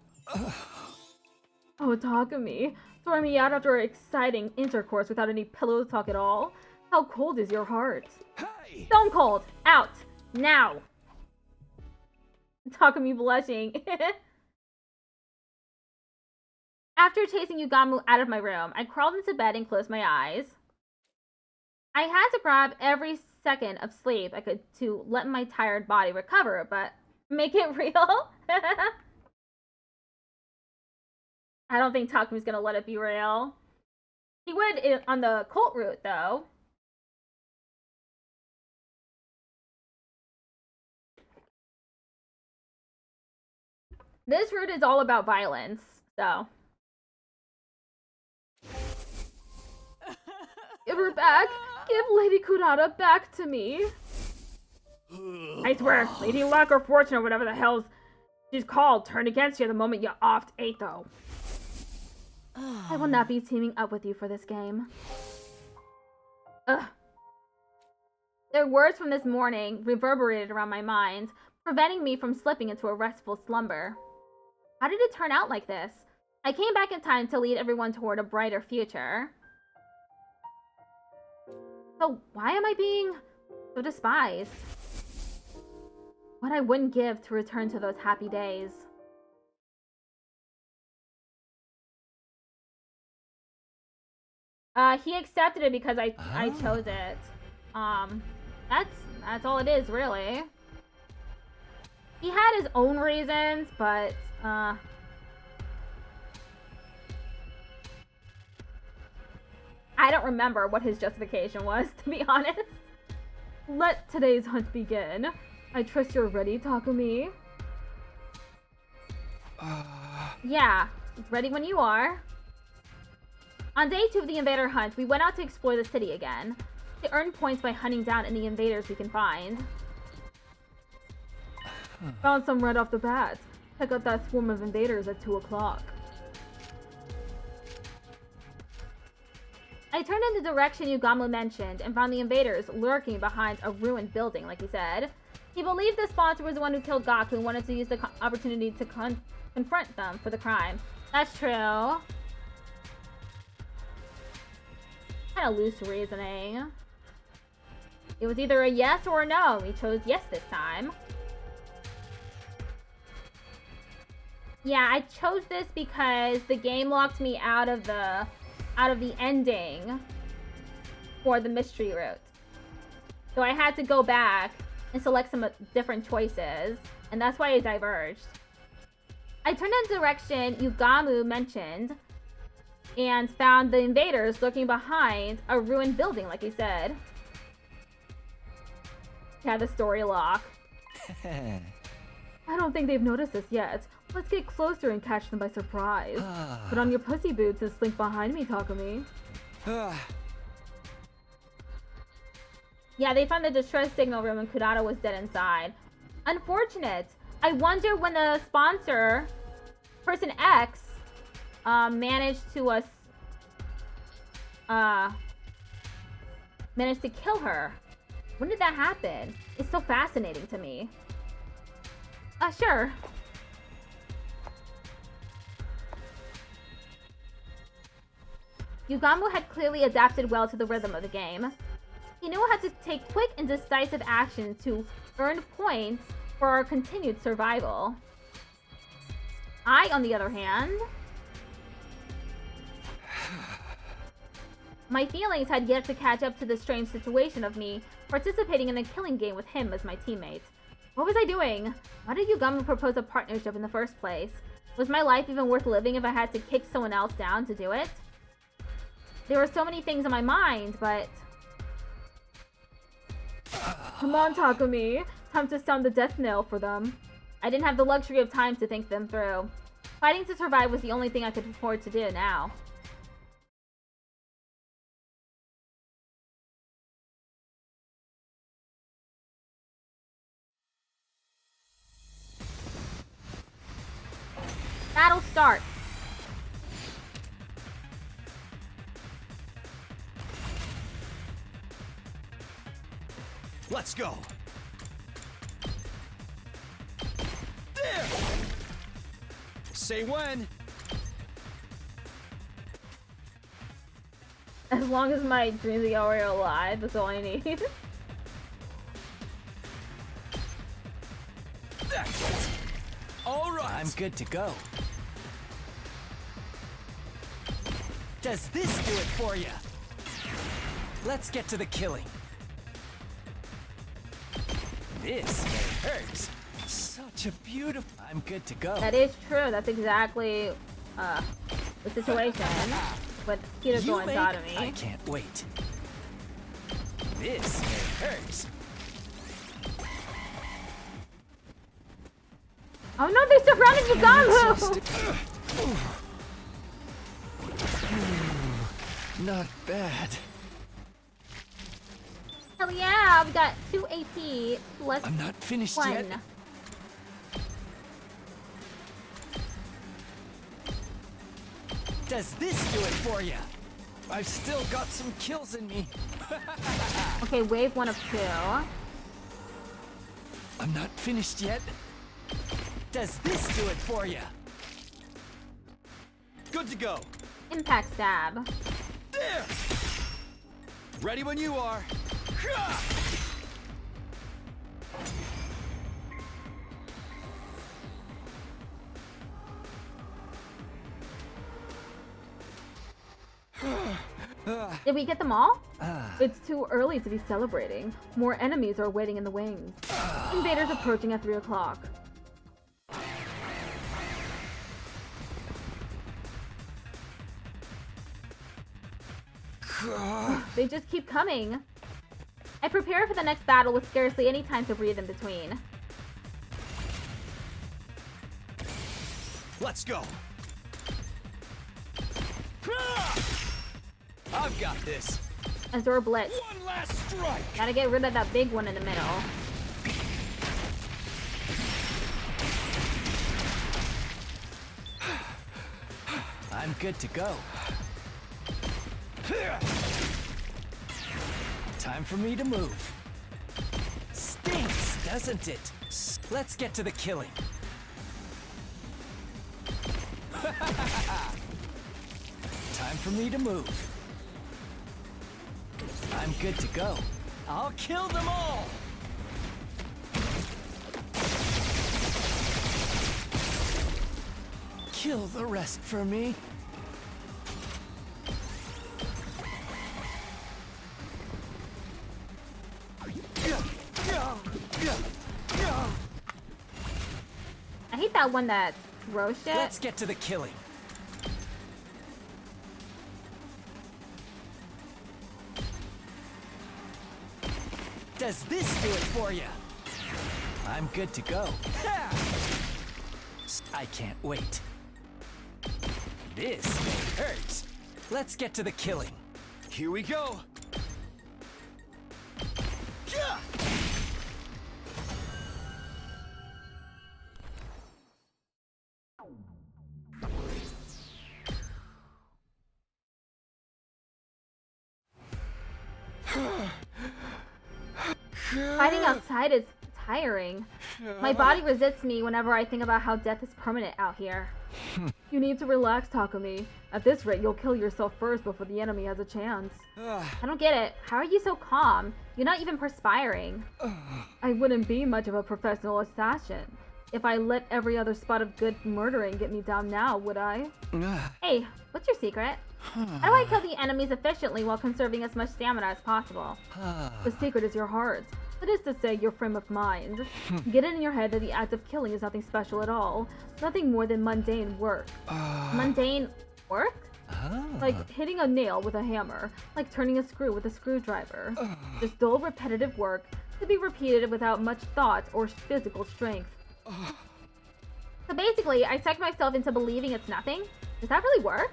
Oh, Takumi, throwing me out after exciting intercourse without any pillow talk at all? How cold is your heart? Hey! Stone cold! Out! Now! Takumi blushing. After chasing Yugamu out of my room, I crawled into bed and closed my eyes. I had to grab every second of sleep I could to let my tired body recover, but make it real? I don't think Takumi's gonna let it be real. He would on the cult route, though. This route is all about violence, so... Give her back! Give Lady Kurata back to me! I swear, Lady Luck or Fortune or whatever the hell she's called turned against you the moment you offed Atho. I will not be teaming up with you for this game. Ugh. Their words from this morning reverberated around my mind, preventing me from slipping into a restful slumber. How did it turn out like this? I came back in time to lead everyone toward a brighter future. So why am I being so despised? What I wouldn't give to return to those happy days. He accepted it because I chose it. That's all it is, really. He had his own reasons, but I don't remember what his justification was, to be honest. Let today's hunt begin. I trust you're ready, Takumi. Yeah, ready when you are. On day 2 of the invader hunt, we went out to explore the city again, to earn points by hunting down any invaders we can find. Found some right off the bat. Check out that swarm of invaders at 2 o'clock. I turned in the direction Yugamu mentioned and found the invaders lurking behind a ruined building, like he said. He believed the sponsor was the one who killed Gaku and wanted to use the opportunity to confront them for the crime. That's true. Kind of loose reasoning. It was either a yes or a no. We chose yes this time. Yeah, I chose this because the game locked me out of the ending for the mystery route. So I had to go back and select some different choices, and that's why I diverged. I turned in the direction Yugamu mentioned and found the invaders lurking behind a ruined building, like he said. Yeah, the story lock. I don't think they've noticed us yet. Let's get closer and catch them by surprise. Put on your pussy boots and slink behind me, Takumi. Yeah, they found the distress signal room and Kurata was dead inside. Unfortunate. I wonder when the sponsor, Person X, managed to kill her. When did that happen? It's so fascinating to me. Sure. Yugamu had clearly adapted well to the rhythm of the game. He knew how to take quick and decisive action to earn points for our continued survival. I, on the other hand... My feelings had yet to catch up to the strange situation of me participating in a killing game with him as my teammate. What was I doing? Why did Yugami propose a partnership in the first place? Was my life even worth living if I had to kick someone else down to do it? There were so many things in my mind, but... Come on, Takumi. Time to sound the death knell for them. I didn't have the luxury of time to think them through. Fighting to survive was the only thing I could afford to do now. Battle start. Let's go. There. Say when. As long as my dreams are alive, that's all I need. All right. I'm good to go. Does this do it for you? Let's get to the killing. This hurts. Such a beautiful... I'm good to go. That is true. That's exactly the situation. With Kiriko and Tatami. I can't wait. This hurts. Oh no, they surrounded Yugamu! Not bad. Hell yeah, we got 2 AP plus I'm not finished 1. yet. Does this do it for you? I've still got some kills in me. Okay, wave 1 of 2. I'm not finished yet. Does this do it for you? Good to go. Impact stab. There. Ready when you are. Did we get them all? It's too early to be celebrating. More enemies are waiting in the wings. Invaders approaching at 3 o'clock. They just keep coming. I prepare for the next battle with scarcely any time to breathe in between. Let's go. I've got this. Azure Blitz. One last strike. Gotta get rid of that big one in the middle. I'm good to go. Time for me to move. Stinks, doesn't it? Let's get to the killing. Time for me to move. I'm good to go. I'll kill them all! Kill the rest for me. I hate that one that throws shit. Let's get to the killing. Does this do it for you? I'm good to go. I can't wait. This hurts. Let's get to the killing. Here we go. Fighting outside is tiring. My body resists me whenever I think about how death is permanent out here. You need to relax, Takumi. At this rate, you'll kill yourself first before the enemy has a chance. I don't get it. How are you so calm? You're not even perspiring. I wouldn't be much of a professional assassin. if I let every other spot of good murdering get me down now, would I? Hey, what's your secret? How do I kill the enemies efficiently while conserving as much stamina as possible? The secret is your heart. That is to say, your frame of mind. Get it in your head that the act of killing is nothing special at all. Nothing more than mundane work. Mundane work? Like hitting a nail with a hammer. Like turning a screw with a screwdriver. Just dull, repetitive work to be repeated without much thought or physical strength. So basically, I psych myself into believing it's nothing? Does that really work?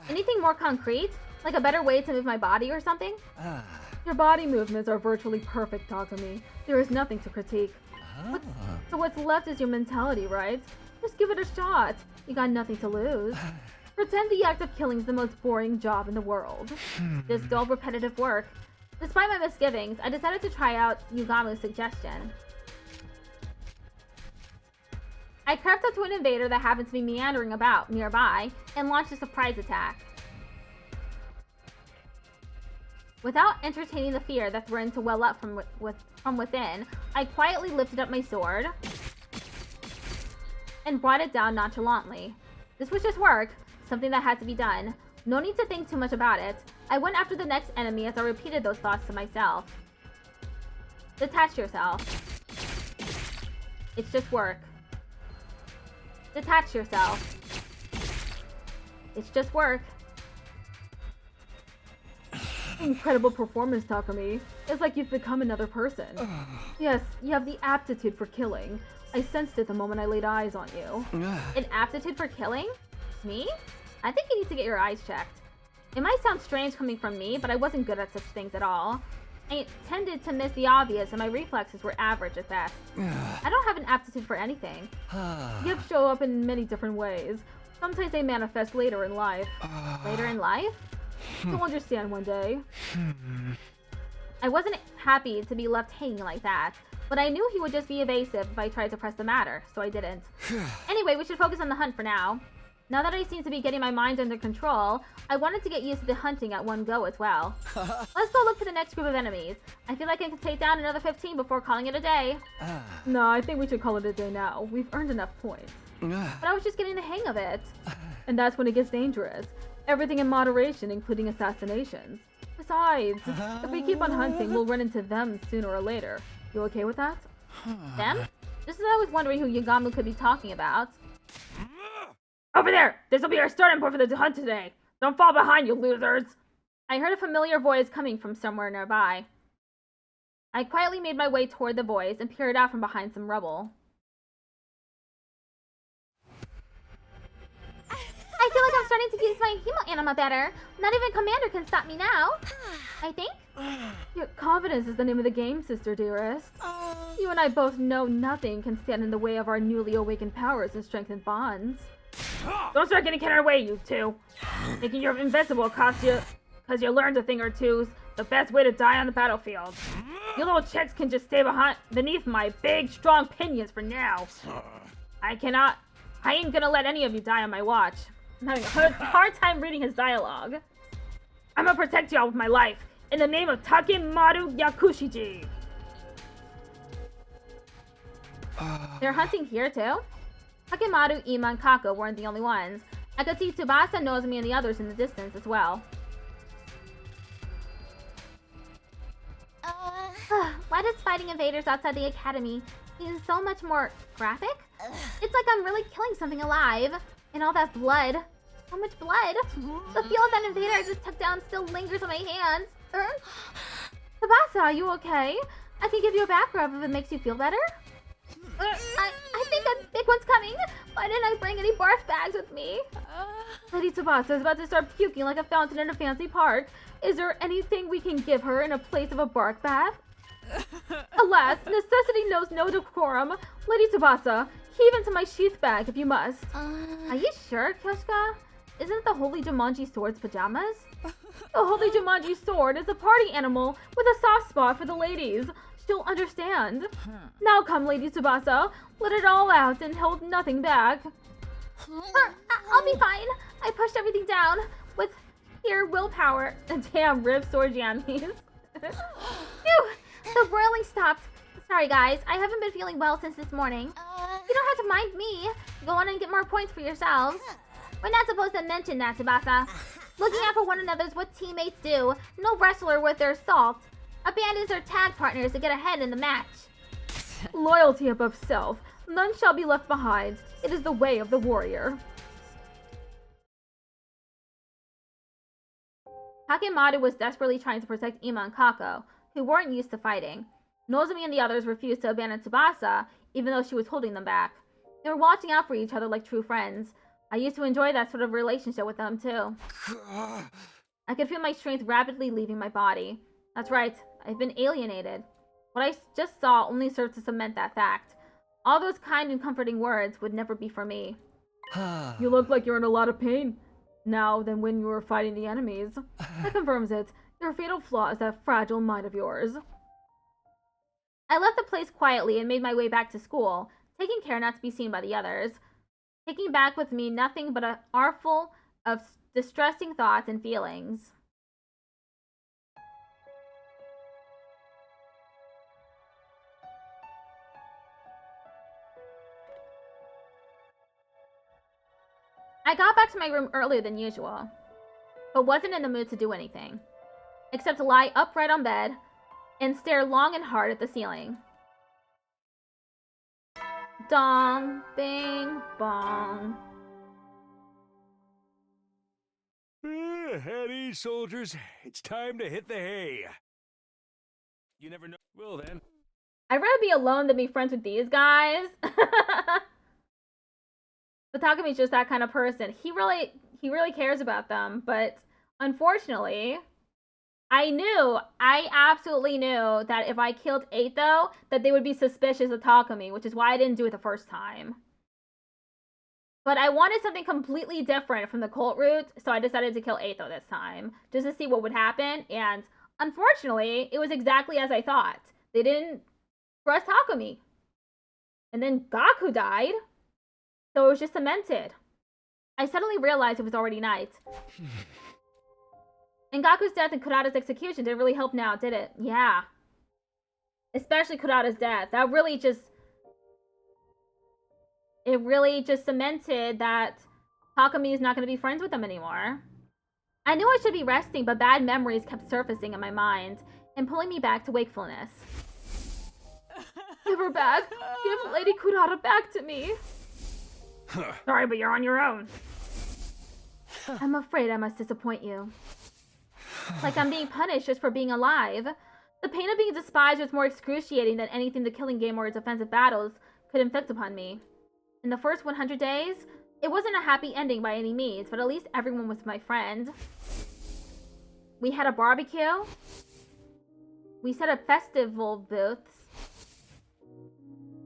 Anything more concrete? Like a better way to move my body or something? Your body movements are virtually perfect, Takumi. There is nothing to critique. So what's left is your mentality, right? Just give it a shot. You got nothing to lose. Pretend the act of killing is the most boring job in the world. This dull, repetitive work. Despite my misgivings, I decided to try out Yugamu's suggestion. I crept up to an invader that happened to be meandering about nearby and launched a surprise attack. Without entertaining the fear that threatened to well up from within, I quietly lifted up my sword and brought it down nonchalantly. This was just work, something that had to be done. No need to think too much about it. I went after the next enemy as I repeated those thoughts to myself. Detach yourself. It's just work. Detach yourself. It's just work. Incredible performance, Takumi. It's like you've become another person. Yes, you have the aptitude for killing. I sensed it the moment I laid eyes on you. An aptitude for killing? Me? I think you need to get your eyes checked. It might sound strange coming from me, but I wasn't good at such things at all. I tended to miss the obvious, and my reflexes were average at best. I don't have an aptitude for anything. Gifts show up in many different ways. Sometimes they manifest later in life. Later in life? You'll understand one day. I wasn't happy to be left hanging like that, but I knew he would just be evasive if I tried to press the matter, so I didn't. Anyway, we should focus on the hunt for now. Now that I seem to be getting my mind under control, I wanted to get used to the hunting at one go as well. Let's go look for the next group of enemies. I feel like I can take down another 15 before calling it a day. No, I think we should call it a day now. We've earned enough points. But I was just getting the hang of it. And that's when it gets dangerous. Everything in moderation, including assassinations. Besides, if we keep on hunting, we'll run into them sooner or later. You okay with that? Them? Just as I was wondering who Yugamu could be talking about. Over there! This'll be our starting point for the hunt today! Don't fall behind, you losers! I heard a familiar voice coming from somewhere nearby. I quietly made my way toward the voice and peered out from behind some rubble. I feel like I'm starting to use my hemo anima better. Not even Commander can stop me now. I think. Your confidence is the name of the game, sister dearest. You and I both know nothing can stand in the way of our newly awakened powers and strengthened bonds. Don't start getting carried away, you two. Thinking you're invincible costs you because you learned a thing or two's the best way to die on the battlefield. You little chicks can just stay beneath my big, strong pinions for now. I ain't gonna let any of you die on my watch. I'm having a hard time reading his dialogue. I'm gonna protect y'all with my life, in the name of Takemaru Yakushiji. They're hunting here too? Takemaru, Ima, and Kako weren't the only ones. I could see Tsubasa, Nozomi, and the others in the distance as well. Why does fighting invaders outside the academy seem so much more graphic? It's like I'm really killing something alive. And all that blood. So much blood. The feel of that invader I just took down still lingers on my hands. Tsubasa, are you okay? I can give you a back rub if it makes you feel better. I think a big one's coming. Why didn't I bring any barf bags with me? Lady Tsubasa is about to start puking like a fountain in a fancy park. Is there anything we can give her in a place of a bark bath? Alas, necessity knows no decorum. Lady Tsubasa, heave into my sheath bag if you must. Are you sure, Kyoshka? Isn't it the Holy Jumanji Sword's pajamas? The Holy Jumanji Sword is a party animal with a soft spot for the ladies. She'll understand. Now come, Lady Tsubasa. Let it all out and hold nothing back. I'll be fine. I pushed everything down with Here, willpower. Damn, rib sword jammies. Phew! The roiling stopped. Sorry guys, I haven't been feeling well since this morning. You don't have to mind me. Go on and get more points for yourselves. We're not supposed to mention that, Tsubasa. Looking out for one another is what teammates do. No wrestler worth their salt abandons their tag partners to get ahead in the match. Loyalty above self. None shall be left behind. It is the way of the warrior. Takemaru was desperately trying to protect Ima and Kako, who weren't used to fighting. Nozomi and the others refused to abandon Tsubasa, even though she was holding them back. They were watching out for each other like true friends. I used to enjoy that sort of relationship with them, too. I could feel my strength rapidly leaving my body. That's right, I've been alienated. What I just saw only served to cement that fact. All those kind and comforting words would never be for me. You look like you're in a lot of pain now than when you were fighting the enemies. That confirms it. Your fatal flaw is that fragile mind of yours. I left the place quietly and made my way back to school, taking care not to be seen by the others. Taking back with me nothing but an armful of distressing thoughts and feelings. I got back to my room earlier than usual, but wasn't in the mood to do anything, except to lie upright on bed and stare long and hard at the ceiling. Dong, bing, bong. At ease, soldiers. It's time to hit the hay. You never know. Well then. I'd rather be alone than be friends with these guys. But Takemi's just that kind of person. He really cares about them, but unfortunately, I absolutely knew that if I killed 8 though, that they would be suspicious of Takemi, which is why I didn't do it the first time. But I wanted something completely different from the cult route, so I decided to kill 8 though this time, just to see what would happen, and unfortunately, it was exactly as I thought. They didn't trust Takemi. And then Gaku died. So it was just cemented. I suddenly realized it was already night. And Gaku's death and Kurata's execution didn't really help now, did it? Yeah. Especially Kurata's death. That really just... It really just cemented that Takemi is not going to be friends with them anymore. I knew I should be resting, but bad memories kept surfacing in my mind and pulling me back to wakefulness. Give her back. Give Lady Kurata back to me. Sorry, but you're on your own. I'm afraid I must disappoint you. Like I'm being punished just for being alive. The pain of being despised was more excruciating than anything the killing game or its offensive battles could inflict upon me. In the first 100 days, it wasn't a happy ending by any means, but at least everyone was my friend. We had a barbecue. We set up festival booths.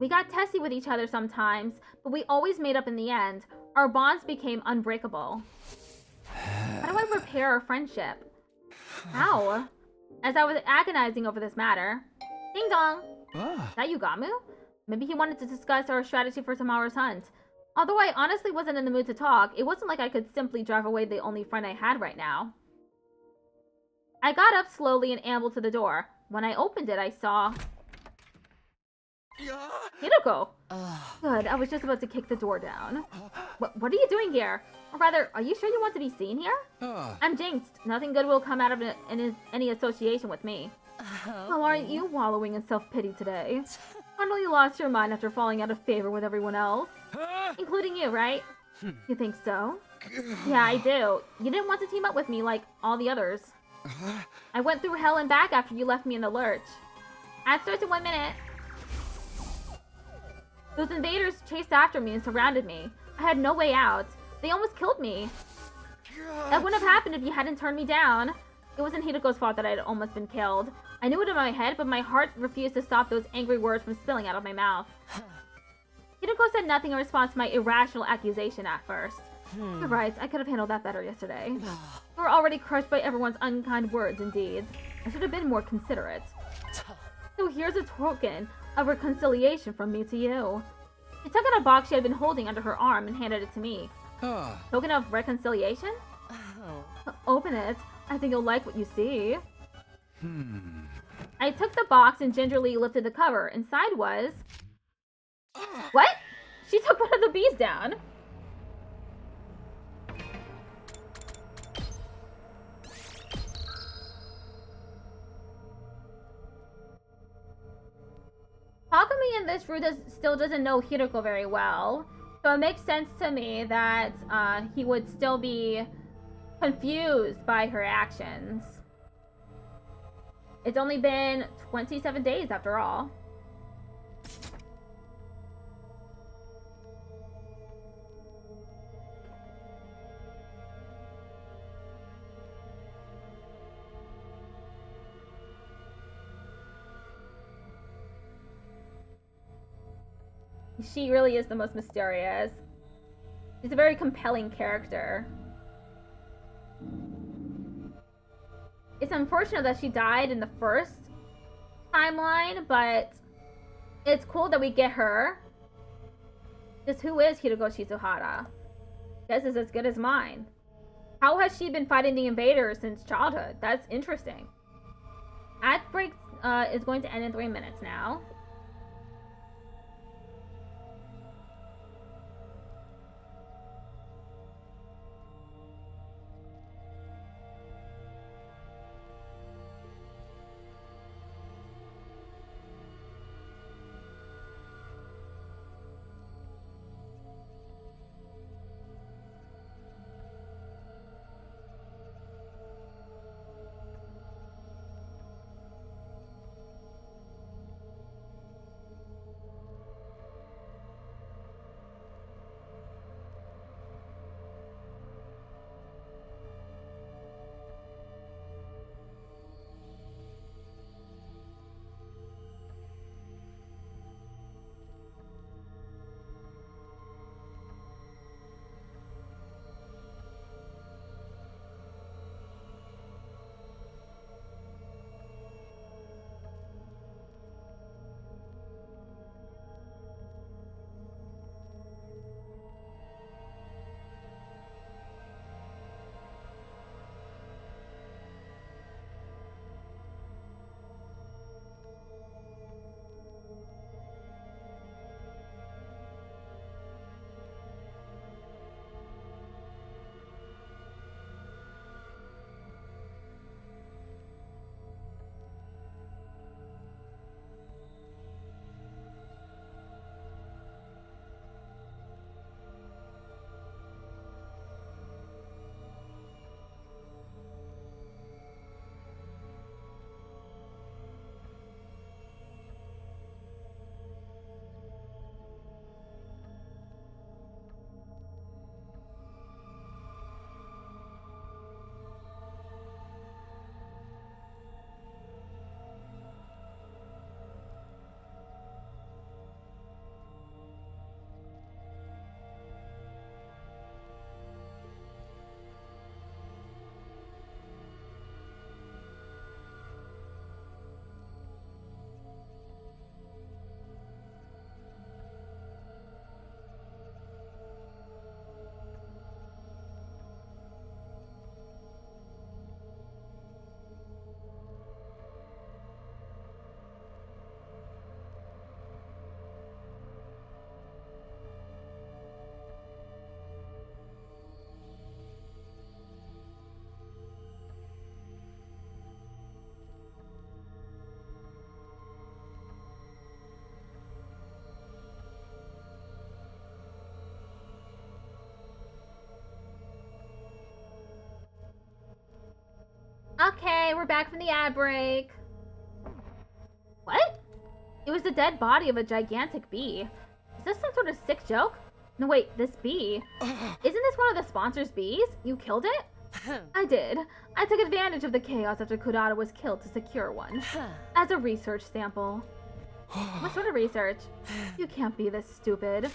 We got testy with each other sometimes, but we always made up in the end. Our bonds became unbreakable. How do I repair our friendship? How? As I was agonizing over this matter, ding dong! Is that Yugamu? Maybe he wanted to discuss our strategy for tomorrow's hunt. Although I honestly wasn't in the mood to talk, it wasn't like I could simply drive away the only friend I had right now. I got up slowly and ambled to the door. When I opened it, I saw... Hiroko! Good, I was just about to kick the door down. What are you doing here? Or rather, are you sure you want to be seen here? I'm jinxed. Nothing good will come out of any association with me. Well, aren't you wallowing in self-pity today? Finally you lost your mind after falling out of favor with everyone else. Including you, right? You think so? Yeah, I do. You didn't want to team up with me like all the others. I went through hell and back after you left me in the lurch. Ad starts in 1 minute. Those invaders chased after me and surrounded me. I had no way out. They almost killed me. That wouldn't have happened if you hadn't turned me down. It wasn't Hiroko's fault that I had almost been killed. I knew it in my head, but my heart refused to stop those angry words from spilling out of my mouth. Hiroko said nothing in response to my irrational accusation at first. You're right, I could have handled that better yesterday. You were already crushed by everyone's unkind words and deeds. I should have been more considerate. So here's a token of reconciliation from me to you. She took out a box she had been holding under her arm and handed it to me. Token of reconciliation? Open it. I think you'll like what you see. I took the box and gingerly lifted the cover. Inside was... What? She took one of the bees down. Takumi in this room still doesn't know Hiroko very well, so it makes sense to me that he would still be confused by her actions. It's only been 27 days after all. She really is the most mysterious. She's a very compelling character. It's unfortunate that she died in the first timeline, but it's cool that we get her. Just who is Hiroko Shizuhara? Guess is as good as mine. How has she been fighting the invaders since childhood? That's interesting. Ad break is going to end in 3 minutes now. Okay, we're back from the ad break. What? It was the dead body of a gigantic bee. Is this some sort of sick joke? No, wait, this bee. Isn't this one of the sponsor's bees? You killed it? I did. I took advantage of the chaos after Kodata was killed to secure one. As a research sample. What sort of research? You can't be this stupid.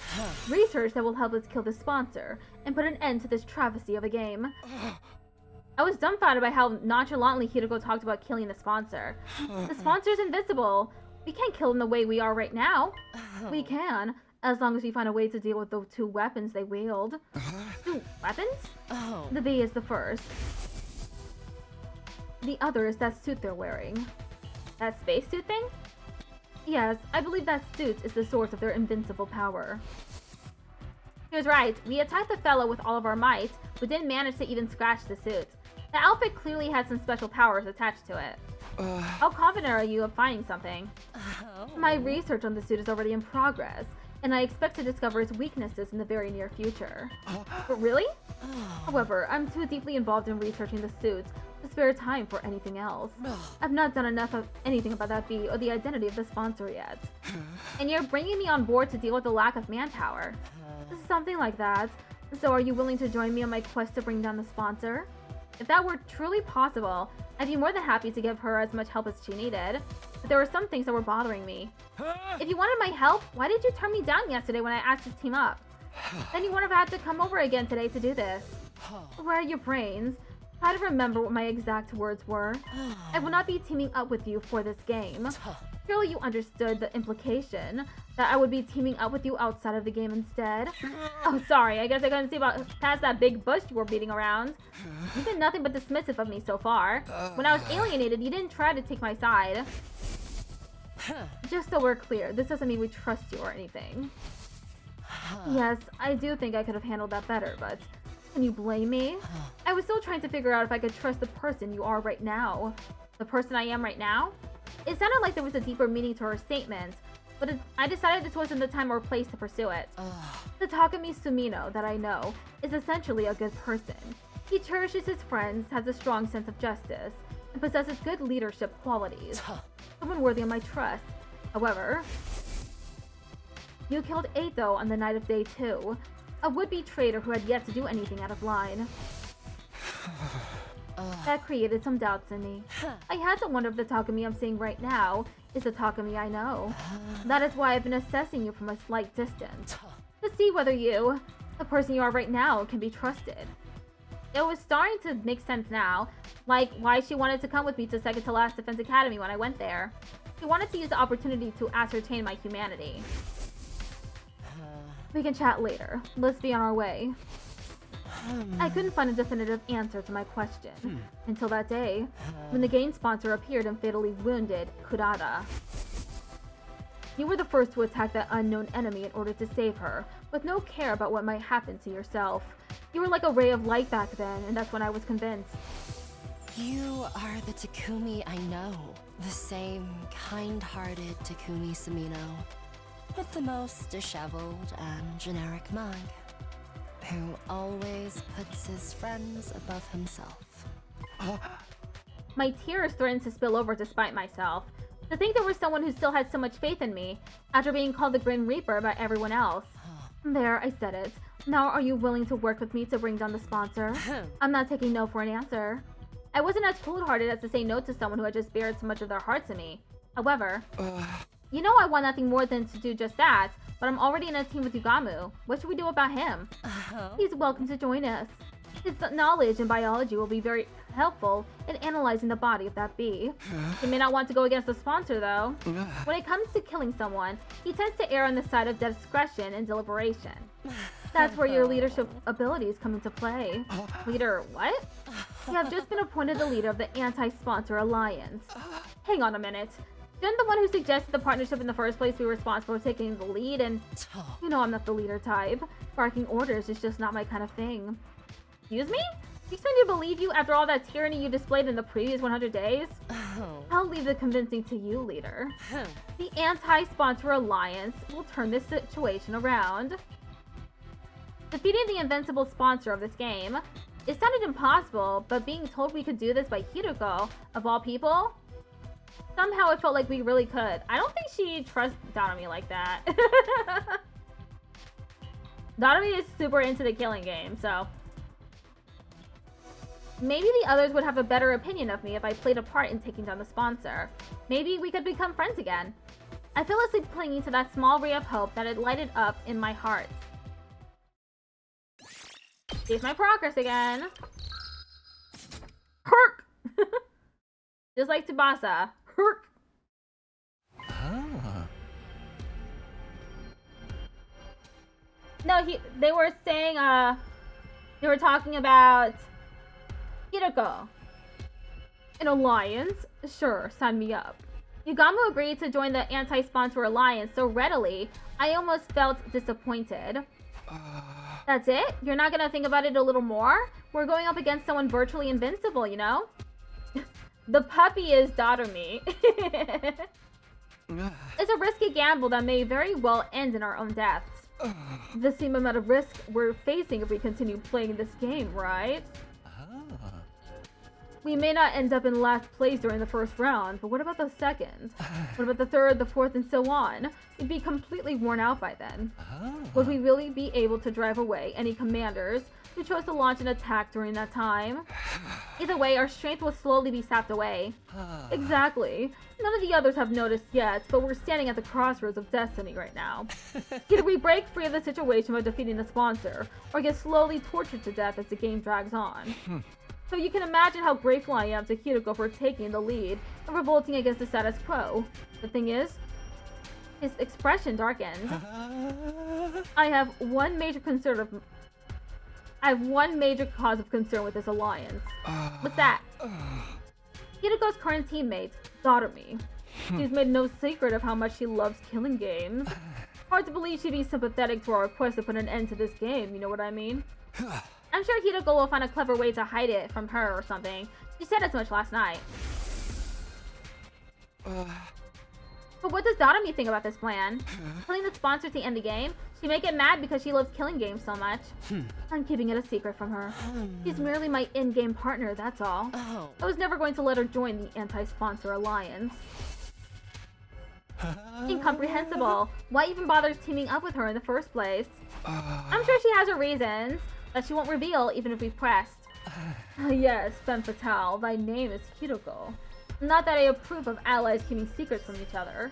Research that will help us kill the sponsor and put an end to this travesty of a game. I was dumbfounded by how nonchalantly Hiroko talked about killing the sponsor. The sponsor's invisible. We can't kill him the way we are right now. We can, as long as we find a way to deal with the two weapons they wield. weapons? Oh. The bee is the first. The other is that suit they're wearing. That spacesuit thing? Yes, I believe that suit is the source of their invincible power. He was right. We attacked the fellow with all of our might, but didn't manage to even scratch the suit. The outfit clearly had some special powers attached to it. How confident are you of finding something? My research on the suit is already in progress, and I expect to discover its weaknesses in the very near future. But really? However, I'm too deeply involved in researching the suit to spare time for anything else. I've not done enough of anything about that bee or the identity of the sponsor yet. And you're bringing me on board to deal with the lack of manpower. Something like that. So are you willing to join me on my quest to bring down the sponsor? If that were truly possible, I'd be more than happy to give her as much help as she needed. But there were some things that were bothering me. If you wanted my help, why did you turn me down yesterday when I asked to team up? Then you would have had to come over again today to do this. Where are your brains? Try to remember what my exact words were. I will not be teaming up with you for this game. Surely you understood the implication that I would be teaming up with you outside of the game instead. Oh, sorry, I guess I couldn't see past that big bush you were beating around. You've been nothing but dismissive of me so far. When I was alienated, you didn't try to take my side. Just so we're clear, this doesn't mean we trust you or anything. Yes, I do think I could have handled that better, but can you blame me? I was still trying to figure out if I could trust the person you are right now. The person I am right now? It sounded like there was a deeper meaning to her statement, but I decided this wasn't the time or place to pursue it. The Takumi Sumino that I know is essentially a good person. He cherishes his friends, has a strong sense of justice, and possesses good leadership qualities. Someone worthy of my trust. However, you killed Eito on the night of day 2, a would-be traitor who had yet to do anything out of line. That created some doubts in me. I had to wonder if the Takumi I'm seeing right now is the Takumi I know. That is why I've been assessing you from a slight distance, to see whether you, the person you are right now, can be trusted. It was starting to make sense now, like why she wanted to come with me to Second to Last Defense Academy when I went there. She wanted to use the opportunity to ascertain my humanity. We can chat later. Let's be on our way. I couldn't find a definitive answer to my question until that day, when the game sponsor appeared and fatally wounded Kurata. You were the first to attack that unknown enemy in order to save her, with no care about what might happen to yourself. You were like a ray of light back then, and that's when I was convinced. You are the Takumi I know. The same kind-hearted Takumi Sumino, with the most disheveled and generic mug, who always puts his friends above himself. My tears threatened to spill over to spite myself. To think there was someone who still had so much faith in me, after being called the Grim Reaper by everyone else. There, I said it. Now are you willing to work with me to bring down the sponsor? I'm not taking no for an answer. I wasn't as cold-hearted as to say no to someone who had just bared so much of their heart to me. However, you know I want nothing more than to do just that, but I'm already in a team with Yugamu. What should we do about him? He's welcome to join us. His knowledge in biology will be very helpful in analyzing the body of that bee. He may not want to go against the sponsor, though. When it comes to killing someone, he tends to err on the side of discretion and deliberation. That's where your leadership abilities come into play. Leader what? You have just been appointed the leader of the Anti-Sponsor Alliance. Hang on a minute. Didn't the one who suggested the partnership in the first place be responsible for taking the lead? And you know I'm not the leader type. Barking orders is just not my kind of thing. Excuse me? You expect me to believe you after all that tyranny you displayed in the previous 100 days? I'll leave the convincing to you, leader. The Anti-Sponsor Alliance will turn this situation around. Defeating the invincible sponsor of this game, it sounded impossible, but being told we could do this by Hiruko, of all people, somehow it felt like we really could. I don't think she trusts Donomi like that. Donomi is super into the killing game, so maybe the others would have a better opinion of me if I played a part in taking down the sponsor. Maybe we could become friends again. I fell asleep clinging to that small ray of hope that had lighted up in my heart. Save my progress again. Herk! Just like Tsubasa. Herk! No, they were saying, They were talking about Hiroko. An alliance? Sure, sign me up. Yugamu agreed to join the anti-sponsor alliance so readily, I almost felt disappointed. That's it? You're not gonna think about it a little more? We're going up against someone virtually invincible, you know? The puppy is Daughter-me. It's a risky gamble that may very well end in our own deaths. The same amount of risk we're facing if we continue playing this game, right? We may not end up in last place during the first round, but what about the second? What about the third, the fourth, and so on? We'd be completely worn out by then. Would we really be able to drive away any commanders who chose to launch an attack during that time? Either way, our strength will slowly be sapped away. Exactly. None of the others have noticed yet, but we're standing at the crossroads of destiny right now. Either we break free of the situation by defeating the sponsor, or get slowly tortured to death as the game drags on. So you can imagine how grateful I am to Hiroko for taking the lead and revolting against the status quo. The thing is, his expression darkened. I have one major cause of concern with this alliance. What's that? Hiroko's current teammate, Daughter-me. She's made no secret of how much she loves killing games. Hard to believe she'd be sympathetic to our request to put an end to this game, you know what I mean? I'm sure Hiroko will find a clever way to hide it from her or something. She said as much last night. But what does Daughter-me think about this plan? Telling the sponsor to end the game? She may get mad because she loves killing games so much. I'm keeping it a secret from her. She's merely my in-game partner, that's all. I was never going to let her join the anti-sponsor alliance. Incomprehensible. Why even bother teaming up with her in the first place? I'm sure she has her reasons that she won't reveal even if we pressed. Yes, femme fatale, thy name is Hiroko. Not that I approve of allies keeping secrets from each other.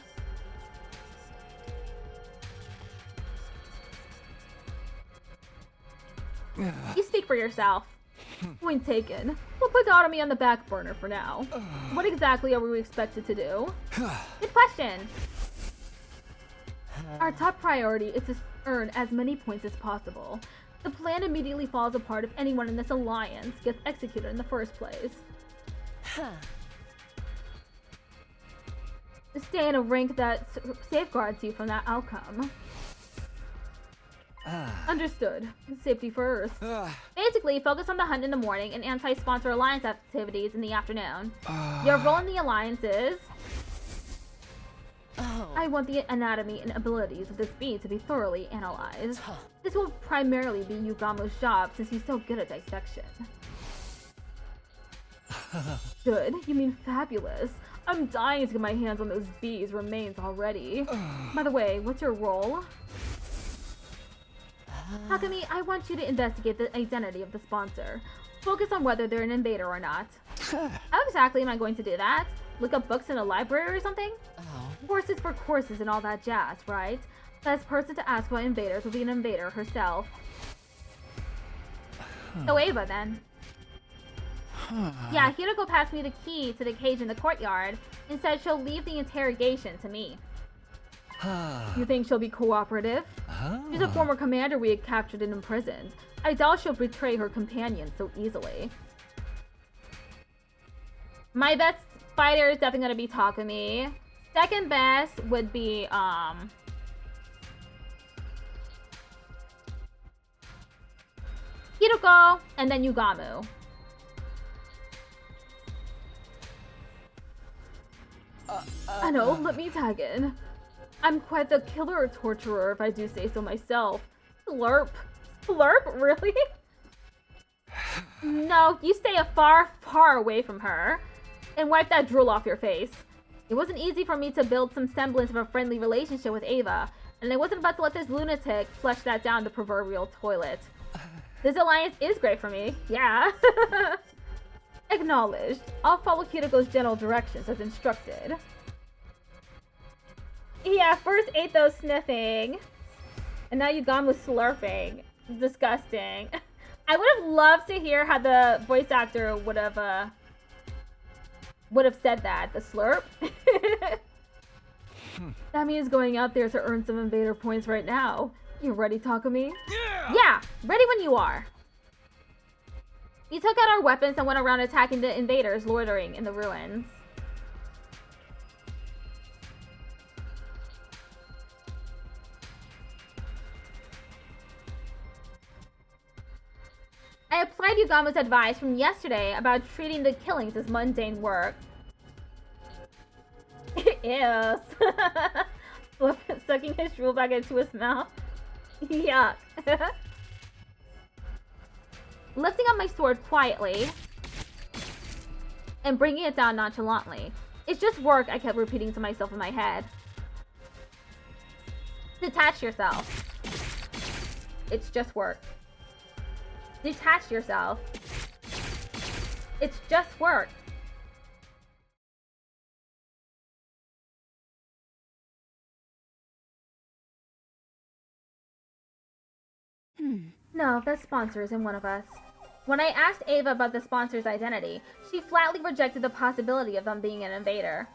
You speak for yourself. Point taken. We'll put Daughter-me on the back burner for now. What exactly are we expected to do? Good question. Our top priority is to earn as many points as possible. The plan immediately falls apart if anyone in this alliance gets executed in the first place. Stay in a rank that safeguards you from that outcome. Understood. Safety first. Basically, focus on the hunt in the morning and anti-sponsor alliance activities in the afternoon. Your role in the alliance is... I want the anatomy and abilities of this being to be thoroughly analyzed. This will primarily be Yugamo's job since he's so good at dissection. Good? You mean fabulous? I'm dying to get my hands on those bees' remains already. By the way, what's your role? Takumi, I want you to investigate the identity of the sponsor. Focus on whether they're an invader or not. How exactly am I going to do that? Look up books in a library or something? Courses for courses and all that jazz, right? Best person to ask about invaders will be an invader herself. So Ava, then. Yeah, Hiroko passed me the key to the cage in the courtyard and said she'll leave the interrogation to me. You think she'll be cooperative? She's a former commander we had captured and imprisoned. I doubt she'll betray her companion so easily. My best fighter is definitely gonna be Takumi. Second best would be Hiroko, and then Yugamu. I know, let me tag in. I'm quite the killer torturer if I do say so myself. Slurp. Slurp? Really? No, you stay far, far away from her. And wipe that drool off your face. It wasn't easy for me to build some semblance of a friendly relationship with Ava, and I wasn't about to let this lunatic flush that down the proverbial toilet. This alliance is great for me, yeah. Acknowledged. I'll follow Hiroko's general directions as instructed. Yeah, first ate those sniffing, and now Yugamu's slurping. Disgusting. I would have loved to hear how the voice actor would have said that. The slurp. That means going out there to earn some invader points right now. You ready, Takumi? Yeah! Yeah, ready when you are. We took out our weapons and went around attacking the invaders loitering in the ruins. I applied Yugamo's advice from yesterday about treating the killings as mundane work. Ew. Sucking his drool back into his mouth. Yuck. Lifting up my sword quietly and bringing it down nonchalantly. It's just work, I kept repeating to myself in my head. Detach yourself. It's just work. Detach yourself. It's just work. No, that sponsor isn't one of us. When I asked Ava about the sponsor's identity, she flatly rejected the possibility of them being an invader.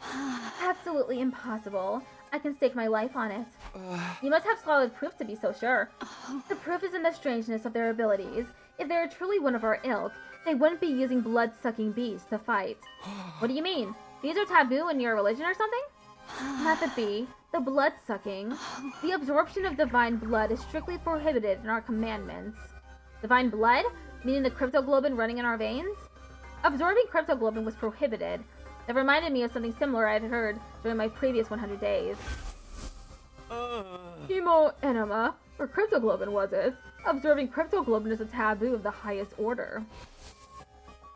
Absolutely impossible. I can stake my life on it. You must have solid proof to be so sure. The proof is in the strangeness of their abilities. If they were truly one of our ilk, they wouldn't be using blood-sucking bees to fight. What do you mean? Bees are taboo in your religion or something? Not the bee, the blood-sucking. The absorption of divine blood is strictly prohibited in our commandments. Divine blood? Meaning the cryptoglobin running in our veins? Absorbing cryptoglobin was prohibited. That reminded me of something similar I'd heard during my previous 100 days. Hemo enema, or cryptoglobin was it? Absorbing cryptoglobin is a taboo of the highest order.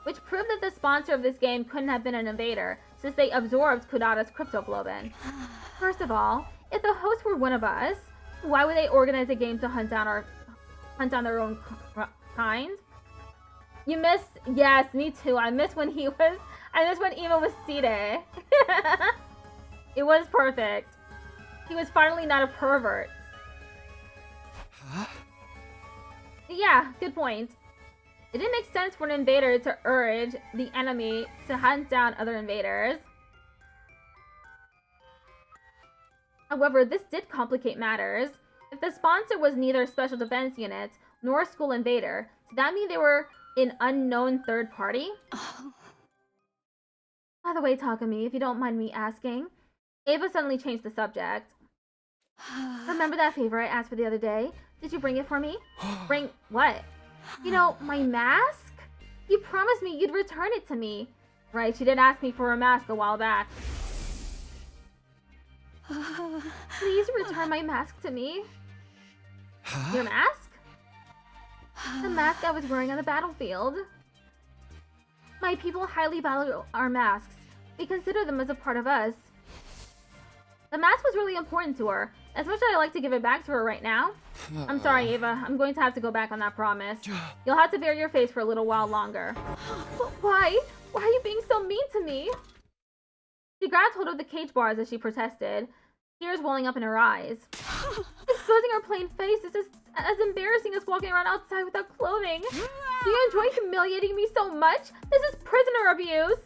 Which proved that the sponsor of this game couldn't have been an invader, since they absorbed Kudata's cryptoglobin. First of all, if the hosts were one of us, why would they organize a game to hunt down their own kind? You missed, yes, me too. I missed when Ema was seated. It was perfect. He was finally not a pervert. Huh? Yeah, good point. It didn't make sense for an invader to urge the enemy to hunt down other invaders. However, this did complicate matters. If the sponsor was neither a special defense unit nor a school invader, did that mean they were an unknown third party? By the way, Takumi, if you don't mind me asking, Ava suddenly changed the subject. Remember that favor I asked for the other day? Did you bring it for me? Bring what? You know, my mask? You promised me you'd return it to me. Right, she did ask me for a mask a while back. Please return my mask to me. Your mask? The mask I was wearing on the battlefield. My people highly value our masks. We consider them as a part of us. The mask was really important to her. As much as I'd like to give it back to her right now. I'm sorry, Ava. I'm going to have to go back on that promise. You'll have to bear your face for a little while longer. But why? Why are you being so mean to me? She grabbed hold of the cage bars as she protested, tears welling up in her eyes. Exposing her plain face is as embarrassing as walking around outside without clothing. Do you enjoy humiliating me so much? This is prisoner abuse.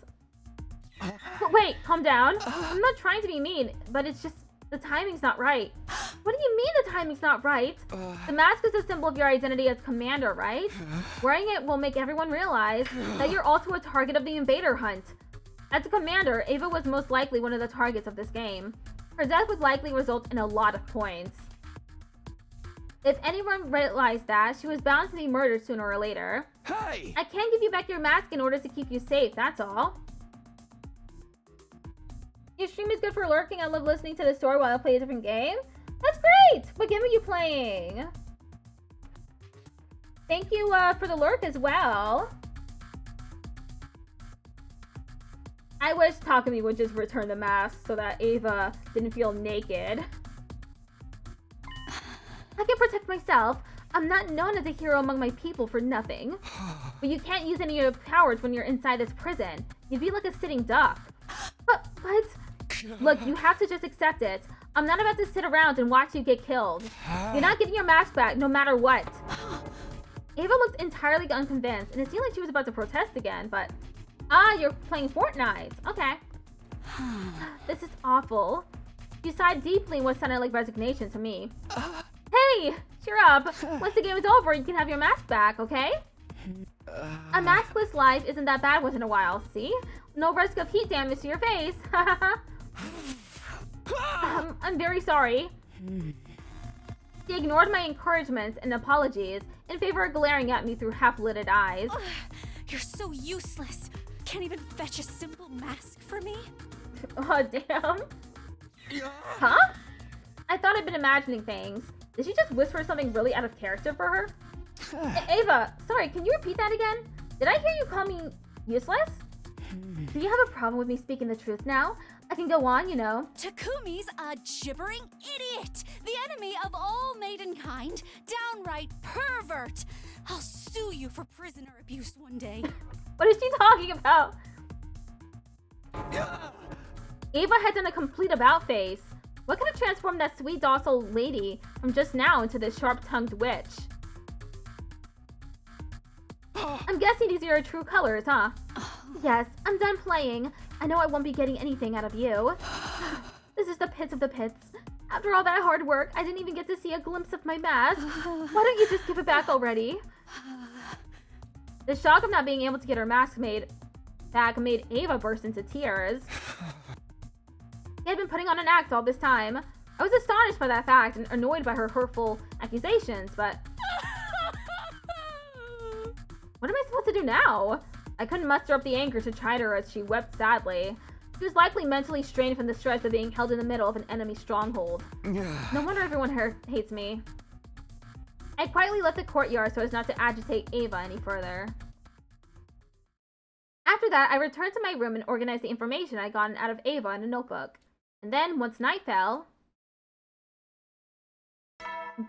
But wait, calm down. I'm not trying to be mean, but it's just the timing's not right. What do you mean the timing's not right? The mask is a symbol of your identity as commander, right? Wearing it will make everyone realize that you're also a target of the invader hunt. As a commander, Ava was most likely one of the targets of this game. Her death would likely result in a lot of points. If anyone realized that, she was bound to be murdered sooner or later. Hey! I can't give you back your mask in order to keep you safe, that's all. Your stream is good for lurking. I love listening to the story while I play a different game. That's great! What game are you playing? Thank you for the lurk as well. I wish Takumi would just return the mask so that Ava didn't feel naked. I can protect myself. I'm not known as a hero among my people for nothing. But you can't use any of your powers when you're inside this prison. You'd be like a sitting duck. But... Look, you have to just accept it. I'm not about to sit around and watch you get killed. You're not getting your mask back no matter what. Ava looked entirely unconvinced, and it seemed like she was about to protest again, but... Ah, you're playing Fortnite. Okay. This is awful. You sighed deeply in what sounded like resignation to me. Hey! Cheer up! Once the game is over, you can have your mask back, okay? A maskless life isn't that bad once in a while, see? No risk of heat damage to your face. I'm very sorry. She ignored my encouragements and apologies in favor of glaring at me through half-lidded eyes. You're so useless. Can't even fetch a simple mask for me? Oh, damn. Huh? I thought I'd been imagining things. Did she just whisper something really out of character for her? Ava, sorry, can you repeat that again? Did I hear you call me useless? Do you have a problem with me speaking the truth now? I can go on, you know. Takumi's a gibbering idiot, the enemy of all maidenkind, downright pervert. I'll sue you for prisoner abuse one day. What is she talking about? Ava had done a complete about-face. What could have transformed that sweet, docile lady from just now into this sharp-tongued witch? I'm guessing these are your true colors, huh? Yes, I'm done playing. I know I won't be getting anything out of you. This is the pits of the pits. After all that hard work, I didn't even get to see a glimpse of my mask. Why don't you just give it back already? The shock of not being able to get her mask back made Ava burst into tears. She had been putting on an act all this time. I was astonished by that fact and annoyed by her hurtful accusations, but... What am I supposed to do now? I couldn't muster up the anger to chide her as she wept sadly. She was likely mentally strained from the stress of being held in the middle of an enemy stronghold. No wonder everyone here hates me. I quietly left the courtyard so as not to agitate Ava any further. After that, I returned to my room and organized the information I'd gotten out of Ava in a notebook. And then, once night fell...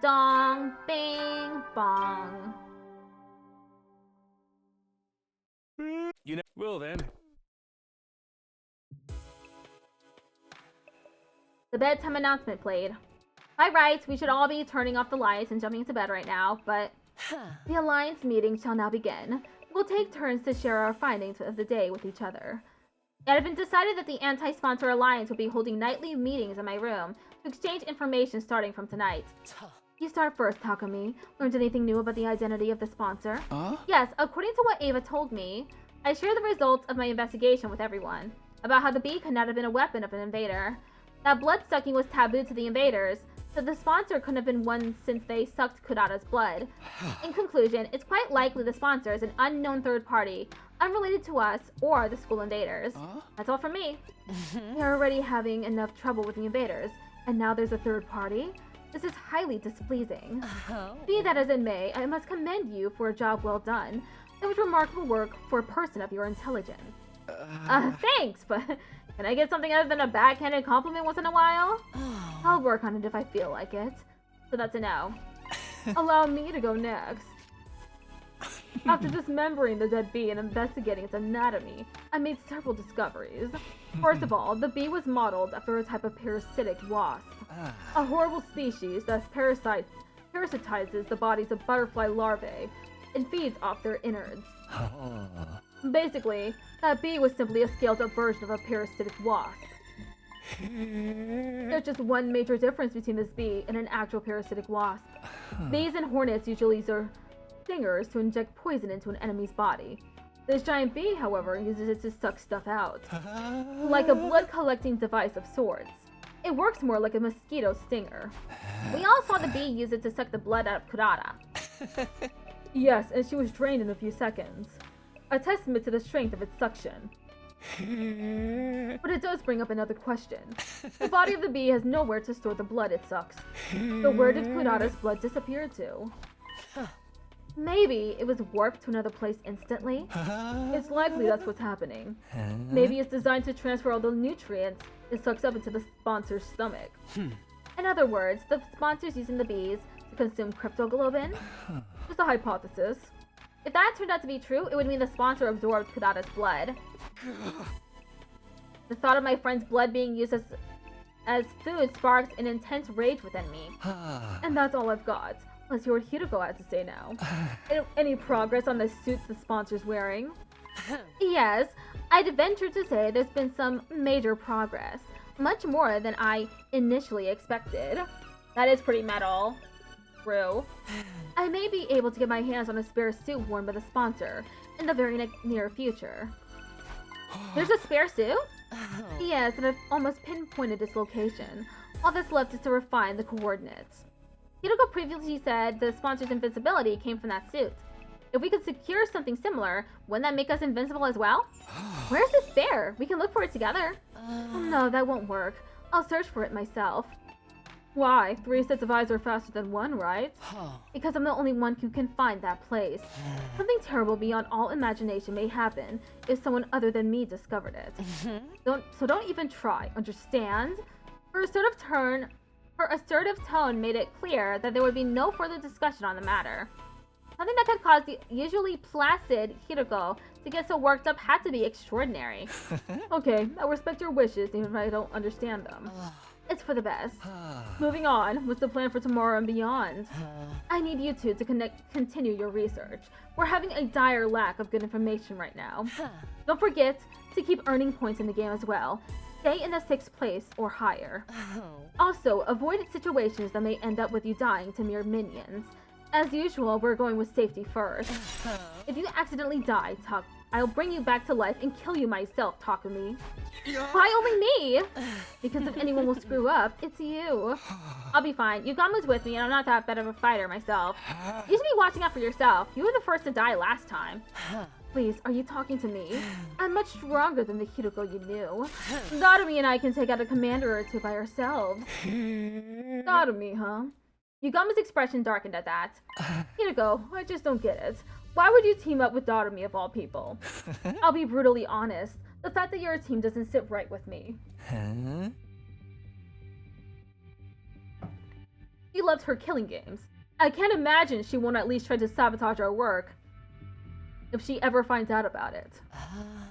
Dong, bing, bong. You know, well then. The bedtime announcement played. By rights, we should all be turning off the lights and jumping into bed right now, but the Alliance meeting shall now begin. We'll take turns to share our findings of the day with each other. It had been decided that the Anti-Sponsor Alliance would be holding nightly meetings in my room to exchange information starting from tonight. You start first, Takumi. Learned anything new about the identity of the sponsor? Yes, according to what Ava told me, I shared the results of my investigation with everyone, about how the bee could not have been a weapon of an invader, that blood-sucking was taboo to the invaders, so the sponsor couldn't have been one since they sucked Kurata's blood. In conclusion, it's quite likely the sponsor is an unknown third party, unrelated to us or the school invaders. That's all from me. We're already having enough trouble with the invaders, and now there's a third party? This is highly displeasing. Be that as it may, I must commend you for a job well done. It was remarkable work for a person of your intelligence. Thanks, but can I get something other than a backhanded compliment once in a while? I'll work on it if I feel like it. So that's a no. Allow me to go next. After dismembering the dead bee and investigating its anatomy, I made several discoveries. First of all, the bee was modeled after a type of parasitic wasp. A horrible species that parasitizes the bodies of butterfly larvae and feeds off their innards. Basically, that bee was simply a scaled-up version of a parasitic wasp. There's just one major difference between this bee and an actual parasitic wasp. Bees and hornets usually use their stingers to inject poison into an enemy's body. This giant bee, however, uses it to suck stuff out. Like a blood-collecting device of sorts. It works more like a mosquito stinger. We all saw the bee use it to suck the blood out of Kurata. Yes, and she was drained in a few seconds. A testament to the strength of its suction. But it does bring up another question. The body of the bee has nowhere to store the blood it sucks. So where did Kurata's blood disappear to? Maybe it was warped to another place instantly? It's likely that's what's happening. Maybe it's designed to transfer all the nutrients it sucks up into the sponsor's stomach. In other words, the sponsor's using the bees to consume cryptoglobin? Just a hypothesis. If that turned out to be true, it would mean the sponsor absorbed Kurata's blood. The thought of my friend's blood being used as food sparks an intense rage within me. And that's all I've got. Let's hear what Hiroko has to say now. Any progress on the suits the sponsor's wearing? Yes, I'd venture to say there's been some major progress. Much more than I initially expected. That is pretty metal. True. I may be able to get my hands on a spare suit worn by the sponsor in the very near future. There's a spare suit? Yes, and I've almost pinpointed its location. All that's left is to refine the coordinates. Hideko previously said the sponsor's invincibility came from that suit. If we could secure something similar, wouldn't that make us invincible as well? Where's the spare? We can look for it together. Oh, no, that won't work. I'll search for it myself. Why? 3 sets of eyes are faster than 1, right? Because I'm the only one who can find that place. Something terrible beyond all imagination may happen if someone other than me discovered it. Don't even try, understand? Her assertive tone made it clear that there would be no further discussion on the matter. Something that could cause the usually placid Hideko to get so worked up had to be extraordinary. Okay, I respect your wishes even if I don't understand them. It's for the best. Moving on, what's the plan for tomorrow and beyond? I need you two to continue your research. We're having a dire lack of good information right now. Don't forget to keep earning points in the game as well. Stay in the 6th place or higher. Also, avoid situations that may end up with you dying to mere minions. As usual, we're going with safety first. If you accidentally die, I'll bring you back to life and kill you myself, Takumi. Why only me? Because if anyone will screw up, it's you. I'll be fine. Yugamu's with me and I'm not that bad of a fighter myself. You should be watching out for yourself. You were the first to die last time. Please, are you talking to me? I'm much stronger than the Hideko you knew. Naotomi and I can take out a commander or two by ourselves. Naotomi, huh? Yugamu's expression darkened at that. Hideko, I just don't get it. Why would you team up with Naotomi of all people? I'll be brutally honest. The fact that you're a team doesn't sit right with me. She loves her killing games. I can't imagine she won't at least try to sabotage our work if she ever finds out about it.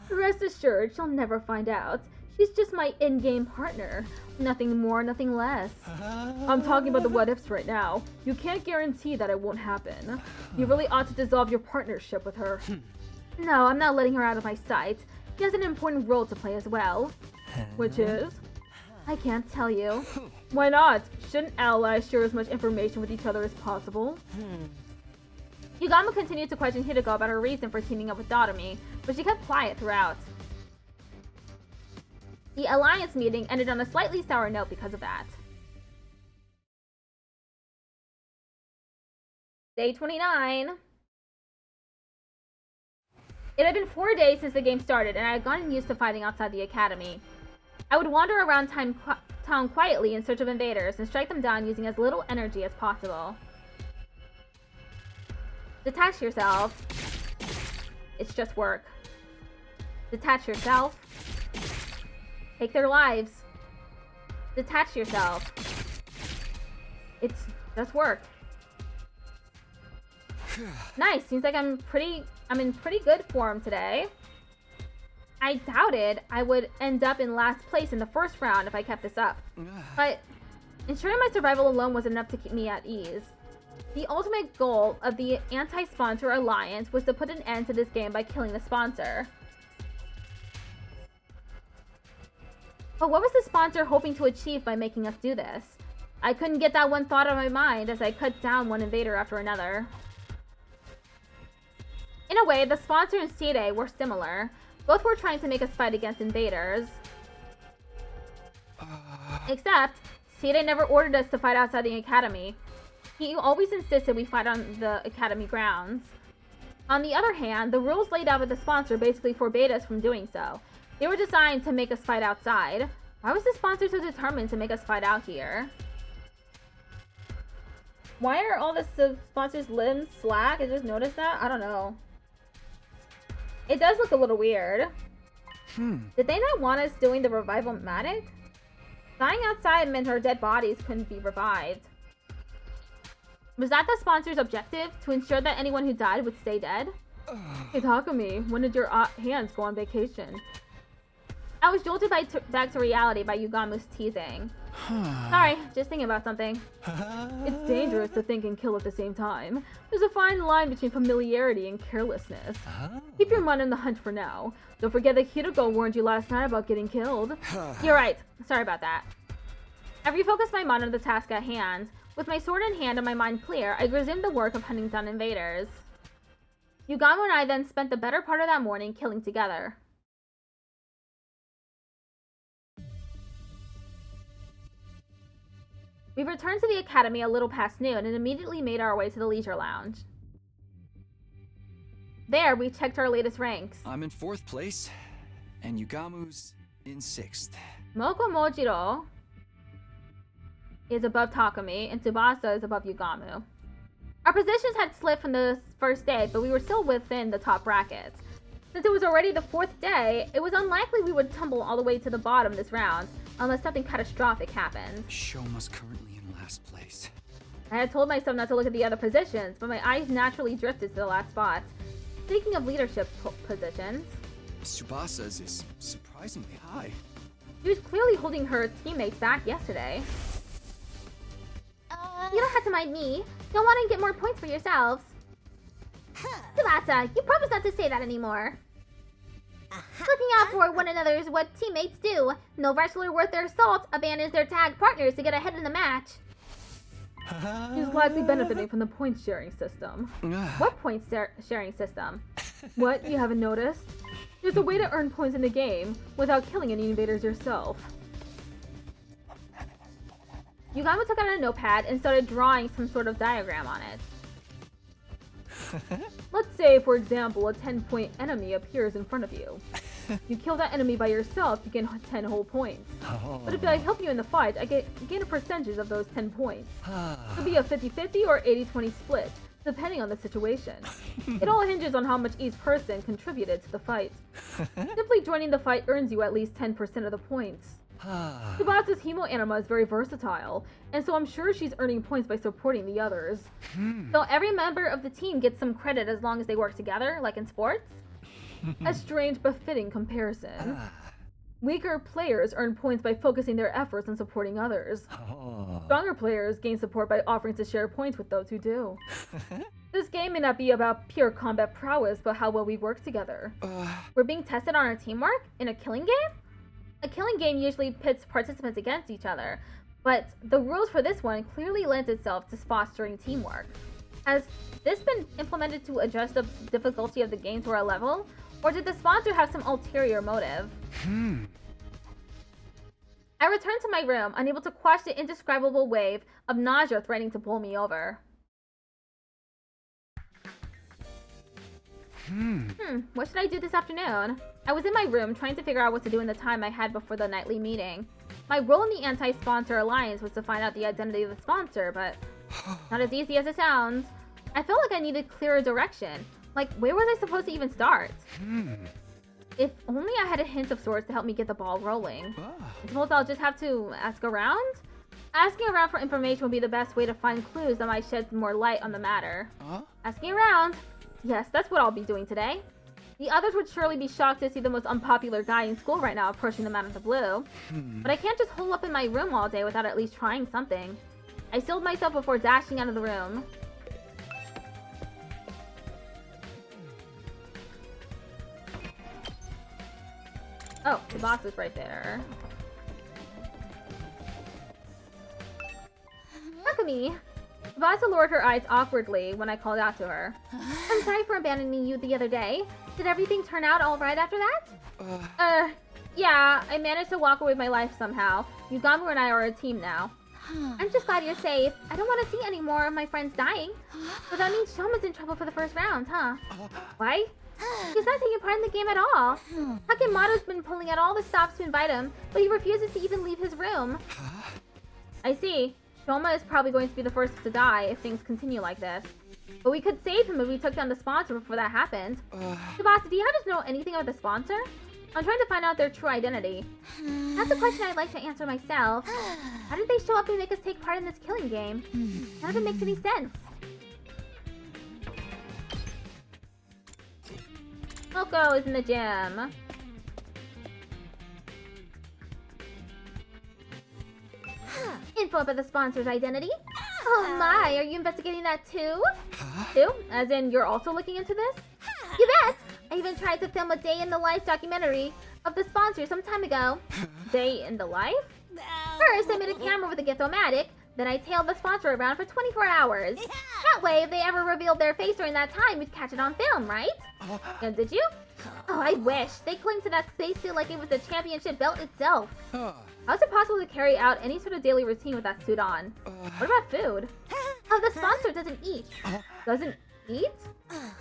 Rest assured, she'll never find out. She's just my in-game partner. Nothing more, nothing less. I'm talking about the what-ifs right now. You can't guarantee that it won't happen. You really ought to dissolve your partnership with her. No, I'm not letting her out of my sight. She has an important role to play as well. Which is? I can't tell you. Why not? Shouldn't allies share as much information with each other as possible? Yugamu continued to question Hideko about her reason for teaming up with Naotomi, but she kept quiet throughout. The alliance meeting ended on a slightly sour note because of that. Day 29. It had been 4 days since the game started, and I had gotten used to fighting outside the academy. I would wander around town quietly in search of invaders and strike them down using as little energy as possible. Detach yourself. It's just work. Detach yourself. Take their lives. Detach yourself. It's just work. Nice. Seems like I'm in pretty good form today. I doubted I would end up in last place in the first round if I kept this up. But ensuring my survival alone was enough to keep me at ease. The ultimate goal of the anti-sponsor alliance was to put an end to this game by killing the sponsor. But what was the sponsor hoping to achieve by making us do this? I couldn't get that one thought out of my mind as I cut down one invader after another. In a way, the sponsor and Seirei were similar. Both were trying to make us fight against invaders. Except, Seirei never ordered us to fight outside the academy. He always insisted we fight on the academy grounds. On the other hand, the rules laid out by the sponsor basically forbade us from doing so. They were designed to make us fight outside. Why was the sponsor so determined to make us fight out here? Why are all the sponsors' limbs slack? I just noticed that. I don't know. It does look a little weird. Did they not want us doing the revival-matic? Dying outside meant our dead bodies couldn't be revived. Was that the sponsor's objective? To ensure that anyone who died would stay dead? Hey Takumi, when did your hands go on vacation? I was jolted back to reality by Yugamu's teasing. Sorry, just thinking about something. It's dangerous to think and kill at the same time. There's a fine line between familiarity and carelessness. Keep your mind on the hunt for now. Don't forget that Hideko warned you last night about getting killed. You're right. Sorry about that. I refocused my mind on the task at hand. With my sword in hand and my mind clear, I resumed the work of hunting down invaders. Yugamu and I then spent the better part of that morning killing together. We returned to the academy a little past noon and immediately made our way to the leisure lounge. There, we checked our latest ranks. I'm in 4th place, and Yugamu's in 6th. Moko Mojiro is above Takumi, and Tsubasa is above Yugamu. Our positions had slipped from the first day, but we were still within the top brackets. Since it was already the 4th day, it was unlikely we would tumble all the way to the bottom this round, unless something catastrophic happened. Shoma's currently in last place. I had told myself not to look at the other positions, but my eyes naturally drifted to the last spot. Speaking of leadership positions, Tsubasa's is surprisingly high. She was clearly holding her teammates back yesterday. You don't have to mind me. Don't want to get more points for yourselves. Tsubasa, you promised not to say that anymore. Looking out for one another is what teammates do. No wrestler worth their salt abandons their tag partners to get ahead in the match. She's likely benefiting from the point sharing system. What point sharing system? What, you haven't noticed? There's a way to earn points in the game without killing any invaders yourself. Yugamu took out a notepad and started drawing some sort of diagram on it. Let's say, for example, a 10-point enemy appears in front of you. You kill that enemy by yourself, you gain 10 whole points. But if I help you in the fight, I gain a percentage of those 10 points. It could be a 50-50 or 80-20 split, depending on the situation. It all hinges on how much each person contributed to the fight. Simply joining the fight earns you at least 10% of the points. Tsubasa's hemo anima is very versatile, and so I'm sure she's earning points by supporting the others. So every member of the team gets some credit as long as they work together, like in sports? A strange but fitting comparison. Weaker players earn points by focusing their efforts on supporting others. Stronger players gain support by offering to share points with those who do. This game may not be about pure combat prowess, but how well we work together. We're being tested on our teamwork in a killing game? A killing game usually pits participants against each other, but the rules for this one clearly lends itself to fostering teamwork. Has this been implemented to adjust the difficulty of the game to our level, or did the sponsor have some ulterior motive? I returned to my room, unable to quash the indescribable wave of nausea threatening to pull me over. What should I do this afternoon? I was in my room trying to figure out what to do in the time I had before the nightly meeting. My role in the anti-sponsor alliance was to find out the identity of the sponsor, but not as easy as it sounds. I felt like I needed clearer direction. Like, where was I supposed to even start? If only I had a hint of sorts to help me get the ball rolling. I suppose I'll just have to ask around? Asking around for information will be the best way to find clues that might shed more light on the matter. Asking around? Yes, that's what I'll be doing today. The others would surely be shocked to see the most unpopular guy in school right now approaching them out of the blue. But I can't just hole up in my room all day without at least trying something. I sealed myself before dashing out of the room. Oh, the boss is right there. Takumi! Tsubasa lowered her eyes awkwardly when I called out to her. I'm sorry for abandoning you the other day. Did everything turn out alright after that? Yeah, I managed to walk away with my life somehow. Yugamu and I are a team now. I'm just glad you're safe. I don't want to see any more of my friends dying. But that means Shoma's in trouble for the first round, huh? Why? He's not taking part in the game at all. Hakemato's been pulling out all the stops to invite him, but he refuses to even leave his room. I see. Shoma is probably going to be the first to die if things continue like this. But we could save him if we took down the sponsor before that happened. Tsubasa, do you happen to know anything about the sponsor? I'm trying to find out their true identity. That's a question I'd like to answer myself. How did they show up and make us take part in this killing game? None of it makes any sense. Moko is in the gym. Info about the sponsor's identity? Oh my, are you investigating that too? Too? As in, you're also looking into this? You bet! I even tried to film a day in the life documentary of the sponsor some time ago. Day in the life? First, I made a camera with a Githomatic, Then I tailed the sponsor around for 24 hours. That way, if they ever revealed their face during that time, we'd catch it on film, right? And did you? Oh, I wish. They cling to that spacesuit like it was the championship belt itself. How is it possible to carry out any sort of daily routine with that suit on? What about food? Oh, the sponsor doesn't eat. Doesn't eat?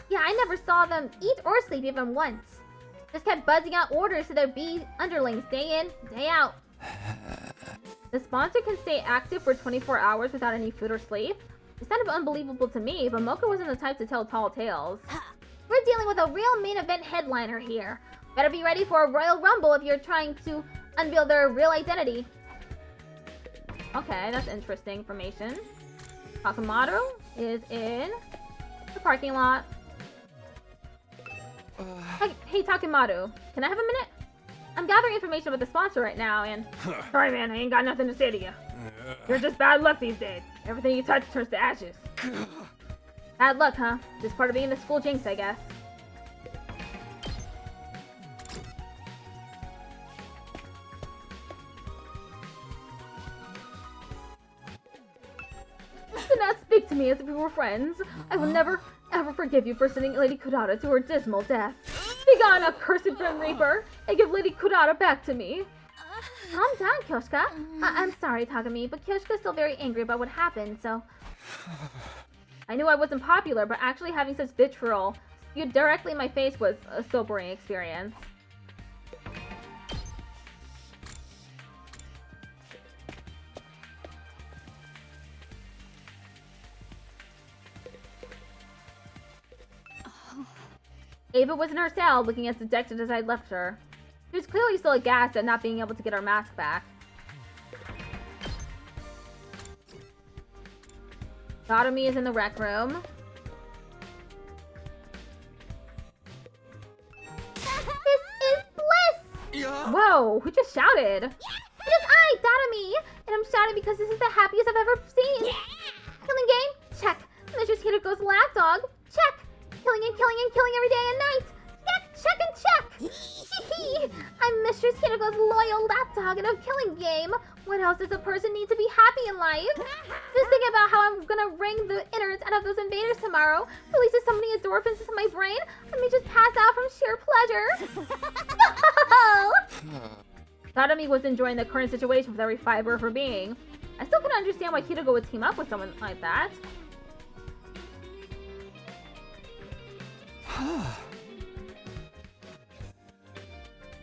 Yeah, I never saw them eat or sleep even once. Just kept buzzing out orders to their bee underlings day in, day out. The sponsor can stay active for 24 hours without any food or sleep? It sounded unbelievable to me, but Mocha wasn't the type to tell tall tales. We're dealing with a real main event headliner here. Better be ready for a royal rumble if you're trying to unveil their real identity. Okay, that's interesting information. Takamaru is in the parking lot. Hey, Takamaru, can I have a minute? I'm gathering information about the sponsor right now, and... Sorry, man, I ain't got nothing to say to you. You're just bad luck these days. Everything you touch turns to ashes. Bad luck, huh? Just part of being the school jinx, I guess. Do not speak to me as if we were friends. I will never, ever forgive you for sending Lady Kurata to her dismal death. Begone, accursed Grim Reaper, and give Lady Kurata back to me. Calm down, Kyoshka. I'm sorry, Takami, but Kyoshka's still very angry about what happened, so... I knew I wasn't popular, but actually having such vitriol spewed directly in my face was a sobering experience. Ava was in her cell, looking as dejected as I'd left her. She was clearly still aghast at not being able to get her mask back. Sodomy is in the rec room. This is bliss! Whoa, who just shouted? It is I, Sodomy! And I'm shouting because this is the happiest I've ever seen. Killing game? Check. Mistress Hirako's lapdog? Check. Killing and killing and killing every day and night. Check and check. I'm Mistress Hirako's loyal lapdog in a killing game. What else does a person need to be happy in life? Just thinking about how I'm gonna wring the innards out of those invaders tomorrow releases so many endorphins into my brain, I may just pass out from sheer pleasure. Sodomy was enjoying the current situation with every fiber of her being. I still couldn't understand why Hideko would team up with someone like that.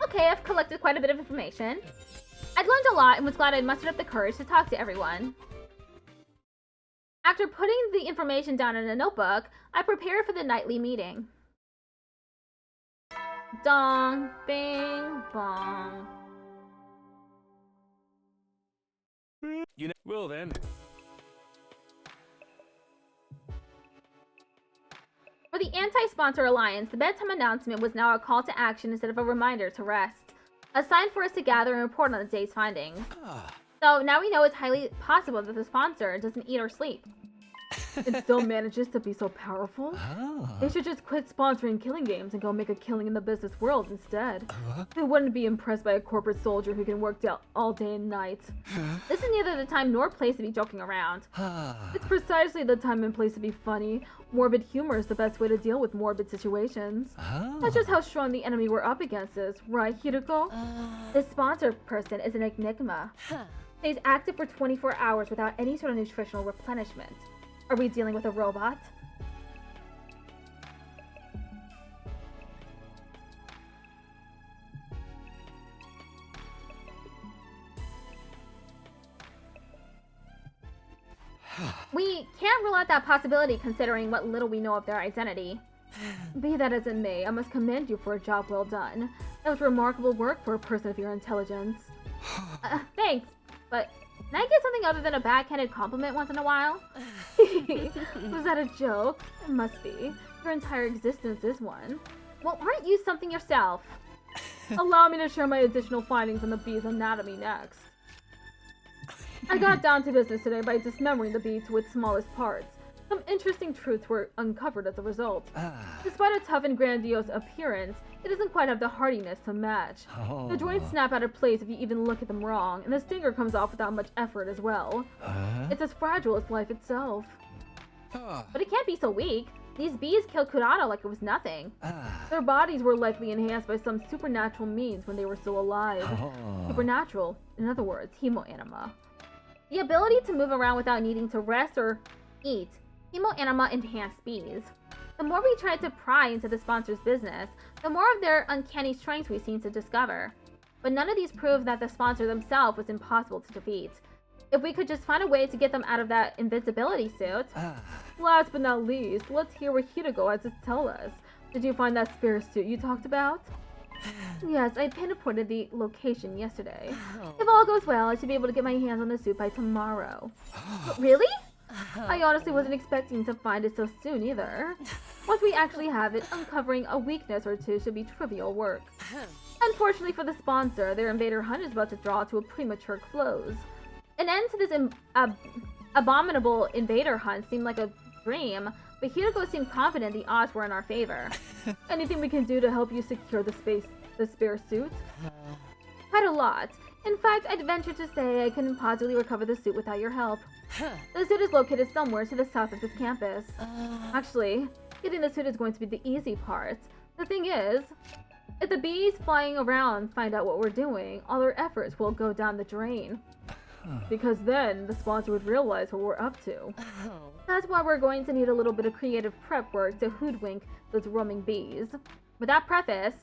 Okay, I've collected quite a bit of information. I'd learned a lot and was glad I'd mustered up the courage to talk to everyone. After putting the information down in a notebook, I prepared for the nightly meeting. Dong, bing, bong. You know, well then. For the anti-sponsor alliance, the bedtime announcement was now a call to action instead of a reminder to rest. A sign for us to gather and report on the day's findings. So now we know it's highly possible that the sponsor doesn't eat or sleep. It still manages to be so powerful. They should just quit sponsoring killing games and go make a killing in the business world instead. They wouldn't be impressed by a corporate soldier who can work all day and night. This is neither the time nor place to be joking around. It's precisely the time and place to be funny. Morbid humor is the best way to deal with morbid situations. That's just how strong the enemy we're up against is, right, Hideko? This sponsor person is an enigma. Stays active for 24 hours without any sort of nutritional replenishment. Are we dealing with a robot? We can't rule out that possibility considering what little we know of their identity. Be that as it may, I must commend you for a job well done. That was remarkable work for a person of your intelligence. Thanks, but can I get something other than a backhanded compliment once in a while? Was that a joke? It must be. Your entire existence is one. Well, aren't you something yourself? Allow me to share my additional findings on the bee's anatomy next. I got down to business today by dismembering the bee to its smallest parts. Some interesting truths were uncovered as a result. Despite a tough and grandiose appearance, it doesn't quite have the hardiness to match. The joints snap out of place if you even look at them wrong, and the stinger comes off without much effort as well. It's as fragile as life itself. But it can't be so weak. These bees killed Kurata like it was nothing. Their bodies were likely enhanced by some supernatural means when they were still alive. Supernatural, in other words, hemoanima. The ability to move around without needing to rest or eat. Hemoanima enhanced bees. The more we tried to pry into the sponsor's business, the more of their uncanny strengths we seemed to discover. But none of these proved that the sponsor themselves was impossible to defeat. If we could just find a way to get them out of that invincibility suit. Last but not least, let's hear what Hideko has to tell us. Did you find that spare suit you talked about? Yes, I pinpointed the location yesterday. If all goes well, I should be able to get my hands on the suit by tomorrow. Really? I honestly wasn't expecting to find it so soon either. Once we actually have it, uncovering a weakness or two should be trivial work. Unfortunately for the sponsor, their invader hunt is about to draw to a premature close. An end to this abominable invader hunt seemed like a dream, but Hideko seemed confident the odds were in our favor. Anything we can do to help you secure the spare suit? Quite a lot. In fact, I'd venture to say I couldn't possibly recover the suit without your help. The suit is located somewhere to the south of this campus. Actually, getting the suit is going to be the easy part. The thing is, if the bees flying around find out what we're doing, all their efforts will go down the drain. Because then, the sponsor would realize what we're up to. That's why we're going to need a little bit of creative prep work to hoodwink those roaming bees. With that preface,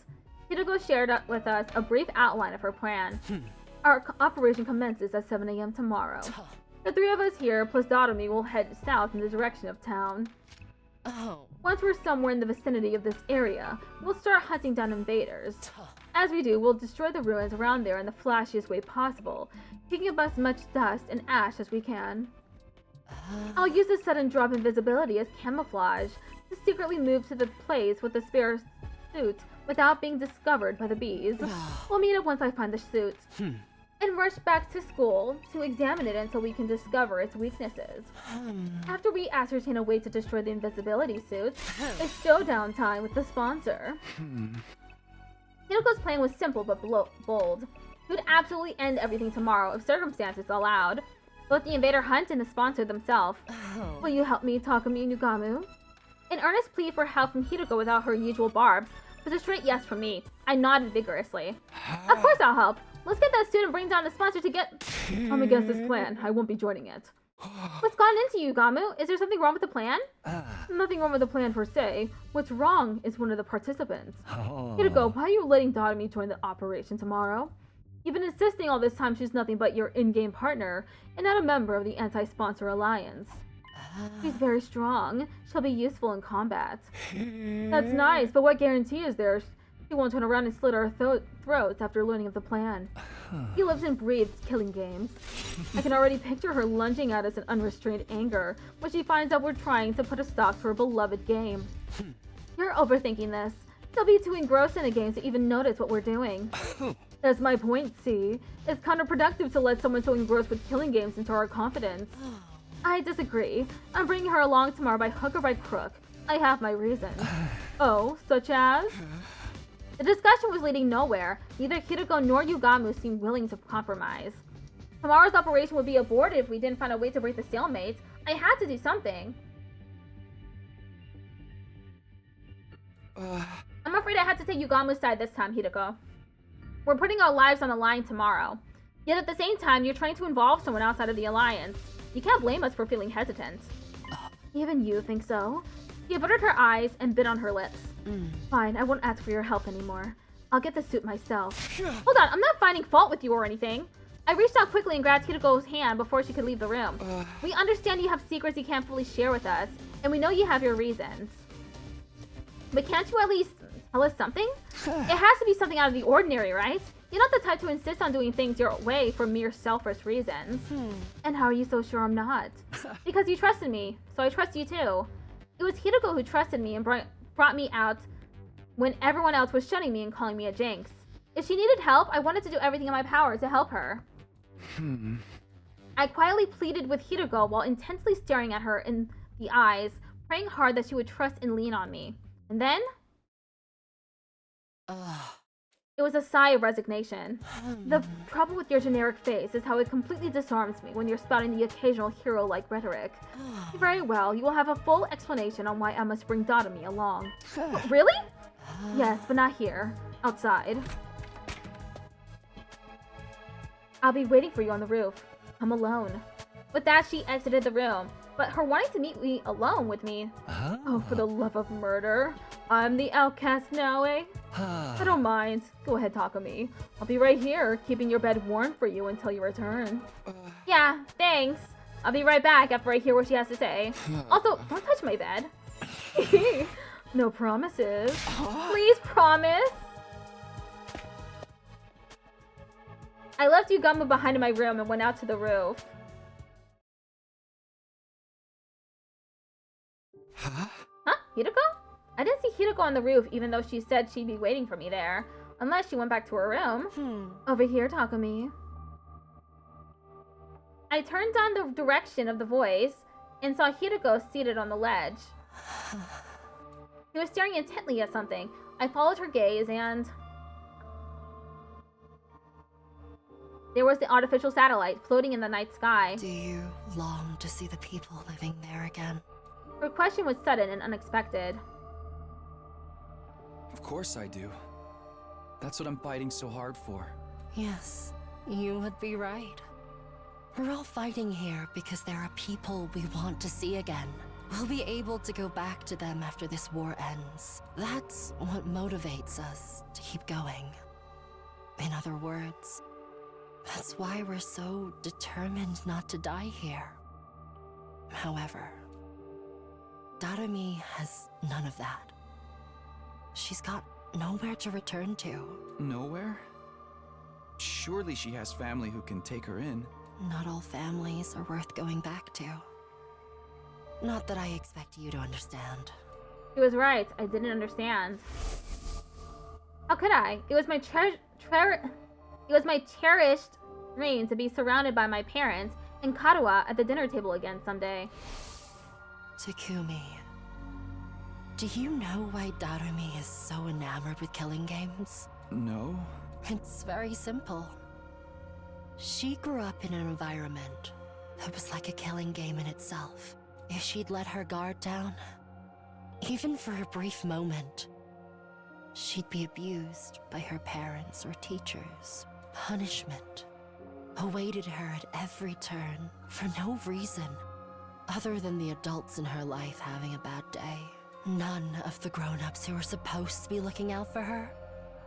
Hideko shared with us a brief outline of her plan. Our operation commences at 7 AM tomorrow. The three of us here, plus Dotomi, will head south in the direction of town. Once we're somewhere in the vicinity of this area, we'll start hunting down invaders. As we do, we'll destroy the ruins around there in the flashiest way possible, picking up as much dust and ash as we can. I'll use the sudden drop invisibility as camouflage to secretly move to the place with the spare suit without being discovered by the bees. We'll meet up once I find the suit. And rush back to school to examine it until we can discover its weaknesses. After we ascertain a way to destroy the invisibility suit, it's showdown time with the sponsor. Hideko's plan was simple but bold. He would absolutely end everything tomorrow if circumstances allowed. Both the invader hunt and the sponsor themselves. Will you help me, Takumi Nugamu? An earnest plea for help from Hideko without her usual barbs was a straight yes from me. I nodded vigorously. Of course I'll help. Let's get that suit and bring down the sponsor to get... I'm against this plan. I won't be joining it. What's gone into you, Gamu? Is there something wrong with the plan? Nothing wrong with the plan per se. What's wrong is one of the participants. Hideko, why are you letting Dotomi join the operation tomorrow? You've been insisting all this time she's nothing but your in-game partner and not a member of the anti-sponsor alliance. She's very strong. She'll be useful in combat. That's nice, but what guarantee is there she won't turn around and slit our throats after learning of the plan? He lives and breathes killing games. I can already picture her lunging at us in unrestrained anger when she finds out we're trying to put a stop to her beloved game. You're overthinking this. She'll be too engrossed in the game to even notice what we're doing. That's my point, see? It's counterproductive to let someone so engrossed with killing games into our confidence. I disagree. I'm bringing her along tomorrow by hook or by crook. I have my reasons. Oh, such as? The discussion was leading nowhere. Neither Hideko nor Yugamu seemed willing to compromise. Tomorrow's operation would be aborted if we didn't find a way to break the stalemate. I had to do something. I'm afraid I had to take Yugamu's side this time, Hideko. We're putting our lives on the line tomorrow. Yet at the same time, you're trying to involve someone outside of the alliance. You can't blame us for feeling hesitant. Even you think so? She averted her eyes and bit on her lips. Fine, I won't ask for your help anymore. I'll get the suit myself. Hold on, I'm not finding fault with you or anything. I reached out quickly and grabbed Hideko's hand before she could leave the room. We understand you have secrets you can't fully share with us, and we know you have your reasons. But can't you at least tell us something? It has to be something out of the ordinary, right? You're not the type to insist on doing things your way for mere selfish reasons. And how are you so sure I'm not? Because you trusted me, so I trust you too. It was Hideko who trusted me and brought me out when everyone else was shunning me and calling me a jinx. If she needed help, I wanted to do everything in my power to help her. I quietly pleaded with Hideko while intensely staring at her in the eyes, praying hard that she would trust and lean on me. And then, it was a sigh of resignation. The trouble with your generic face is how it completely disarms me when you're spouting the occasional hero-like rhetoric. Very well, you will have a full explanation on why I must bring Dotomi along. Really? Yes, but not here. Outside. I'll be waiting for you on the roof. I'm alone. With that, she exited the room, but her wanting to meet me alone with me. Oh, for the love of murder. I'm the outcast now, eh? I don't mind. Go ahead, Takumi. I'll be right here, keeping your bed warm for you until you return. Yeah, thanks. I'll be right back after I hear what she has to say. Also, don't touch my bed. No promises. Please promise. I left Yugama behind in my room and went out to the roof. Huh? Hideko? I didn't see Hideko on the roof, even though she said she'd be waiting for me there. Unless she went back to her room. Over here, Takumi. I turned down the direction of the voice and saw Hideko seated on the ledge. He was staring intently at something. I followed her gaze and... there was the artificial satellite floating in the night sky. Do you long to see the people living there again? Her question was sudden and unexpected. Of course I do. That's what I'm fighting so hard for. Yes, you would be right. We're all fighting here because there are people we want to see again. We'll be able to go back to them after this war ends. That's what motivates us to keep going. In other words, that's why we're so determined not to die here. However, Darumi has none of that. She's got nowhere to return to. Nowhere? Surely she has family who can take her in. Not all families are worth going back to. Not that I expect you to understand. She was right. I didn't understand. How could I? It was my cherished dream to be surrounded by my parents and Karuha at the dinner table again someday. Takumi, do you know why Darumi is so enamored with killing games? No. It's very simple. She grew up in an environment that was like a killing game in itself. If she'd let her guard down, even for a brief moment, she'd be abused by her parents or teachers. Punishment awaited her at every turn for no reason other than the adults in her life having a bad day. None of the grown-ups who were supposed to be looking out for her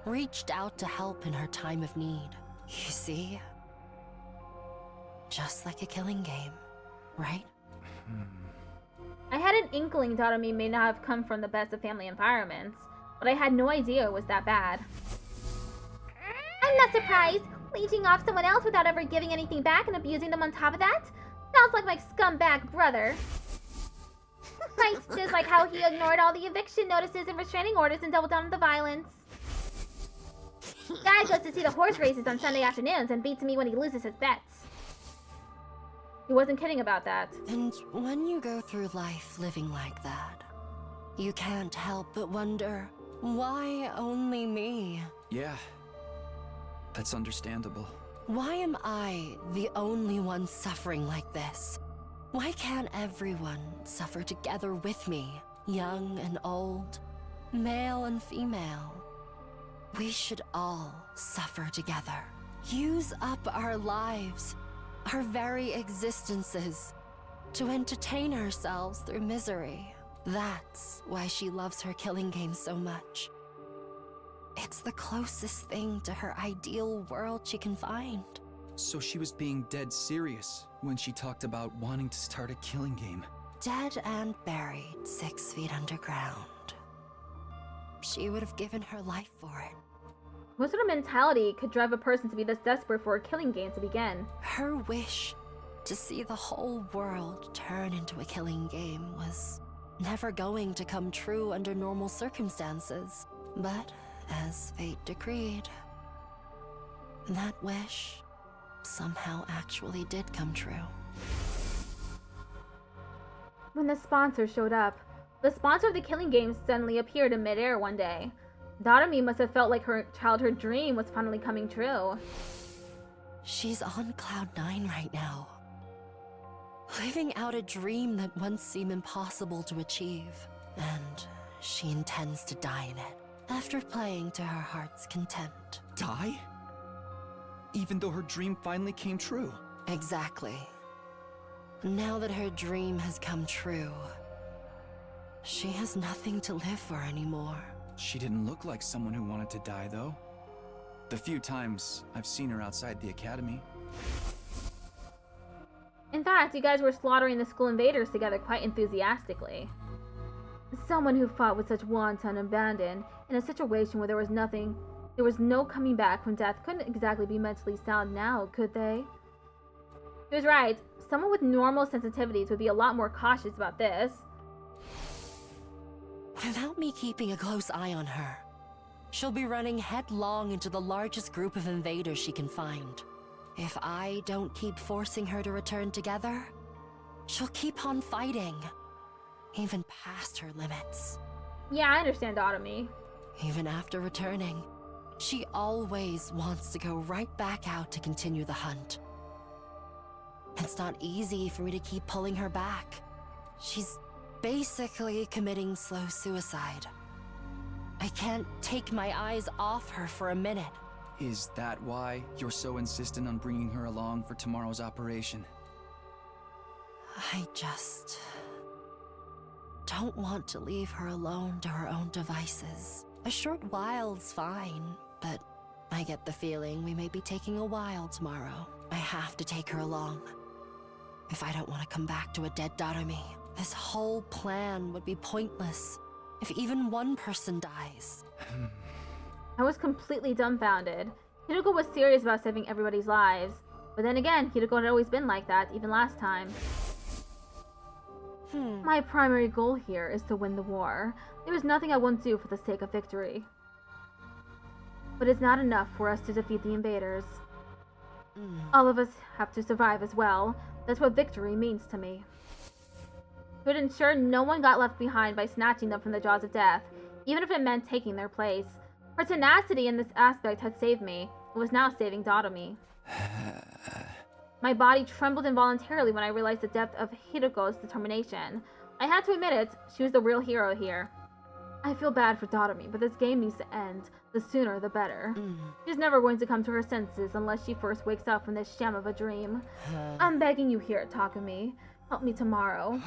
reached out to help in her time of need. You see? Just like a killing game, right? I had an inkling Darumi may not have come from the best of family environments, but I had no idea it was that bad. I'm not surprised. Leeching off someone else without ever giving anything back and abusing them on top of that? Sounds like my scumbag brother. Right, just like how he ignored all the eviction notices and restraining orders and doubled down on the violence. Dad goes to see the horse races on Sunday afternoons and beats me when he loses his bets. He wasn't kidding about that. And when you go through life living like that, you can't help but wonder, why only me? Yeah, that's understandable. Why am I the only one suffering like this? Why can't everyone suffer together with me? Young and old, male and female. We should all suffer together. Use up our lives, our very existences, to entertain ourselves through misery. That's why she loves her killing game so much. It's the closest thing to her ideal world she can find. So she was being dead serious when she talked about wanting to start a killing game. Dead and buried 6 feet underground. She would have given her life for it. What sort of mentality could drive a person to be this desperate for a killing game to begin? Her wish to see the whole world turn into a killing game was never going to come true under normal circumstances. But as fate decreed, that wish somehow actually did come true. When the sponsor showed up, the sponsor of the killing game suddenly appeared in midair one day. Daughter-me must have felt like her childhood dream was finally coming true. She's on cloud 9 right now. Living out a dream that once seemed impossible to achieve. And she intends to die in it, after playing to her heart's content. Die? Even though her dream finally came true. Exactly. Now that her dream has come true, she has nothing to live for anymore. She didn't look like someone who wanted to die, though. The few times I've seen her outside the academy. In fact, you guys were slaughtering the school invaders together quite enthusiastically. Someone who fought with such wanton abandon in a situation where there was no coming back from death couldn't exactly be mentally sound now, could they? He was right. Someone with normal sensitivities would be a lot more cautious about this. Without me keeping a close eye on her, she'll be running headlong into the largest group of invaders she can find. If I don't keep forcing her to return together, she'll keep on fighting, even past her limits. Yeah, I understand, Autumn. Even after returning, she always wants to go right back out to continue the hunt. It's not easy for me to keep pulling her back. She's basically committing slow suicide. I can't take my eyes off her for a minute. Is that why you're so insistent on bringing her along for tomorrow's operation? I just don't want to leave her alone to her own devices. A short while's fine, but I get the feeling we may be taking a while tomorrow. I have to take her along. If I don't want to come back to a dead daughter-me, this whole plan would be pointless if even one person dies. I was completely dumbfounded. Hideko was serious about saving everybody's lives. But then again, Hideko had always been like that, even last time. My primary goal here is to win the war. There is nothing I won't do for the sake of victory. But it's not enough for us to defeat the invaders. All of us have to survive as well. That's what victory means to me. To ensure no one got left behind by snatching them from the jaws of death, even if it meant taking their place. Her tenacity in this aspect had saved me. It was now saving Dotomi. My body trembled involuntarily when I realized the depth of Hideko's determination. I had to admit it, she was the real hero here. I feel bad for Dotomi, but this game needs to end. The sooner, the better. She's never going to come to her senses unless she first wakes up from this sham of a dream. I'm begging you here, Takumi. Help me tomorrow.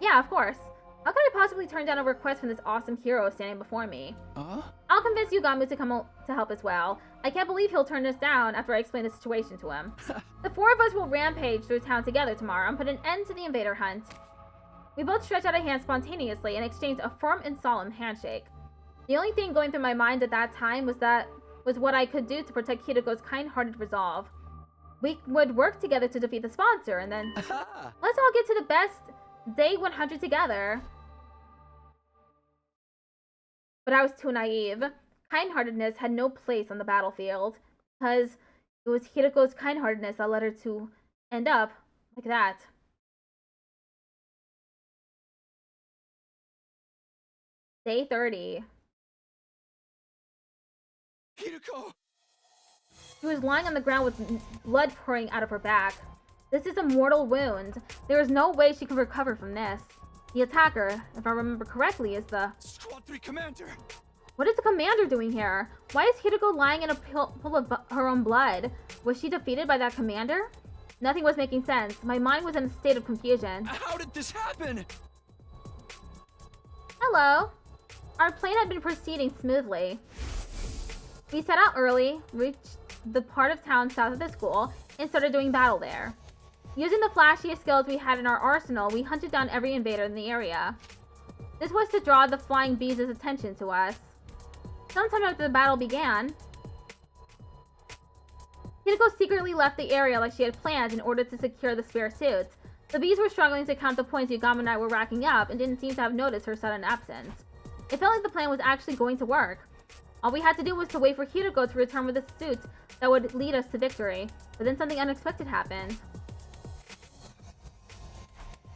Yeah, of course. How could I possibly turn down a request from this awesome hero standing before me? I'll convince Yugamu to come to help as well. I can't believe he'll turn us down after I explain the situation to him. The four of us will rampage through town together tomorrow and put an end to the invader hunt. We both stretched out a hand spontaneously and exchanged a firm and solemn handshake. The only thing going through my mind at that time was what I could do to protect Hideko's kind-hearted resolve. We would work together to defeat the sponsor, and then let's all get to the best day 100 together. But I was too naive. Kind-heartedness had no place on the battlefield, because it was Hideko's kind-heartedness that led her to end up like that. Day 30. Hideko! She was lying on the ground with blood pouring out of her back. This is a mortal wound. There is no way she can recover from this. The attacker, if I remember correctly, is the Squad 3 Commander! What is the commander doing here? Why is Hideko lying in a pool of her own blood? Was she defeated by that commander? Nothing was making sense. My mind was in a state of confusion. How did this happen? Hello. Our plane had been proceeding smoothly. We set out early, reached the part of town south of the school, and started doing battle there. Using the flashiest skills we had in our arsenal, we hunted down every invader in the area. This was to draw the flying bees' attention to us. Sometime after the battle began, Hideko secretly left the area like she had planned in order to secure the spare suits. The bees were struggling to count the points Yugama and I were racking up and didn't seem to have noticed her sudden absence. It felt like the plan was actually going to work. All we had to do was to wait for Hideko to return with the suits that would lead us to victory. But then something unexpected happened.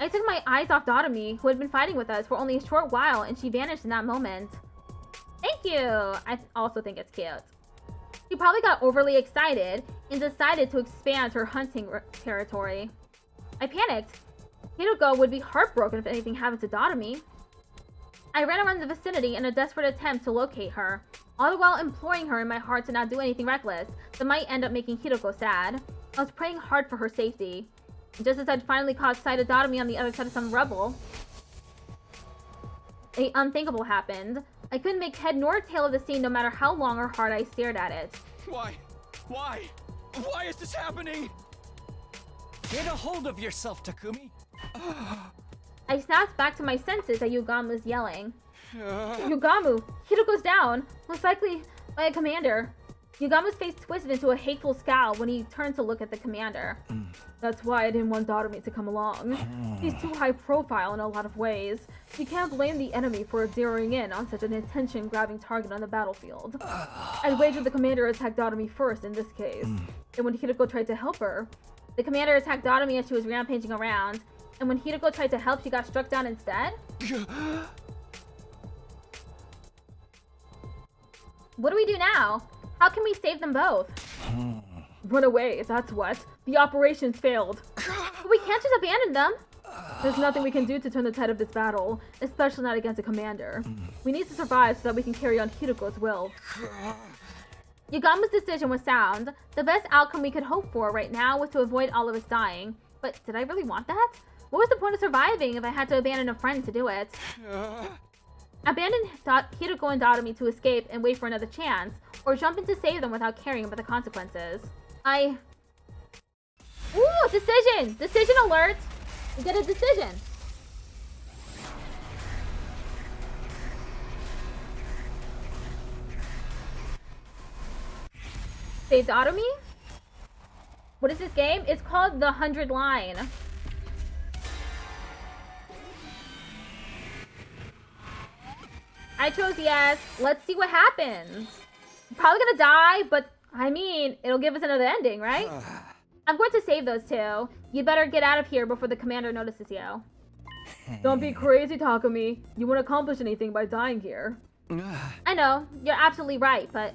I took my eyes off Dotomi, who had been fighting with us for only a short while, and she vanished in that moment. Thank you! I also think it's cute. She probably got overly excited and decided to expand her hunting territory. I panicked. Hiroko would be heartbroken if anything happened to Dotomi. I ran around the vicinity in a desperate attempt to locate her, all the while imploring her in my heart to not do anything reckless that might end up making Hiroko sad. I was praying hard for her safety. Just as I'd finally caught sight of Dotomi on the other side of some rubble, the unthinkable happened. I couldn't make head nor tail of the scene no matter how long or hard I stared at it. Why? Why? Why is this happening? Get a hold of yourself, Takumi. I snapped back to my senses at Yugamu's yelling. Yugamu! Hiroko's down! Most likely by a commander. Yugamu's face twisted into a hateful scowl when he turned to look at the commander. That's why I didn't want Dotomi to come along. He's too high profile in a lot of ways. You can't blame the enemy for zeroing in on such an attention-grabbing target on the battlefield. I'd wager the commander attacked Dotomi first in this case. And when Hiroko tried to help her, the commander attacked Dotomi as she was rampaging around. And when Hiroko tried to help, she got struck down instead? What do we do now? How can we save them both? Run away, that's what. The operation's failed. But we can't just abandon them. There's nothing we can do to turn the tide of this battle, especially not against a commander. We need to survive so that we can carry on Hiroko's will. Yugamu's decision was sound. The best outcome we could hope for right now was to avoid all of us dying. But did I really want that? What was the point of surviving if I had to abandon a friend to do it? Abandon Hiroko and Dotomi to escape and wait for another chance, or jump in to save them without caring about the consequences. Ooh, decision! Decision alert! We get a decision! Save Dotomi? What is this game? It's called The 100 Line. I chose yes. Let's see what happens. I'm probably gonna die, but I mean, it'll give us another ending, right? I'm going to save those two. You better get out of here before the commander notices you. Don't be crazy, Takumi. You won't accomplish anything by dying here. I know, you're absolutely right, but...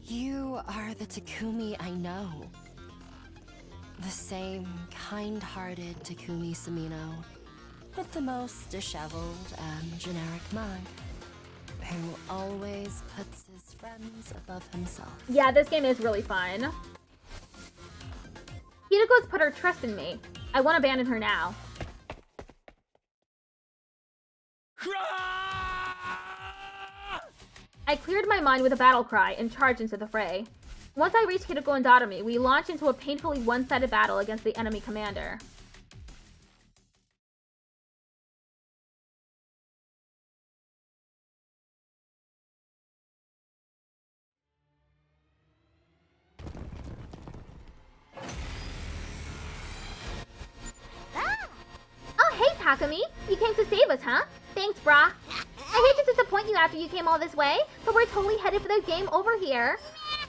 You are the Takumi I know. The same kind-hearted Takumi Samino, with the most disheveled and generic mind, who always puts his friends above himself. Yeah, this game is really fun. Hiroko's put her trust in me. I won't abandon her now. I cleared my mind with a battle cry and charged into the fray. Once I reached Hiroko and Dotomi, we launched into a painfully one-sided battle against the enemy commander. Oh, hey, Takumi. You came to save us, huh? Thanks, brah. I hate to disappoint you after you came all this way, but we're totally headed for the game over here.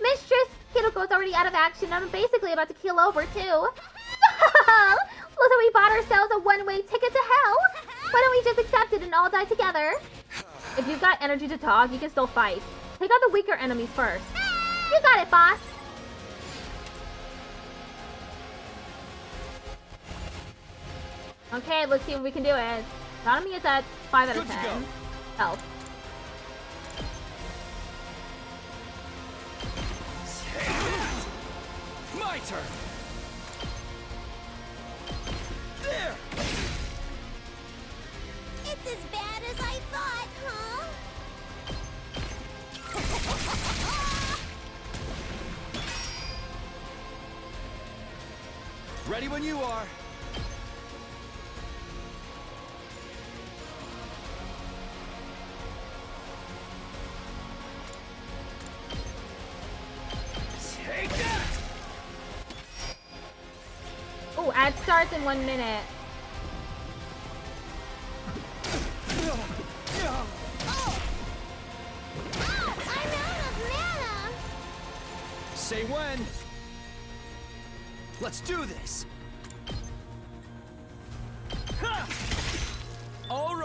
Mistress, Hiroko's already out of action, and I'm basically about to keel over, too. Looks like we bought ourselves a one-way ticket to hell. Why don't we just accept it and all die together? If you've got energy to talk, you can still fight. Take out the weaker enemies first. You got it, boss. Okay, let's see if we can do it. Dotomi is at 5 out of 10 health. My turn. There. It's as bad as I thought, huh? Ready when you are. Take that. Oh, ad starts in 1 minute. I'm out of mana! Say when. Let's do this.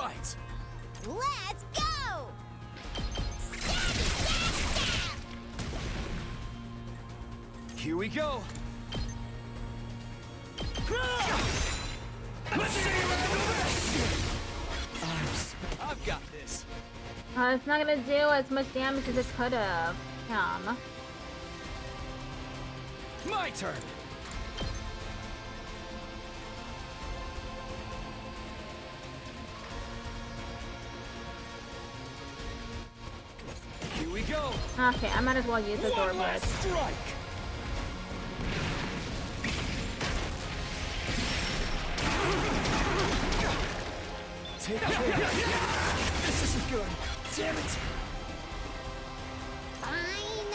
sides. Let's go! Stab, stab, stab! Here we go. I've got this. It's not gonna do as much damage as it could have. My turn. Here we go. Okay, I might as well use the door One last blitz. strike. Take care. This isn't good. Damn it. Fine.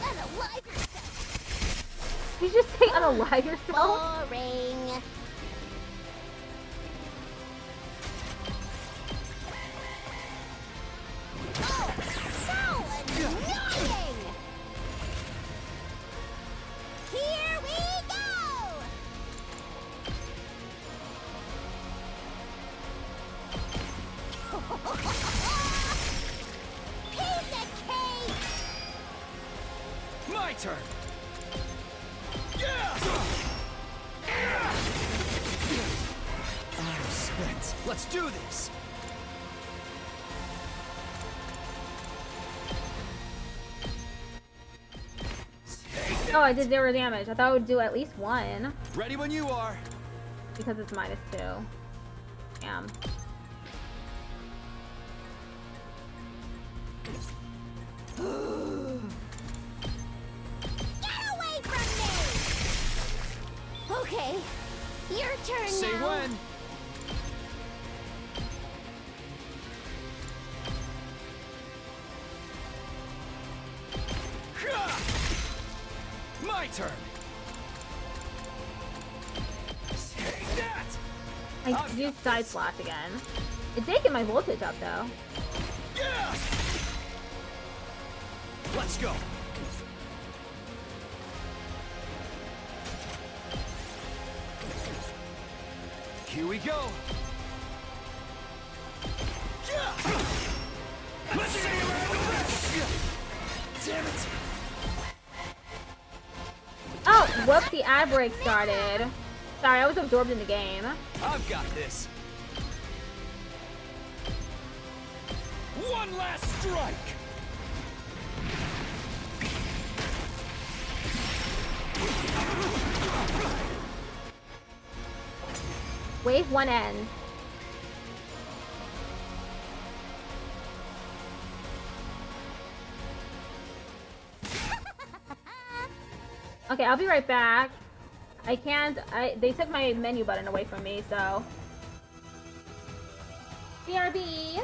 Unalive yourself. Did you just say unalive yourself? Boring. Oh, so annoying! Here we go! Piece of cake! My turn. I'm spent. Let's do this. Oh, I did 0 damage. I thought it would do at least 1. Ready when you are. Because it's -2. Damn. Get away from me! Okay, your turn Say now. when. My turn. Take that. I used side slash again. It's taking my voltage up though. Yeah. Let's go. Here we go. Let's see Damn it. Oh, whoops, the ad break started. Sorry, I was absorbed in the game. I've got this. One last strike. Wave 1 ends. Okay, I'll be right back. They took my menu button away from me, so. BRB.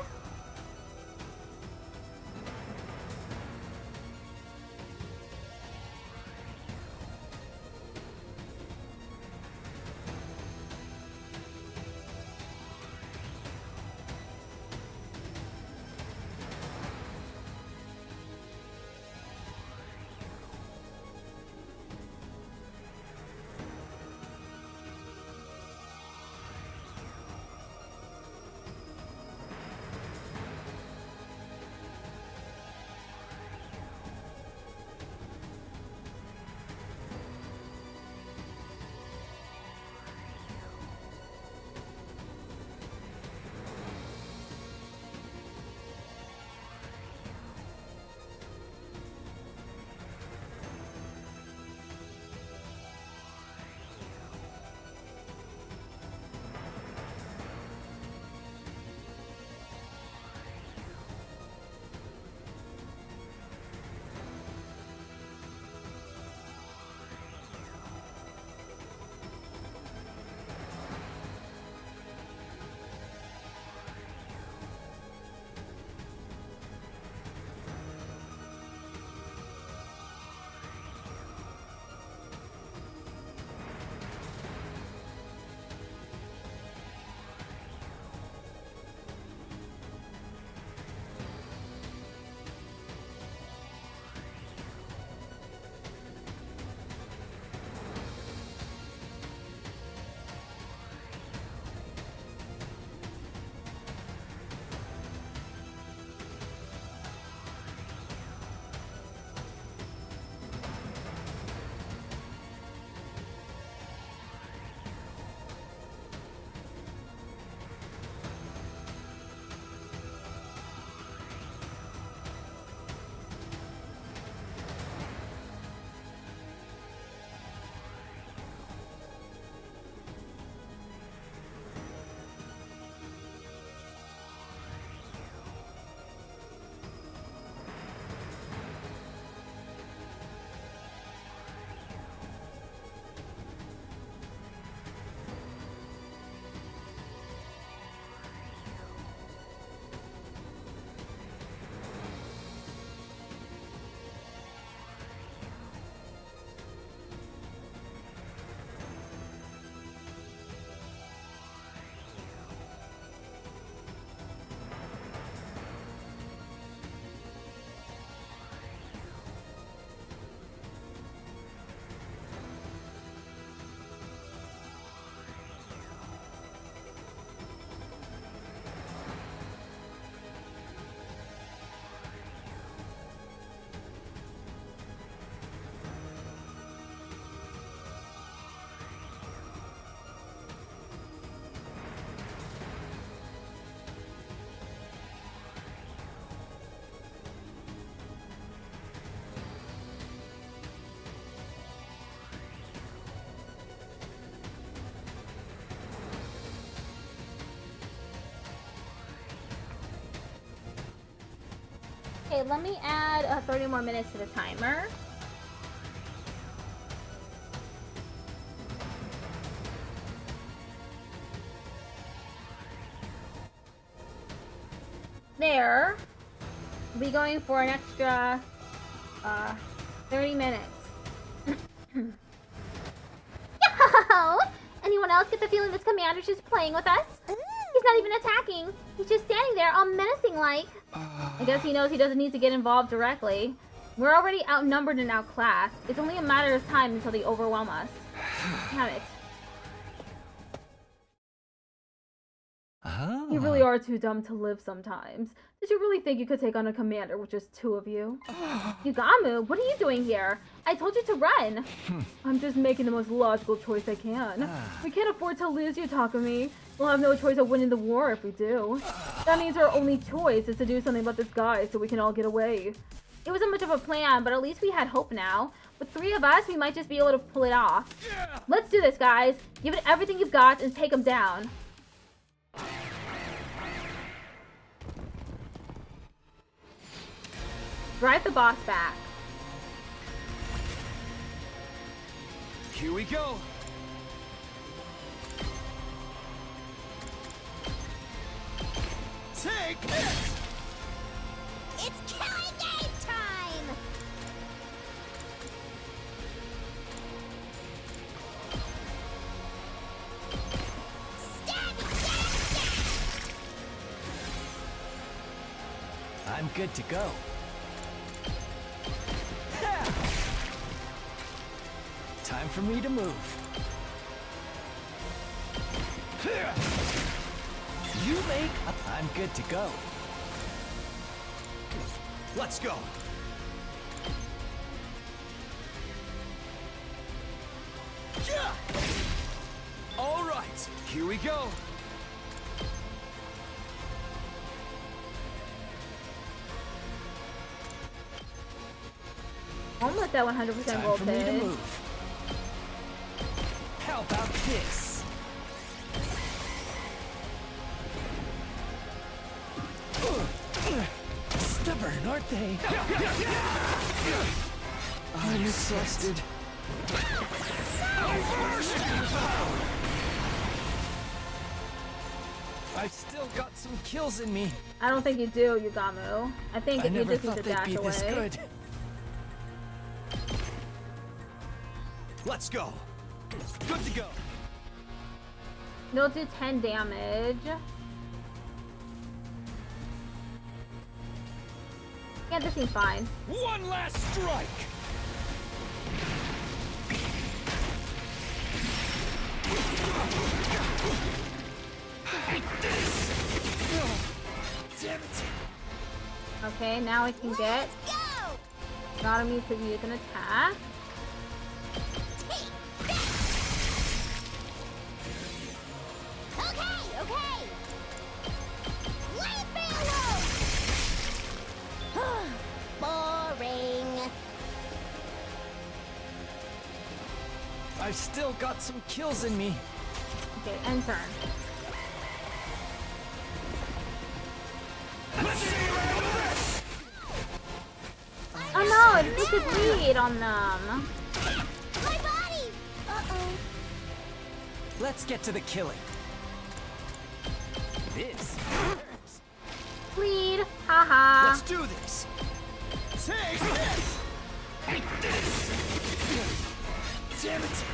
Okay, let me add 30 more minutes to the timer. There. We'll be going for an extra 30 minutes. Yo! Anyone else get the feeling this commander's just playing with us? He's not even attacking. He's just standing there all menacing-like. I guess he knows he doesn't need to get involved directly. We're already outnumbered and outclassed. It's only a matter of time until they overwhelm us. Damn it. Oh. You really are too dumb to live sometimes. Did you really think you could take on a commander with just 2 of you? Yugamu, what are you doing here? I told you to run. I'm just making the most logical choice I can. We can't afford to lose you, Takumi. We'll have no choice of winning the war if we do. That means our only choice is to do something about this guy so we can all get away. It wasn't much of a plan, but at least we had hope now. With 3 of us, we might just be able to pull it off. Let's do this, guys. Give it everything you've got and take them down. Drive the boss back. Here we go. Take this! It's killing game time! Stab, stab, stab! I'm good to go. Time for me to move. You make up. I'm good to go. Let's go. All right, here we go. Don't let that 100% Time roll for me to pitch. move. How about this? Stubborn, aren't they? I'm exhausted. I've still got some kills in me. I don't think you do, Yugamu. I think I you never just need thought to they'd dash be away. this good. Let's go. Good to go. They'll do 10 damage. Yeah, this seems fine. One last strike! Damn it. Okay, now I can get Go! Naomi to use an attack. Okay, okay! Let it be alone! Boring. I've still got some kills in me. Okay, end turn. Oh no, it makes it bleed on them. My body! Uh-oh. Let's get to the killing. This. Bleed, haha. Let's do this. Take this. Take this. Damn it.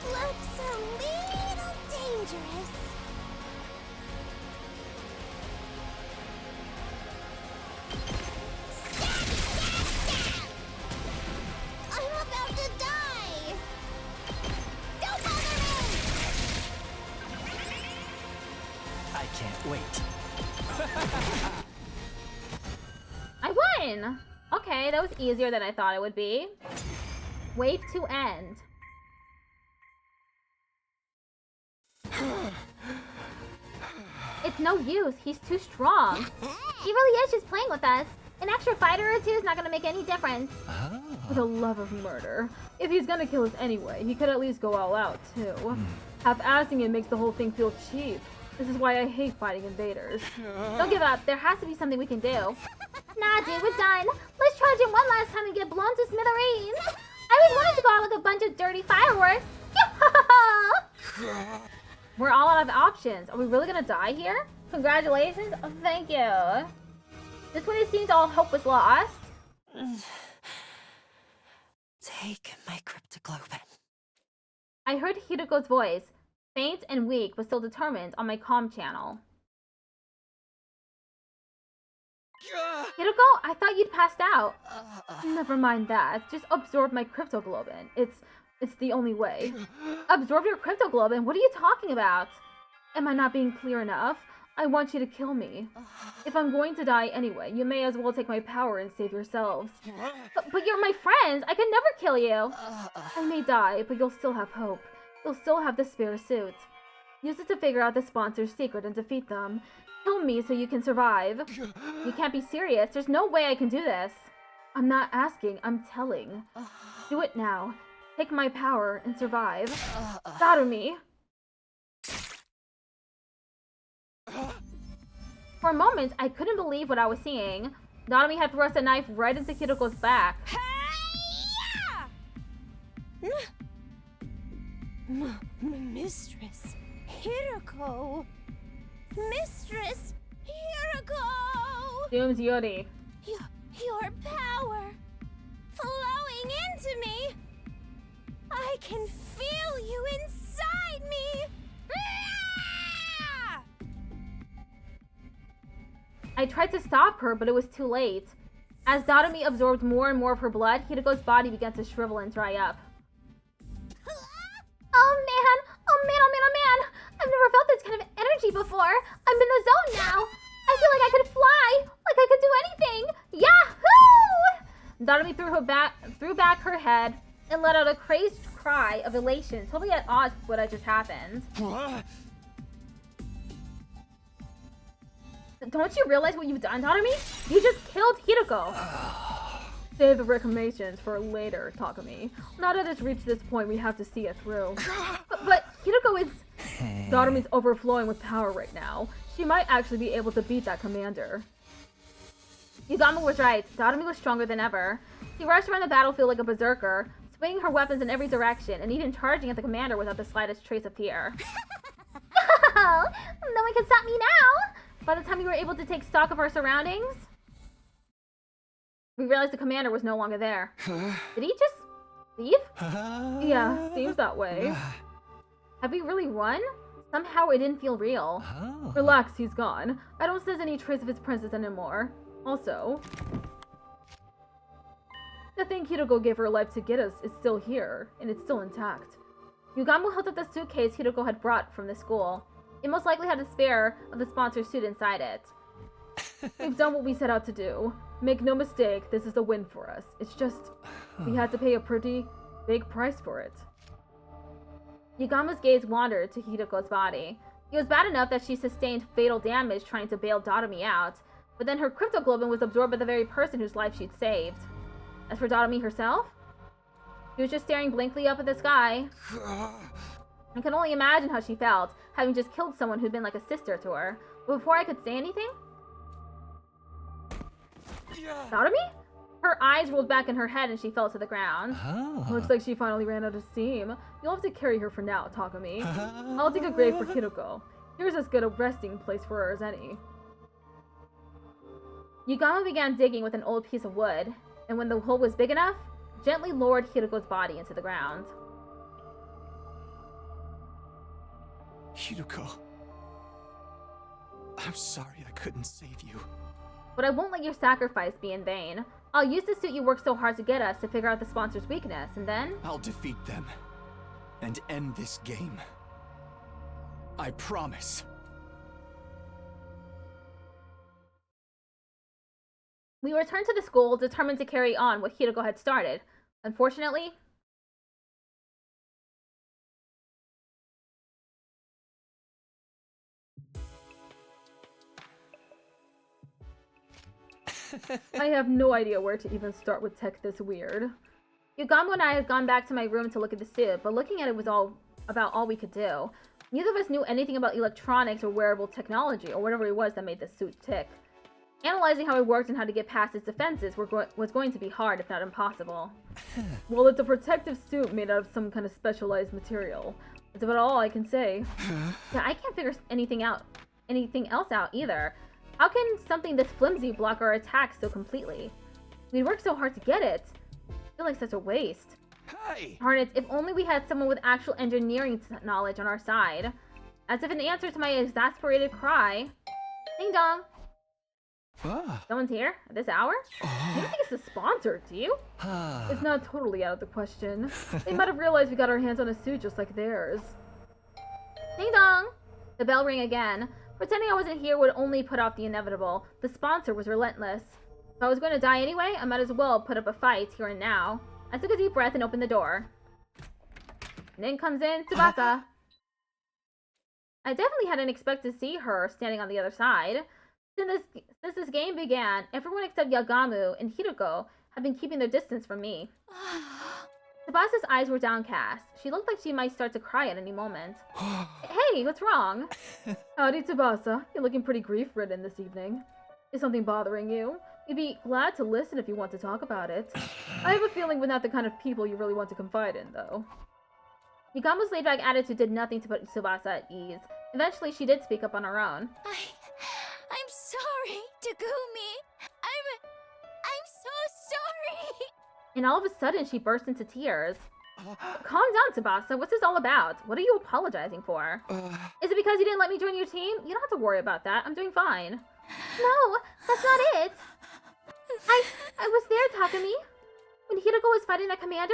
Looks a little dangerous. Stab, stab, stab! I'm about to die! Don't bother me! I can't wait. I won! Okay, that was easier than I thought it would be. Wave to end. It's no use. He's too strong. He really is just playing with us. An extra fighter or two is not gonna make any difference. For the love of murder. If he's gonna kill us anyway, he could at least go all out, too. Half-assing it makes the whole thing feel cheap. This is why I hate fighting invaders. Don't give up. There has to be something we can do. Nah, dude, we're done. Let's charge it one last time and get blown to smithereens. I always wanted to go out with a bunch of dirty fireworks. We're all out of options. Are we really gonna die here? Congratulations. Oh, thank you. Just when it seemed all hope was lost. Take my cryptoglobin. I heard Hiruko's voice, faint and weak, but still determined, on my comm channel. Hiruko, I thought you'd passed out. Never mind that. Just absorb my cryptoglobin. It's the only way. Absorb your cryptoglobin? What are you talking about? Am I not being clear enough? I want you to kill me. If I'm going to die anyway, you may as well take my power and save yourselves. But you're my friends. I can never kill you. I may die, but you'll still have hope. You'll still have the spare suit. Use it to figure out the sponsor's secret and defeat them. Kill me so you can survive. You can't be serious. There's no way I can do this. I'm not asking, I'm telling. Do it now. Take my power and survive. Sarumi. For a moment, I couldn't believe what I was seeing. Sarumi had thrust a knife right into Hiruko's back. Mistress Hiruko. Mistress Hiruko. Dooms Yuri. Your power flowing into me. I can feel you inside me. I tried to stop her, but it was too late. As Sarumi absorbed more and more of her blood, Hiruko's body began to shrivel and dry up. Oh man! Oh man, oh man, oh man! I've never felt this kind of energy before! I'm in the zone now! I feel like I could fly! Like I could do anything! Yahoo! Sarumi threw back her head and let out a crazed cry of elation, totally at odds with what had just happened. Don't you realize what you've done, Sarumi? You just killed Hiruko! Save the reclamations for later, Takumi. Now that it's reached this point, we have to see it through. But Hiruko is... Sarumi's overflowing with power right now. She might actually be able to beat that commander. Yugamo was right. Sarumi was stronger than ever. She rushed around the battlefield like a berserker, swinging her weapons in every direction, and even charging at the commander without the slightest trace of fear. Oh, no one can stop me now! By the time we were able to take stock of our surroundings, we realized the commander was no longer there. Did he just leave? Yeah, seems that way. Have we really won? Somehow it didn't feel real. Relax, he's gone. I don't sense any trace of his princess anymore. Also, the thing Hiruko gave her life to get us is still here, and it's still intact. Yugamo held up the suitcase Hiruko had brought from the school. It most likely had a spare of the sponsor's suit inside it. We've done what we set out to do. Make no mistake, this is a win for us. It's just, we had to pay a pretty big price for it. Yugamo's gaze wandered to Hiruko's body. It was bad enough that she sustained fatal damage trying to bail Sarumi out, but then her cryptoglobin was absorbed by the very person whose life she'd saved. As for Sarumi herself, she was just staring blankly up at the sky. I can only imagine how she felt, having just killed someone who'd been like a sister to her. But before I could say anything... Sarumi? Her eyes rolled back in her head and she fell to the ground. Looks like she finally ran out of steam. You'll have to carry her for now, Takumi. I'll dig a grave for Hiruko. Here's as good a resting place for her as any. Yugamo began digging with an old piece of wood, and when the hole was big enough, gently lowered Hiruko's body into the ground. Hiruko. I'm sorry I couldn't save you. But I won't let your sacrifice be in vain. I'll use the suit you worked so hard to get us to figure out the sponsor's weakness, and then... I'll defeat them. And end this game. I promise. We returned to the school, determined to carry on what Hiruko had started. Unfortunately... I have no idea where to even start with tech this weird. Yugamo and I had gone back to my room to look at the suit, but looking at it was about all we could do. Neither of us knew anything about electronics or wearable technology, or whatever it was that made the suit tick. Analyzing how he worked and how to get past his defenses was going to be hard, if not impossible. Well, it's a protective suit made out of some kind of specialized material. That's about all I can say. Yeah, I can't figure anything else out either. How can something this flimsy block our attacks so completely? We worked so hard to get it. I feel like such a waste. Hey! Hornets, if only we had someone with actual engineering knowledge on our side. As if in answer to my exasperated cry. Ding dong. Someone's here at this hour? You don't think it's the sponsor, do you? It's not totally out of the question. They might have realized we got our hands on a suit just like theirs. Ding dong! The bell rang again. Pretending I wasn't here would only put off the inevitable. The sponsor was relentless. If I was going to die anyway, I might as well put up a fight here and now. I took a deep breath and opened the door. And in comes in Tsubasa. I definitely hadn't expected to see her standing on the other side. Since this game began, everyone except Yagamu and Hiroko have been keeping their distance from me. Tsubasa's eyes were downcast. She looked like she might start to cry at any moment. Hey, what's wrong? Howdy, Tsubasa. You're looking pretty grief-ridden this evening. Is something bothering you? You'd be glad to listen if you want to talk about it. I have a feeling we're not the kind of people you really want to confide in, though. Yagamu's laid-back attitude did nothing to put Tsubasa at ease. Eventually, she did speak up on her own. I'm sorry, Takumi. I'm so sorry. And all of a sudden, she burst into tears. Calm down, Tsubasa. What's this all about? What are you apologizing for? Is it because you didn't let me join your team? You don't have to worry about that. I'm doing fine. No, that's not it. I was there, Takumi. When Hiroko was fighting that commander,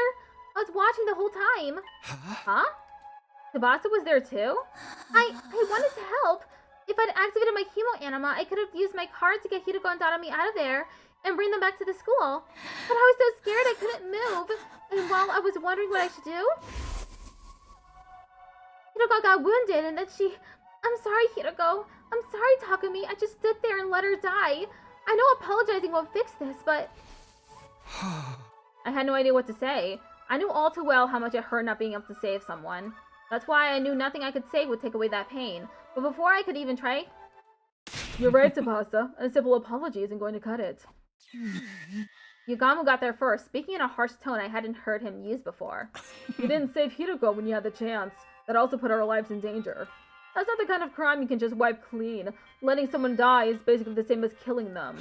I was watching the whole time. Huh? Tsubasa was there too? I wanted to help. If I'd activated my hemo anima, I could have used my card to get Hiroko and Darami out of there and bring them back to the school. But I was so scared I couldn't move. And while I was wondering what I should do, Hiroko got wounded and then I'm sorry, Hiroko. I'm sorry, Takumi. I just stood there and let her die. I know apologizing won't fix this, but... I had no idea what to say. I knew all too well how much it hurt not being able to save someone. That's why I knew nothing I could say would take away that pain. But before I could even try... You're right, Tsubasa. A simple apology isn't going to cut it. Yagamu got there first, speaking in a harsh tone I hadn't heard him use before. You didn't save Hiroko when you had the chance. That also put our lives in danger. That's not the kind of crime you can just wipe clean. Letting someone die is basically the same as killing them.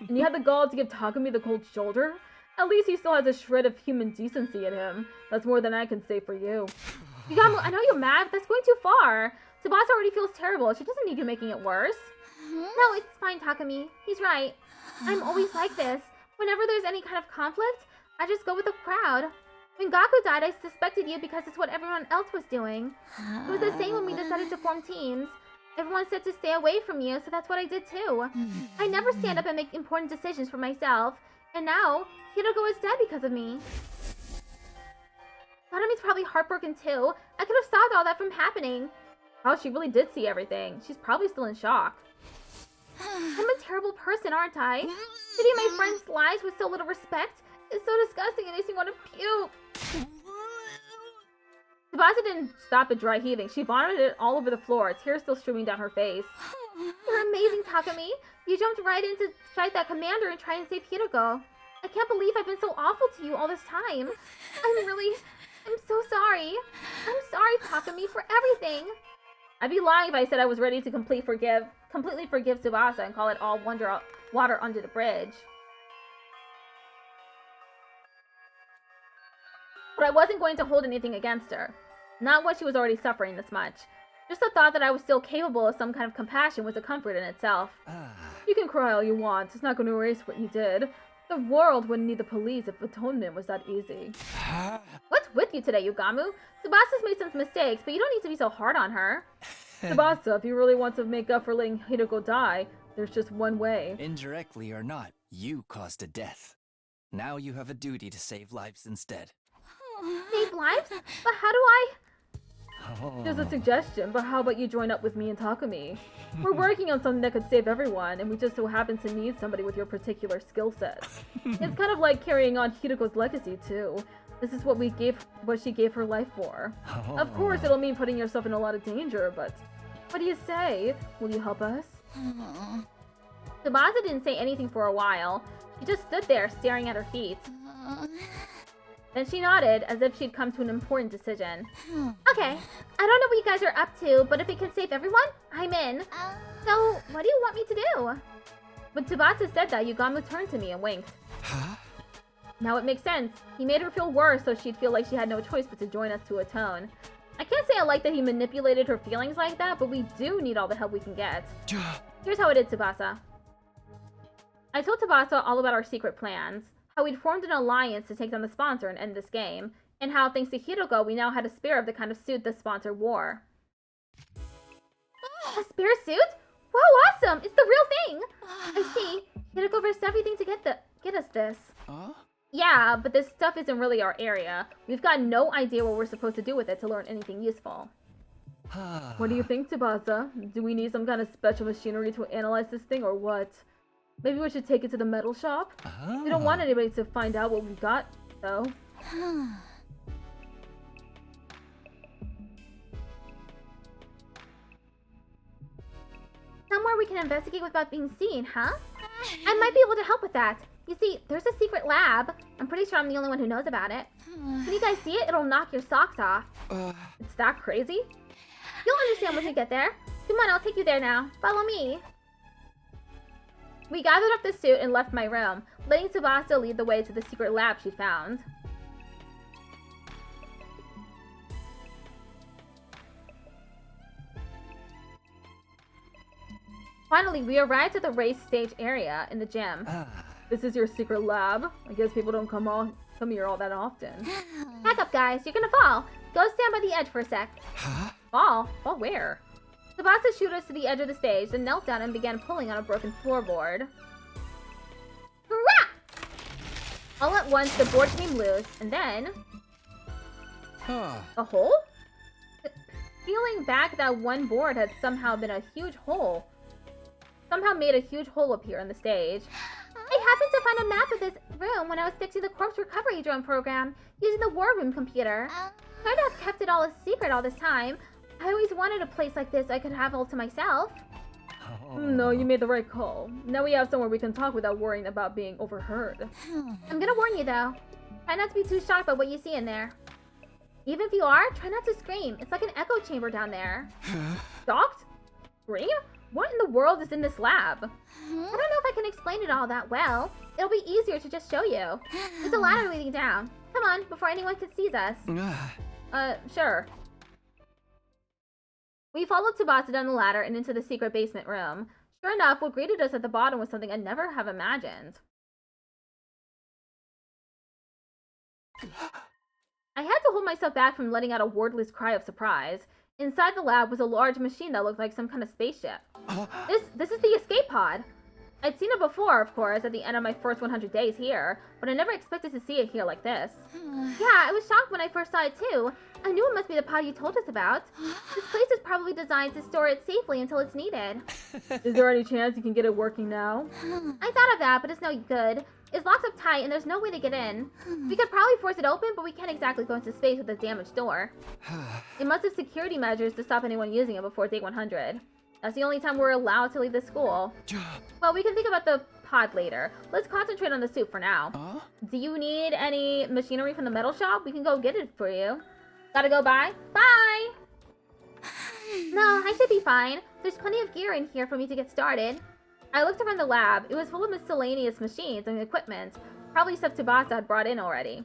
And you had the gall to give Takumi the cold shoulder? At least he still has a shred of human decency in him. That's more than I can say for you. Yagamu, I know you're mad, but that's going too far. Tsubasa already feels terrible. She doesn't need you making it worse. No, it's fine, Takumi. He's right. I'm always like this. Whenever there's any kind of conflict, I just go with the crowd. When Gaku died, I suspected you because it's what everyone else was doing. It was the same when we decided to form teams. Everyone said to stay away from you, so that's what I did too. I never stand up and make important decisions for myself. And now, Hiroko is dead because of me. Narumi's probably heartbroken too. I could have stopped all that from happening. Oh, she really did see everything. She's probably still in shock. I'm a terrible person, aren't I? Treating my friends' lives with so little respect is so disgusting. It makes me want to puke. Tsubasa didn't stop at dry heaving. She vomited all over the floor, tears still streaming down her face. You're amazing, Takumi. You jumped right in to fight that commander and try and save Hiroko. I can't believe I've been so awful to you all this time. I'm so sorry. I'm sorry, Takumi, for everything. I'd be lying if I said I was ready to completely forgive Tsubasa and call it all water under the bridge. But I wasn't going to hold anything against her. Not when she was already suffering this much. Just the thought that I was still capable of some kind of compassion was a comfort in itself. You can cry all you want. It's not going to erase what you did. The world wouldn't need the police if atonement was that easy. What's with you today, Yagamu? Tsubasa's made some mistakes, but you don't need to be so hard on her. Tsubasa, if you really want to make up for letting Hiroko die, there's just one way. Indirectly or not, you caused a death. Now you have a duty to save lives instead. Save lives? But how do I... Just a suggestion, but how about you join up with me and Takumi? We're working on something that could save everyone, and we just so happen to need somebody with your particular skill set. It's kind of like carrying on Hiroko's legacy, too. This is what she gave her life for. Of course, it'll mean putting yourself in a lot of danger, but what do you say? Will you help us? Tsubasa didn't say anything for a while. She just stood there, staring at her feet. Then she nodded, as if she'd come to an important decision. Okay, I don't know what you guys are up to, but if it can save everyone, I'm in. So, what do you want me to do? When Tsubasa said that, Yugamo turned to me and winked. Huh? Now it makes sense. He made her feel worse, so she'd feel like she had no choice but to join us to atone. I can't say I like that he manipulated her feelings like that, but we do need all the help we can get. Here's how it is, Tsubasa. I told Tsubasa all about our secret plans, how we'd formed an alliance to take down the sponsor and end this game, and how, thanks to Hiroko, we now had a spare of the kind of suit the sponsor wore. A spare suit? Whoa, awesome! It's the real thing! I see. Hiroko risked everything to get us this. Yeah, but this stuff isn't really our area. We've got no idea what we're supposed to do with it to learn anything useful. What do you think, Tsubasa? Do we need some kind of special machinery to analyze this thing, or what? Maybe we should take it to the metal shop? We don't want anybody to find out what we got, though. Somewhere we can investigate without being seen, huh? I might be able to help with that. You see, there's a secret lab. I'm pretty sure I'm the only one who knows about it. Can you guys see it? It'll knock your socks off. It's that crazy? You'll understand when you get there. Come on, I'll take you there now. Follow me. We gathered up the suit and left my room, letting Tsubasa lead the way to the secret lab she found. Finally, we arrived at the race stage area in the gym. This is your secret lab? I guess people don't come here all that often. Back up, guys. You're gonna fall. Go stand by the edge for a sec. Fall? Fall where? Tsubasa shooed us to the edge of the stage, then knelt down and began pulling on a broken floorboard. Hurrah! All at once, the board came loose, and then... A hole? Peeling back, that one board had somehow been a huge hole. Somehow made a huge hole appear on the stage. I happened to find a map of this room when I was fixing the corpse recovery drone program using the war room computer. I'd have kept it all a secret all this time. I always wanted a place like this I could have all to myself. No, you made the right call. Now we have somewhere we can talk without worrying about being overheard. I'm gonna warn you though. Try not to be too shocked by what you see in there. Even if you are, try not to scream. It's like an echo chamber down there. Shocked? Scream? What in the world is in this lab? I don't know if I can explain it all that well. It'll be easier to just show you. There's a ladder leading down. Come on, before anyone sees us. Sure. We followed Tsubasa down the ladder and into the secret basement room. Sure enough, what greeted us at the bottom was something I'd never have imagined. I had to hold myself back from letting out a wordless cry of surprise. Inside the lab was a large machine that looked like some kind of spaceship. This is the escape pod. I'd seen it before, of course, at the end of my first 100 days here, but I never expected to see it here like this. Yeah, I was shocked when I first saw it too. I knew it must be the pod you told us about. This place is probably designed to store it safely until it's needed. Is there any chance you can get it working now? I thought of that, but it's no good. It's locked up tight and there's no way to get in. We could probably force it open, but we can't exactly go into space with a damaged door. It must have security measures to stop anyone using it before day 100. That's the only time we're allowed to leave the school. Well, we can think about the pod later. Let's concentrate on the suit for now. Do you need any machinery from the metal shop? We can go get it for you. Gotta go bye? Bye! No, I should be fine. There's plenty of gear in here for me to get started. I looked around the lab. It was full of miscellaneous machines and equipment. Probably stuff Tsubasa had brought in already.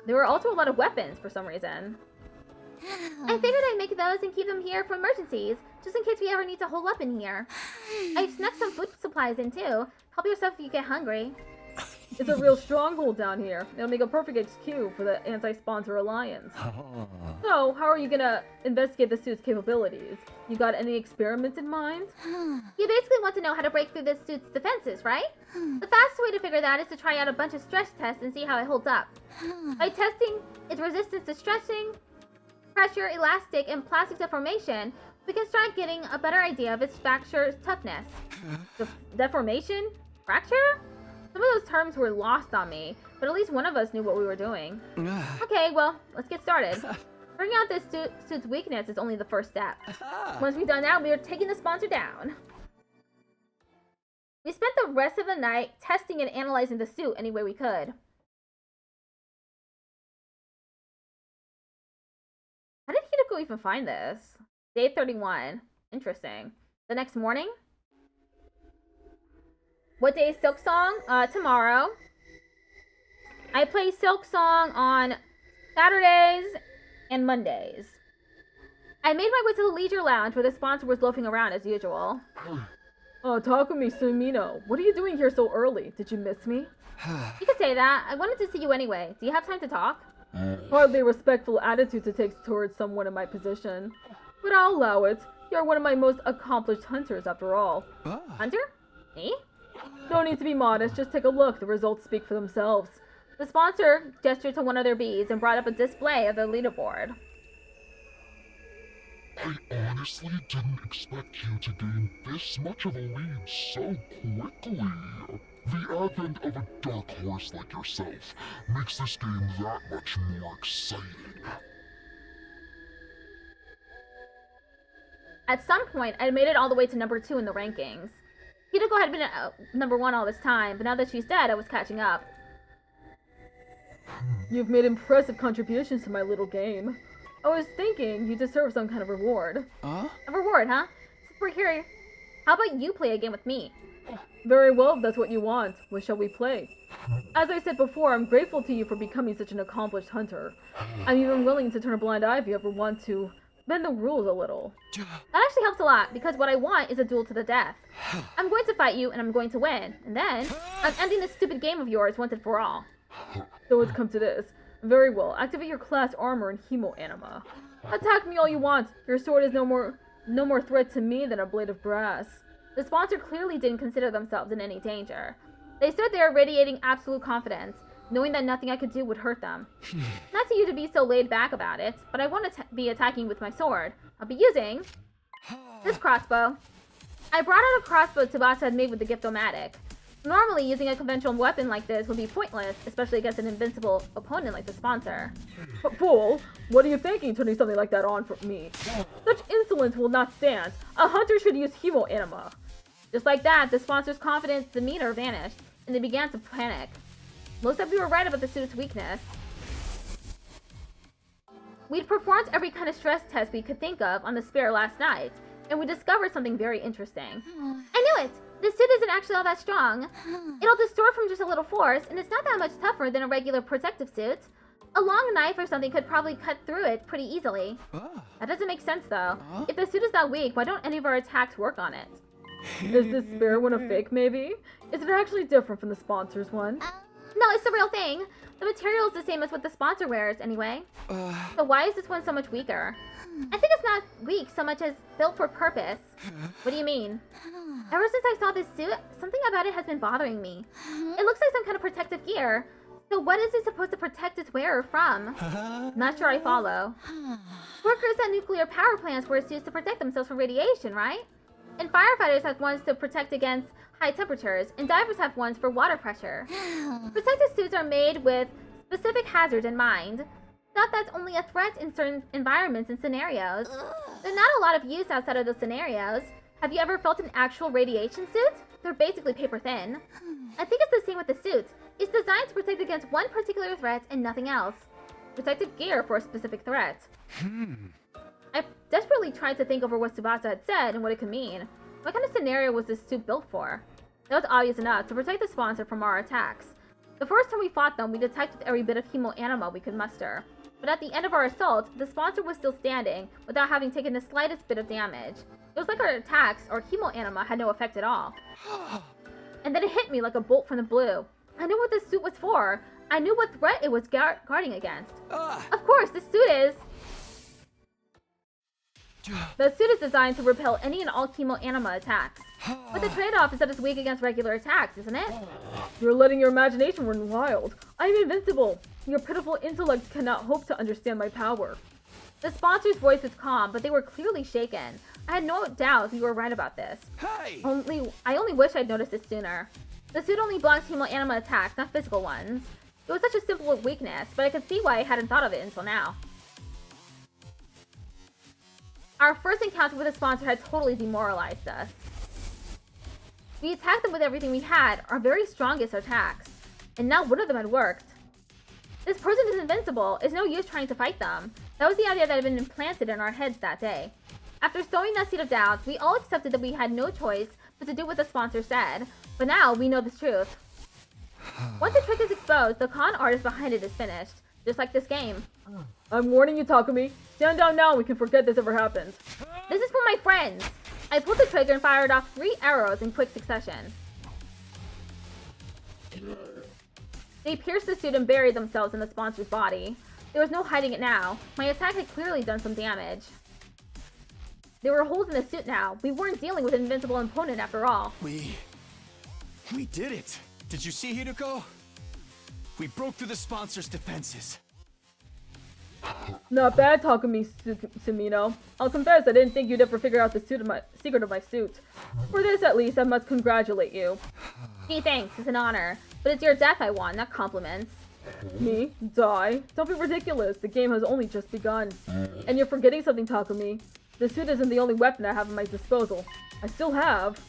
There were also a lot of weapons for some reason. I figured I'd make those and keep them here for emergencies, just in case we ever need to hole up in here. I've snuck some food supplies in too. Help yourself if you get hungry. It's a real stronghold down here. It'll make a perfect HQ for the anti-sponsor alliance. So, how are you gonna investigate the suit's capabilities? You got any experiments in mind? You basically want to know how to break through this suit's defenses, right? The fastest way to figure that is to try out a bunch of stress tests and see how it holds up. By testing its resistance to stretching, pressure, elastic, and plastic deformation, we can start getting a better idea of its fracture toughness. Deformation? Fracture? Some of those terms were lost on me, but at least one of us knew what we were doing. Okay, well, let's get started. Figuring out this suit's weakness is only the first step. Once we've done that, we are taking the sponsor down. We spent the rest of the night testing and analyzing the suit any way we could. How did Hideko even find this? Day 31. Interesting. The next morning? What day is Silk Song? Tomorrow. I play Silk Song on Saturdays and Mondays. I made my way to the Leisure Lounge where the sponsor was loafing around as usual. Oh, Takumi Sumino, what are you doing here so early? Did you miss me? You could say that. I wanted to see you anyway. Do you have time to talk? Hardly a respectful attitude to take towards someone in my position. But I'll allow it. You're one of my most accomplished hunters, after all. Hunter? Me? No need to be modest, just take a look. The results speak for themselves. The sponsor gestured to one of their beads and brought up a display of the leaderboard. I honestly didn't expect you to gain this much of a lead so quickly. The advent of a dark horse like yourself makes this game that much more exciting. At some point, I made it all the way to number 2 in the rankings. Hideko had been at number 1 all this time, but now that she's dead, I was catching up. You've made impressive contributions to my little game. I was thinking you deserve some kind of reward. A reward, huh? Since we're here, how about you play a game with me? Very well, if that's what you want. What shall we play? As I said before, I'm grateful to you for becoming such an accomplished hunter. I'm even willing to turn a blind eye if you ever want to bend the rules a little. That actually helps a lot, because what I want is a duel to the death. I'm going to fight you, and I'm going to win. And then, I'm ending this stupid game of yours once and for all. So it's come to this. Very well, activate your class armor and hemo anima. Attack me all you want. Your sword is no more threat to me than a blade of grass. The sponsor clearly didn't consider themselves in any danger. They stood there radiating absolute confidence, knowing that nothing I could do would hurt them. Not to you to be so laid back about it, but I want to be attacking with my sword. I'll be using this crossbow. I brought out a crossbow Tsubasa had made with the Gift-O-Matic. Normally, using a conventional weapon like this would be pointless, especially against an invincible opponent like the sponsor. But fool, what are you thinking turning something like that on for me? Such insolence will not stand. A hunter should use hemo anima. Just like that, the sponsor's confidence demeanor vanished, and they began to panic. Looks like we were right about the suit's weakness. We'd performed every kind of stress test we could think of on the Spear last night, and we discovered something very interesting. I knew it! The suit isn't actually all that strong. It'll distort from just a little force, and it's not that much tougher than a regular protective suit. A long knife or something could probably cut through it pretty easily. That doesn't make sense though. If the suit is that weak, why don't any of our attacks work on it? Is this Spear one a fake, maybe? Is it actually different from the sponsor's one? No, it's the real thing. The material is the same as what the sponsor wears, anyway. So why is this one so much weaker? I think it's not weak so much as built for purpose. What do you mean? Ever since I saw this suit, something about it has been bothering me. It looks like some kind of protective gear. So what is it supposed to protect its wearer from? Not sure I follow. Workers at nuclear power plants wear suits to protect themselves from radiation, right? And firefighters have ones to protect against high temperatures, and divers have ones for water pressure. Protective suits are made with specific hazards in mind. Stuff that's only a threat in certain environments and scenarios. There's not a lot of use outside of those scenarios. Have you ever felt an actual radiation suit? They're basically paper thin. I think it's the same with the suit. It's designed to protect against one particular threat and nothing else. Protective gear for a specific threat. I desperately tried to think over what Tsubasa had said and what it could mean. What kind of scenario was this suit built for? That was obvious enough to protect the sponsor from our attacks. The first time we fought them, we detected every bit of hemo anima we could muster. But at the end of our assault, the sponsor was still standing, without having taken the slightest bit of damage. It was like our attacks, or hemo anima, had no effect at all. And then it hit me like a bolt from the blue. I knew what this suit was for. I knew what threat it was guarding against. Of course, this suit is... The suit is designed to repel any and all hemo anima attacks. But the trade-off is that it's weak against regular attacks, isn't it? You're letting your imagination run wild. I'm invincible. Your pitiful intellect cannot hope to understand my power. The sponsor's voice was calm, but they were clearly shaken. I had no doubt we were right about this. Hey! I only wish I'd noticed it sooner. The suit only blocks hemo anima attacks, not physical ones. It was such a simple weakness, but I could see why I hadn't thought of it until now. Our first encounter with the sponsor had totally demoralized us. We attacked them with everything we had, our very strongest attacks. And not one of them had worked. This person is invincible. It's no use trying to fight them. That was the idea that had been implanted in our heads that day. After sowing that seed of doubt, we all accepted that we had no choice but to do what the sponsor said. But now, we know the truth. Once the trick is exposed, the con artist behind it is finished. Just like this game. I'm warning you, Takumi. Stand down now and we can forget this ever happened. This is for my friends. I pulled the trigger and fired off 3 arrows in quick succession. They pierced the suit and buried themselves in the sponsor's body. There was no hiding it now. My attack had clearly done some damage. There were holes in the suit now. We weren't dealing with an invincible opponent after all. We did it! Did you see, Hiruko? We broke through the sponsor's defenses. Not bad, Takumi Sumino. I'll confess I didn't think you'd ever figure out the secret of my suit. For this, at least, I must congratulate you. Gee, thanks. It's an honor. But it's your death I want, not compliments. Me? Die? Don't be ridiculous. The game has only just begun. And you're forgetting something, Takumi. The suit isn't the only weapon I have at my disposal. I still have...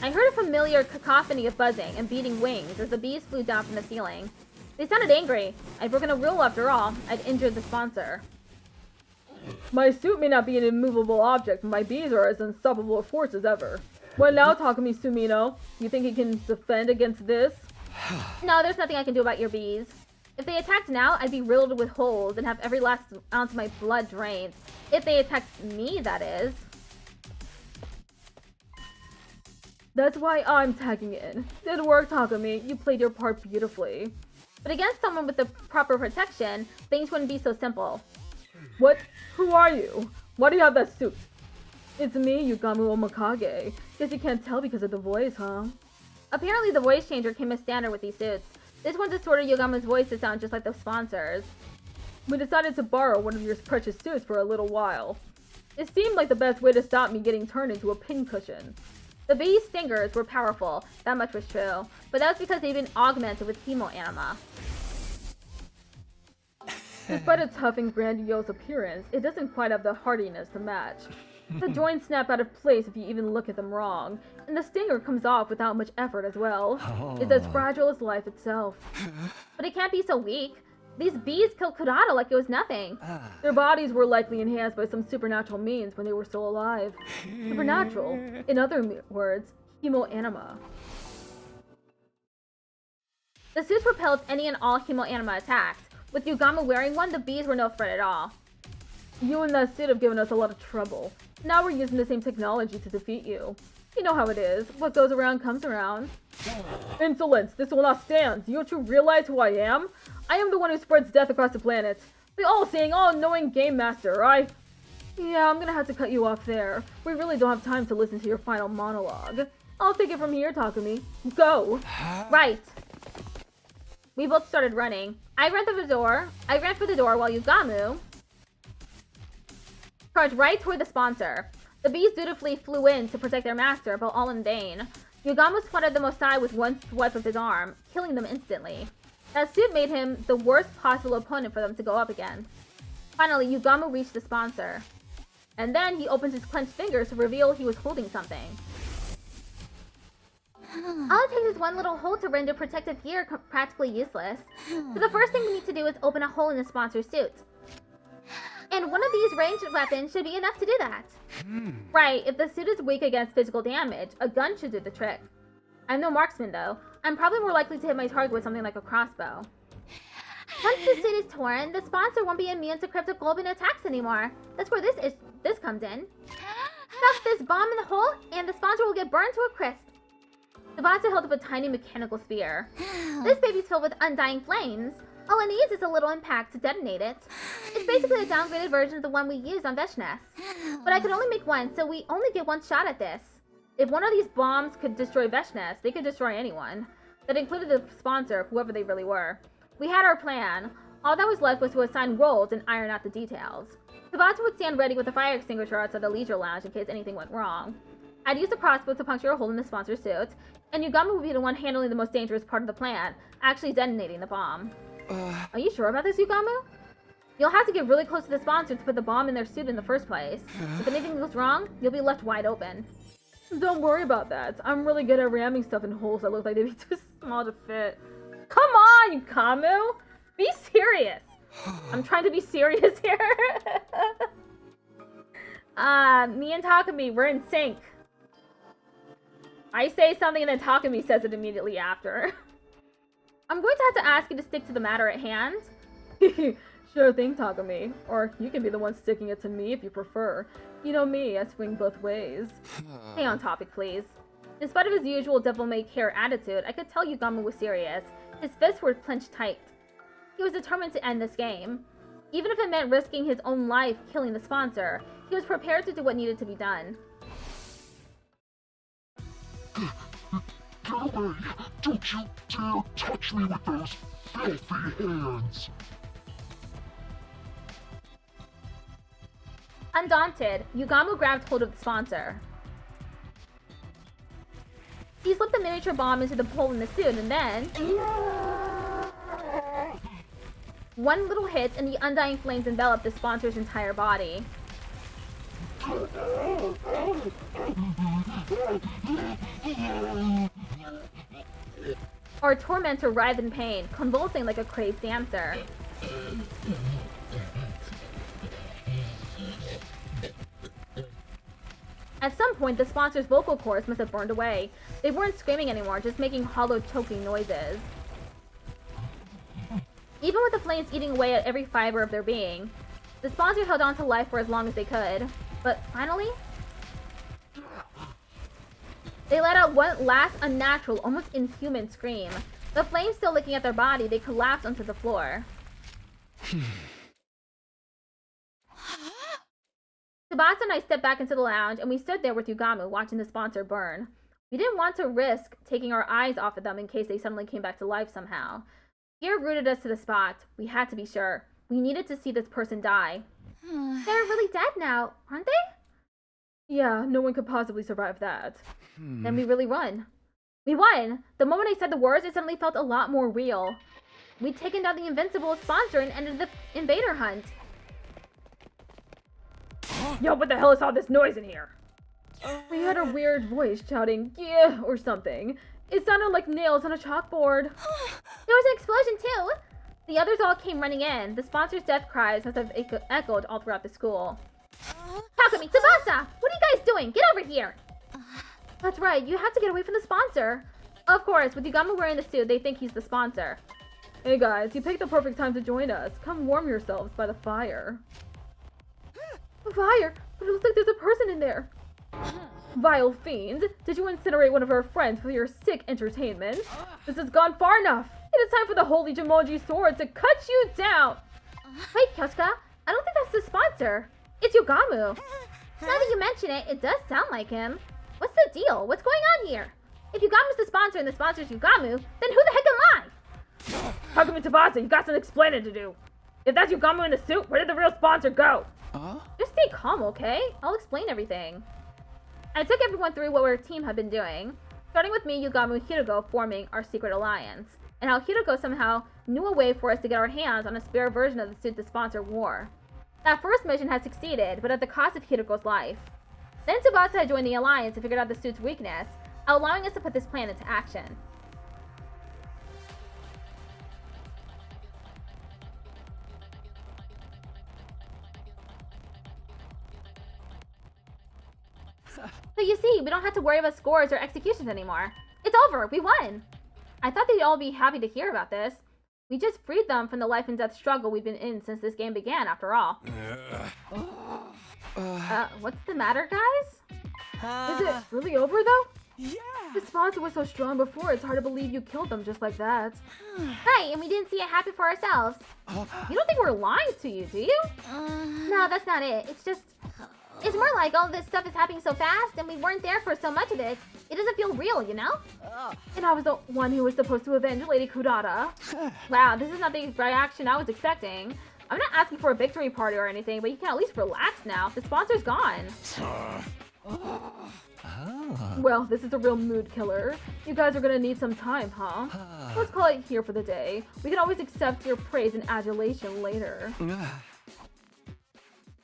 I heard a familiar cacophony of buzzing and beating wings as the bees flew down from the ceiling. They sounded angry. I'd broken a rule after all. I'd injured the sponsor. My suit may not be an immovable object, but my bees are as unstoppable a force as ever. What now, Takumi Sumino? You think he can defend against this? No, there's nothing I can do about your bees. If they attacked now, I'd be riddled with holes and have every last ounce of my blood drained. If they attacked me, that is. That's why I'm tagging in. Good work, Takumi. You played your part beautifully. But against someone with the proper protection, things wouldn't be so simple. What? Who are you? Why do you have that suit? It's me, Yugamu Omakage. Guess you can't tell because of the voice, huh? Apparently the voice changer came as standard with these suits. This one distorted Yugamu's voice to sound just like the sponsors. We decided to borrow one of your precious suits for a little while. It seemed like the best way to stop me getting turned into a pincushion. The bee's stingers were powerful, that much was true, but that was because they'd been augmented with hemoanima. Despite its tough and grandiose appearance, it doesn't quite have the hardiness to match. The joints snap out of place if you even look at them wrong, and the stinger comes off without much effort as well. It's as fragile as life itself. But it can't be so weak. These bees killed Kurata like it was nothing. Their bodies were likely enhanced by some supernatural means when they were still alive. Supernatural, in other words, hemoanima. The suits repelled any and all hemoanima attacks. With Yugamu wearing one, the bees were no threat at all. You and that suit have given us a lot of trouble. Now we're using the same technology to defeat you. You know how it is. What goes around comes around. Insolence! This will not stand! Don't you realize who I am? I am the one who spreads death across the planet. The all-seeing, all-knowing Game Master. Yeah, I'm gonna have to cut you off there. We really don't have time to listen to your final monologue. I'll take it from here, Takumi. Go! Right. We both started running. I ran for the door while Yugamu charged right toward the sponsor. The bees dutifully flew in to protect their master, but all in vain. Yugamu swatted them aside with one swipe of his arm, killing them instantly. That suit made him the worst possible opponent for them to go up against. Finally, Yugamu reached the sponsor. And then he opened his clenched fingers to reveal he was holding something. All it takes is one little hole to render protective gear practically useless. So the first thing we need to do is open a hole in the sponsor's suit. And one of these ranged weapons should be enough to do that. Right, if the suit is weak against physical damage, a gun should do the trick. I'm no marksman though. I'm probably more likely to hit my target with something like a crossbow. Once the suit is torn, the sponsor won't be immune to cryptic golden attacks anymore. That's where this comes in. Stuff this bomb in the hole, and the sponsor will get burned to a crisp. Tsubasa held up a tiny mechanical sphere. This baby's filled with undying flames. All it needs is a little impact to detonate it. It's basically a downgraded version of the one we use on Veshness. But I could only make one, so we only get one shot at this. If one of these bombs could destroy Veshness, they could destroy anyone. That included the sponsor, whoever they really were. We had our plan. All that was left was to assign roles and iron out the details. Tsubasa would stand ready with a fire extinguisher outside the leisure lounge in case anything went wrong. I'd use the crossbow to puncture a hole in the sponsor's suit, and Yugamu would be the one handling the most dangerous part of the plan, actually detonating the bomb. Are you sure about this, Yugamu? You'll have to get really close to the sponsor to put the bomb in their suit in the first place. If anything goes wrong, you'll be left wide open. Don't worry about that. I'm really good at ramming stuff in holes that look like they'd be too small to fit. Come on, Kamu! Be serious! I'm trying to be serious here. Me and Takumi, we're in sync. I say something and then Takumi says it immediately after. I'm going to have to ask you to stick to the matter at hand. Sure thing, Takumi. Or you can be the one sticking it to me if you prefer. You know me, I swing both ways. Stay on topic, please. In spite of his usual devil-may-care attitude, I could tell Yugamo was serious. His fists were clenched tight. He was determined to end this game. Even if it meant risking his own life killing the sponsor, he was prepared to do what needed to be done. Get away! Don't you dare touch me with those filthy hands! Undaunted, Yugamo grabbed hold of the sponsor. He slipped the miniature bomb into the hole in the suit and then... one little hit and the undying flames enveloped the sponsor's entire body. Our tormentor writhed in pain, convulsing like a crazed dancer. At some point, the sponsor's vocal cords must have burned away. They weren't screaming anymore, just making hollow, choking noises. Even with the flames eating away at every fiber of their being, the sponsor held on to life for as long as they could. But finally, they let out one last unnatural, almost inhuman scream. The flames still licking at their body, they collapsed onto the floor. Tsubasa and I stepped back into the lounge, and we stood there with Yugamo, watching the sponsor burn. We didn't want to risk taking our eyes off of them in case they suddenly came back to life somehow. Fear rooted us to the spot. We had to be sure. We needed to see this person die. They're really dead now, aren't they? Yeah, no one could possibly survive that. Then we really won. We won! The moment I said the words, it suddenly felt a lot more real. We'd taken down the invincible sponsor and ended the invader hunt. Yo, what the hell is all this noise in here? We heard a weird voice shouting, yeah, or something. It sounded like nails on a chalkboard. There was an explosion too! The others all came running in. The sponsor's death cries must have echoed all throughout the school. Takumi, Tsubasa! What are you guys doing? Get over here! That's right, you have to get away from the sponsor. Of course, with Yugamo wearing the suit, they think he's the sponsor. Hey guys, you picked the perfect time to join us. Come warm yourselves by the fire. Fire? But it looks like there's a person in there. Vile fiend, did you incinerate one of our friends for your sick entertainment? This has gone far enough. It is time for the holy Jumonji sword to cut you down. Wait, Kyosuka, I don't think that's the sponsor. It's Yugamo. Now that you mention it, it does sound like him. What's the deal? What's going on here? If Yugamo's the sponsor and the sponsor's Yugamo, then who the heck am I? Takumi Tsubasa, you got some explaining to do. If that's Yugamo in the suit, where did the real sponsor go? Just stay calm, okay? I'll explain everything. I took everyone through what our team had been doing, starting with me, Yugamo, and Hirugo forming our secret alliance, and how Hirugo somehow knew a way for us to get our hands on a spare version of the suit the sponsor wore. That first mission had succeeded, but at the cost of Hirugo's life. Then Tsubasa had joined the alliance and figured out the suit's weakness, allowing us to put this plan into action. So you see, we don't have to worry about scores or executions anymore. It's over, we won! I thought they'd all be happy to hear about this. We just freed them from the life and death struggle we've been in since this game began, after all. What's the matter, guys? Is it really over, though? Yeah! The sponsor was so strong before, it's hard to believe you killed them just like that. Right, and we didn't see it happen for ourselves. You don't think we're lying to you, do you? No, that's not it. It's more like all this stuff is happening so fast and we weren't there for so much of it. It doesn't feel real, you know? And I was the one who was supposed to avenge Lady Kudata. Wow, this is not the reaction I was expecting. I'm not asking for a victory party or anything, but you can at least relax now. The sponsor's gone. Well, this is a real mood killer. You guys are gonna need some time, huh? Let's call it here for the day. We can always accept your praise and adulation later.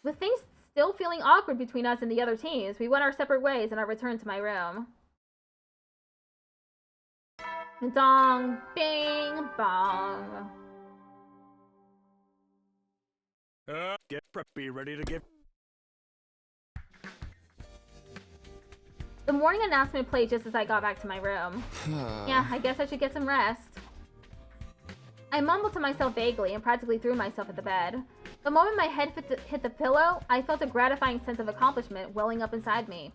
With things still feeling awkward between us and the other teams, we went our separate ways and I returned to my room. Dong, bing, bong. Get preppy, ready to get... The morning announcement played just as I got back to my room. Yeah, I guess I should get some rest. I mumbled to myself vaguely and practically threw myself at the bed. The moment my head hit the pillow, I felt a gratifying sense of accomplishment welling up inside me.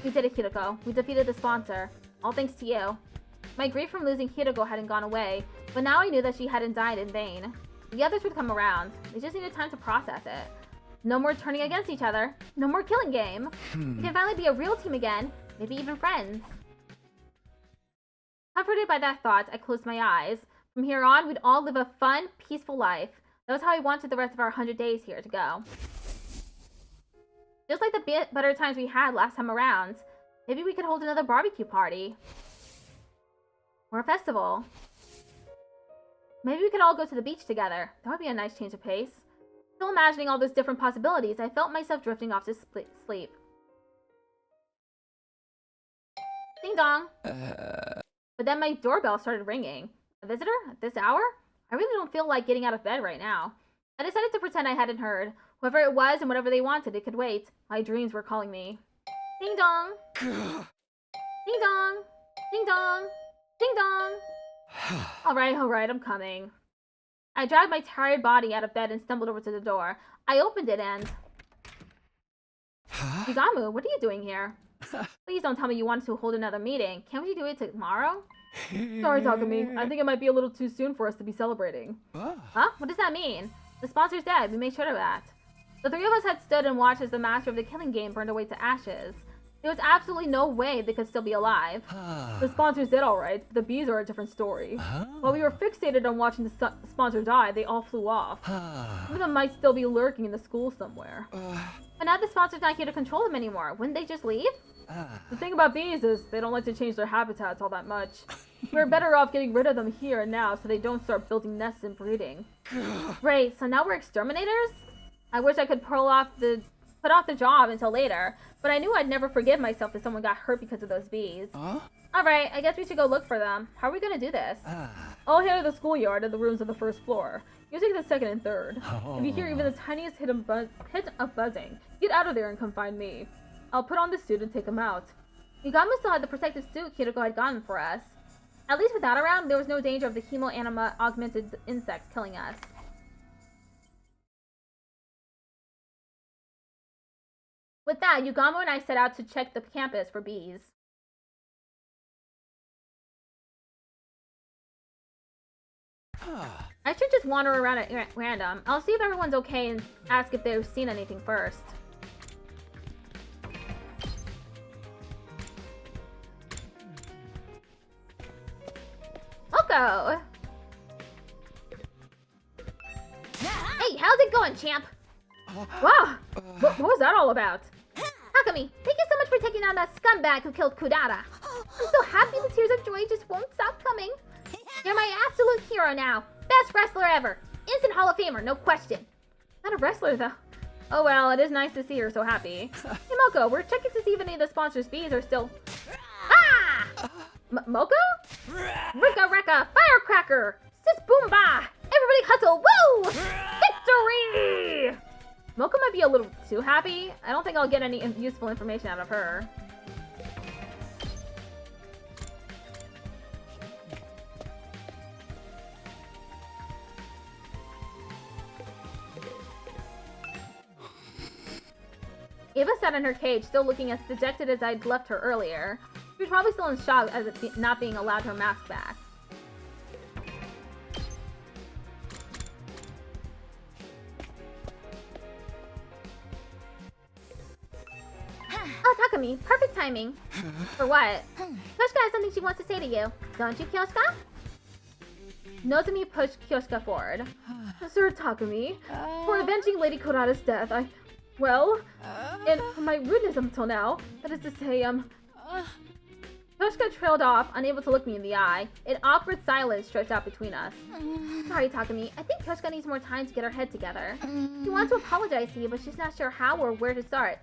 We did it, Hiroko. We defeated the sponsor. All thanks to you. My grief from losing Hiroko hadn't gone away, but now I knew that she hadn't died in vain. The others would come around. They just needed time to process it. No more turning against each other. No more killing game. We can finally be a real team again. Maybe even friends. Comforted by that thought, I closed my eyes. From here on, we'd all live a fun, peaceful life. That was how I wanted the rest of our 100 days here to go. Just like the better times we had last time around. Maybe we could hold another barbecue party. Or a festival. Maybe we could all go to the beach together. That would be a nice change of pace. Still imagining all those different possibilities, I felt myself drifting off to sleep. Ding dong! But then my doorbell started ringing. A visitor? At this hour? I really don't feel like getting out of bed right now. I decided to pretend I hadn't heard. Whoever it was and whatever they wanted, it could wait. My dreams were calling me. Ding dong! Ding dong! Ding dong! Ding dong! Alright, I'm coming. I dragged my tired body out of bed and stumbled over to the door. I opened it and... Yugamu, what are you doing here? Please don't tell me you wanted to hold another meeting. Can't we do it tomorrow? Sorry, Takumi. I think it might be a little too soon for us to be celebrating. Huh? What does that mean? The sponsor's dead. We made sure of that. The three of us had stood and watched as the master of the killing game burned away to ashes. There was absolutely no way they could still be alive. The sponsor's dead, alright. The bees are a different story. While we were fixated on watching the sponsor die, they all flew off. Some of them might still be lurking in the school somewhere. But now the sponsor's not here to control them anymore. Wouldn't they just leave? The thing about bees is they don't like to change their habitats all that much. We're better off getting rid of them here and now so they don't start building nests and breeding. Great, so now we're exterminators? I wish I could put off the job until later, but I knew I'd never forgive myself if someone got hurt because of those bees. Alright, I guess we should go look for them. How are we gonna do this? I'll head to the schoolyard and the rooms on the first floor. You take the second and third. If you hear even the tiniest hit of buzzing, get out of there and come find me. I'll put on the suit and take him out. Yugamu still had the protective suit Hiroko had gotten for us. At least with that around, there was no danger of the hemoanima augmented insects killing us. With that, Yugamu and I set out to check the campus for bees. I should just wander around at random. I'll see if everyone's okay and ask if they've seen anything first. Moko! Hey, how's it going, champ? Wow! What was that all about? Takumi, thank you so much for taking down that scumbag who killed Kudara. I'm so happy the tears of joy just won't stop coming. You're my absolute hero now. Best wrestler ever. Instant Hall of Famer, no question. Not a wrestler, though. Oh well, it is nice to see her so happy. Hey, Moko, we're checking to see if any of the sponsor's bees are still... Ah! Moko? Rika Reka, Firecracker! Sis Boomba! Everybody hustle, woo! Victory! Moko might be a little too happy. I don't think I'll get any useful information out of her. Ava sat in her cage, still looking as dejected as I'd left her earlier. She was probably still in shock as it not being allowed her mask back. Oh, Takumi, perfect timing. For what? Kyoshka has something she wants to say to you. Don't you, Kyoshka? Nozumi pushed Kyoshka forward. Sir Takumi, for avenging Lady Kodata's death, well, And my rudeness until now, that is to say, Kyoshka trailed off, unable to look me in the eye. An awkward silence stretched out between us. Sorry, Takumi. I think Kyoshka needs more time to get her head together. She wants to apologize to you, but she's not sure how or where to start.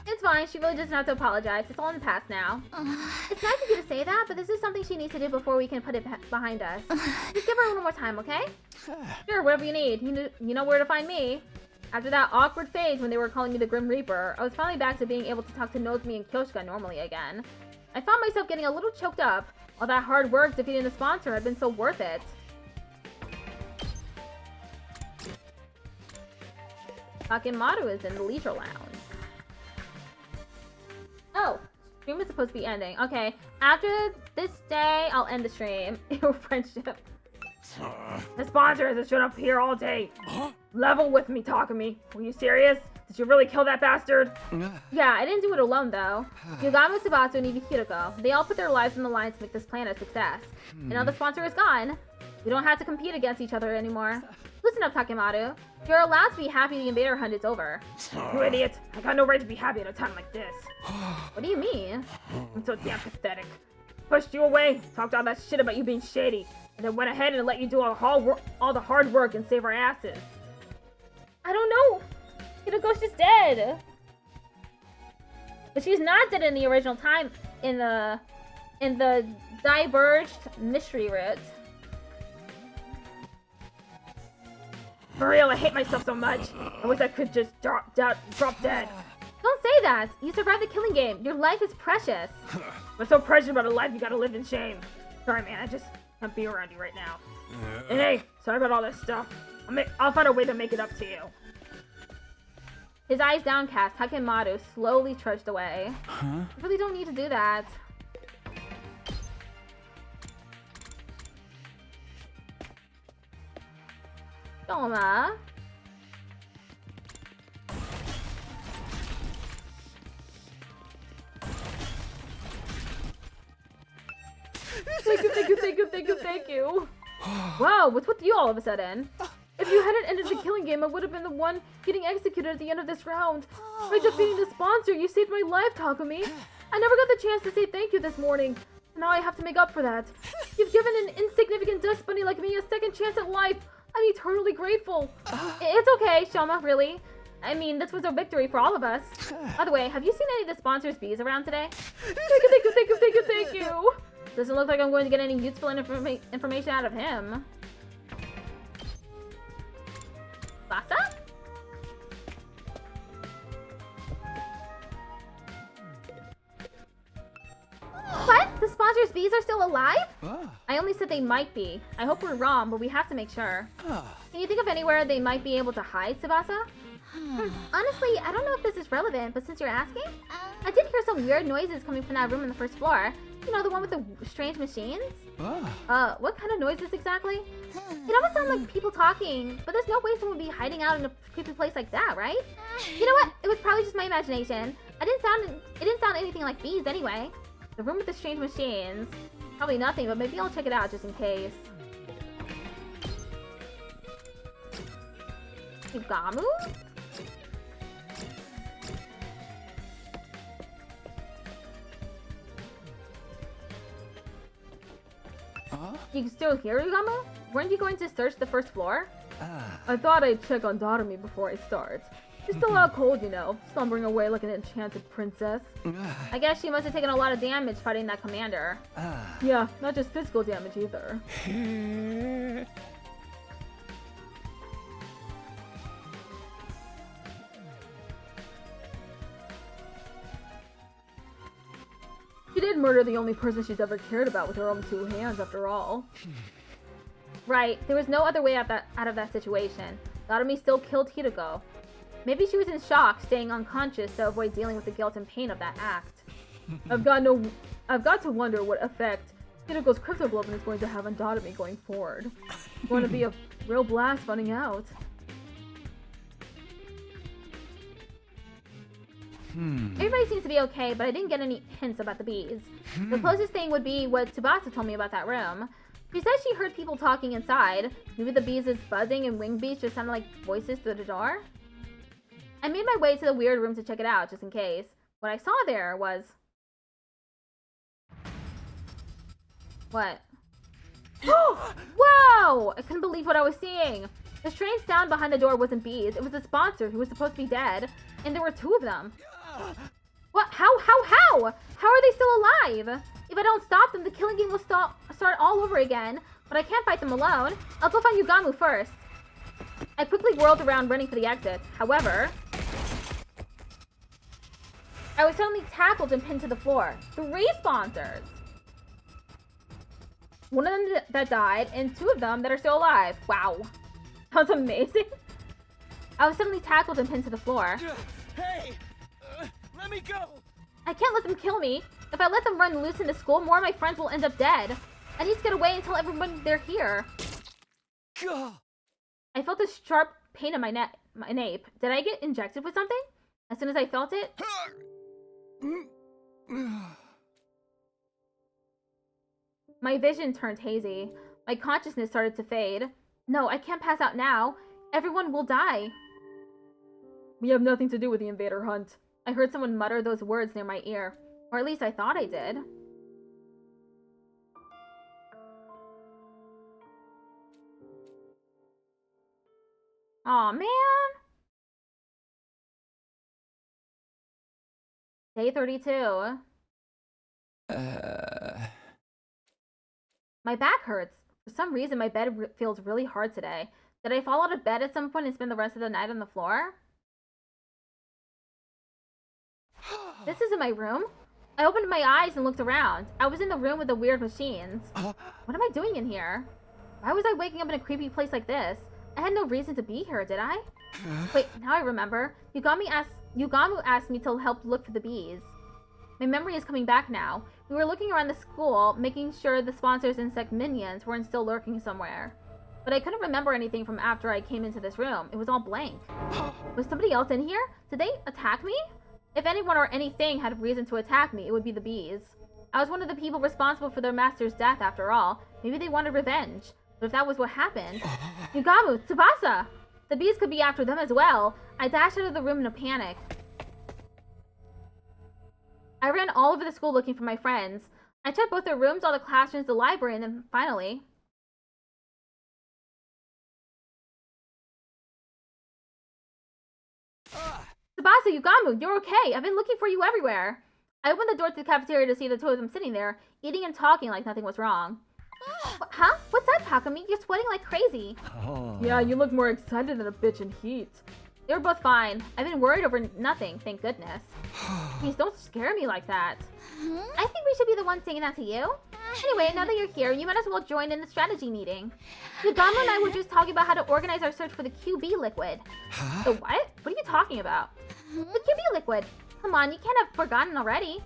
It's fine. She really doesn't have to apologize. It's all in the past now. It's nice of you to say that, but this is something she needs to do before we can put it behind us. Just give her a little more time, okay? Sure, whatever you need. You know where to find me. After that awkward phase when they were calling me the Grim Reaper, I was finally back to being able to talk to Nozomi and Kyoshka normally again. I found myself getting a little choked up. All that hard work defeating the sponsor had been so worth it. Takemaru is in the leisure lounge. Oh, stream is supposed to be ending. Okay, after this day, I'll end the stream. Your friendship. The sponsor hasn't shown up here all day. Level with me, Takumi. Were you serious? Did you really kill that bastard? Yeah, I didn't do it alone, though. Yugamo, Tsubasa, and Hiroko, they all put their lives on the line to make this plan a success. And now the sponsor is gone. We don't have to compete against each other anymore. Listen up, Takemaru. You're allowed to be happy the invader hunt is over. You idiot. I got no right to be happy at a time like this. What do you mean? I'm so damn pathetic. Pushed you away, talked all that shit about you being shady, and then went ahead and let you do all the hard work and save our asses. I don't know. Hiroko's just dead. But she's not dead in the original time in the diverged mystery route. For real, I hate myself so much. I wish I could just drop dead. Don't say that. You survived the killing game. Your life is precious. What's so precious about a life you gotta live in shame? Sorry, man. I just can't be around you right now. And hey, sorry about all this stuff. I'll find a way to make it up to you. His eyes downcast, Takemaru slowly trudged away. You really don't need to do that. Doma. Thank you. Wow, what's with you all of a sudden? If you hadn't ended the killing game, I would have been the one getting executed at the end of this round. By defeating the sponsor, you saved my life, Takumi. I never got the chance to say thank you this morning. Now I have to make up for that. You've given an insignificant dust bunny like me a second chance at life. I'm eternally grateful. It's okay, Shoma, really. I mean, this was a victory for all of us. By the way, have you seen any of the sponsor's bees around today? Thank you. Doesn't look like I'm going to get any useful information out of him. Basa? What? The sponsor's bees are still alive? I only said they might be. I hope we're wrong, but we have to make sure. Can you think of anywhere they might be able to hide, Tsubasa? Honestly, I don't know if this is relevant, but since you're asking, I did hear some weird noises coming from that room on the first floor. You know, the one with the strange machines? What kind of noises exactly? It almost sounds like people talking, but there's no way someone would be hiding out in a creepy place like that, right? You know what? It was probably just my imagination. It didn't sound anything like bees anyway. The room with the strange machines. Probably nothing, but maybe I'll check it out just in case. Yugamu? You still here, Yugamu? Weren't you going to search the first floor? I thought I'd check on Darumi before I start. She's still out cold, you know, slumbering away like an enchanted princess. I guess she must have taken a lot of damage fighting that commander. Yeah, not just physical damage either. She did murder the only person she's ever cared about with her own two hands, after all. Right, there was no other way out of that situation. Darumi still killed Hiroko. Maybe she was in shock, staying unconscious to avoid dealing with the guilt and pain of that act. I've got to wonder what effect Hiroko's cryptoglobin is going to have on Darumi going forward. It's going to be a real blast finding out. Everybody seems to be okay, but I didn't get any hints about the bees. The closest thing would be what Tsubasa told me about that room. She said she heard people talking inside. Maybe the bees' buzzing and wing beats just sounded like voices through the door? I made my way to the weird room to check it out, just in case. What I saw there was... What? Whoa! I couldn't believe what I was seeing. The strange sound behind the door wasn't bees. It was the sponsor who was supposed to be dead. And there were 2 of them. What? How? How are they still alive? If I don't stop them, the killing game will start all over again. But I can't fight them alone. I'll go find Yugamu first. I quickly whirled around, running for the exit. However, I was suddenly tackled and pinned to the floor. 3 sponsors. One of them that died, and 2 of them that are still alive. Wow. That was amazing. I was suddenly tackled and pinned to the floor. Hey! Let me go! I can't let them kill me. If I let them run loose in the school, more of my friends will end up dead. I need to get away and tell everyone they're here. I felt a sharp pain in my nape. Did I get injected with something? As soon as I felt it... My vision turned hazy. My consciousness started to fade. No, I can't pass out now. Everyone will die. We have nothing to do with the invader hunt. I heard someone mutter those words near my ear. Or at least I thought I did. Aw, man. Day 32. My back hurts. For some reason, my bed feels really hard today. Did I fall out of bed at some point and spend the rest of the night on the floor? This isn't my room. I opened my eyes and looked around. I was in the room with the weird machines. What am I doing in here? Why was I waking up in a creepy place like this? I had no reason to be here, did I? Wait, now I remember. Yugamu asked me to help look for the bees. My memory is coming back now. We were looking around the school, making sure the sponsors' insect minions weren't still lurking somewhere. But I couldn't remember anything from after I came into this room. It was all blank. Was somebody else in here? Did they attack me? If anyone or anything had a reason to attack me, it would be the bees. I was one of the people responsible for their master's death after all. Maybe they wanted revenge. But if that was what happened... Yugamu! Tsubasa! The bees could be after them as well. I dashed out of the room in a panic. I ran all over the school looking for my friends. I checked both their rooms, all the classrooms, the library, and then finally... Tsubasa, Yugamu, you're okay. I've been looking for you everywhere. I opened the door to the cafeteria to see the 2 of them sitting there, eating and talking like nothing was wrong. Huh? What's up, Takumi? You're sweating like crazy. Yeah, you look more excited than a bitch in heat. They were both fine. I've been worried over nothing, thank goodness. Please don't scare me like that. I think we should be the ones saying that to you. Anyway, now that you're here, you might as well join in the strategy meeting. Yugamu and I were just talking about how to organize our search for the QB liquid. The what? What are you talking about? The QB liquid. Come on, you can't have forgotten already.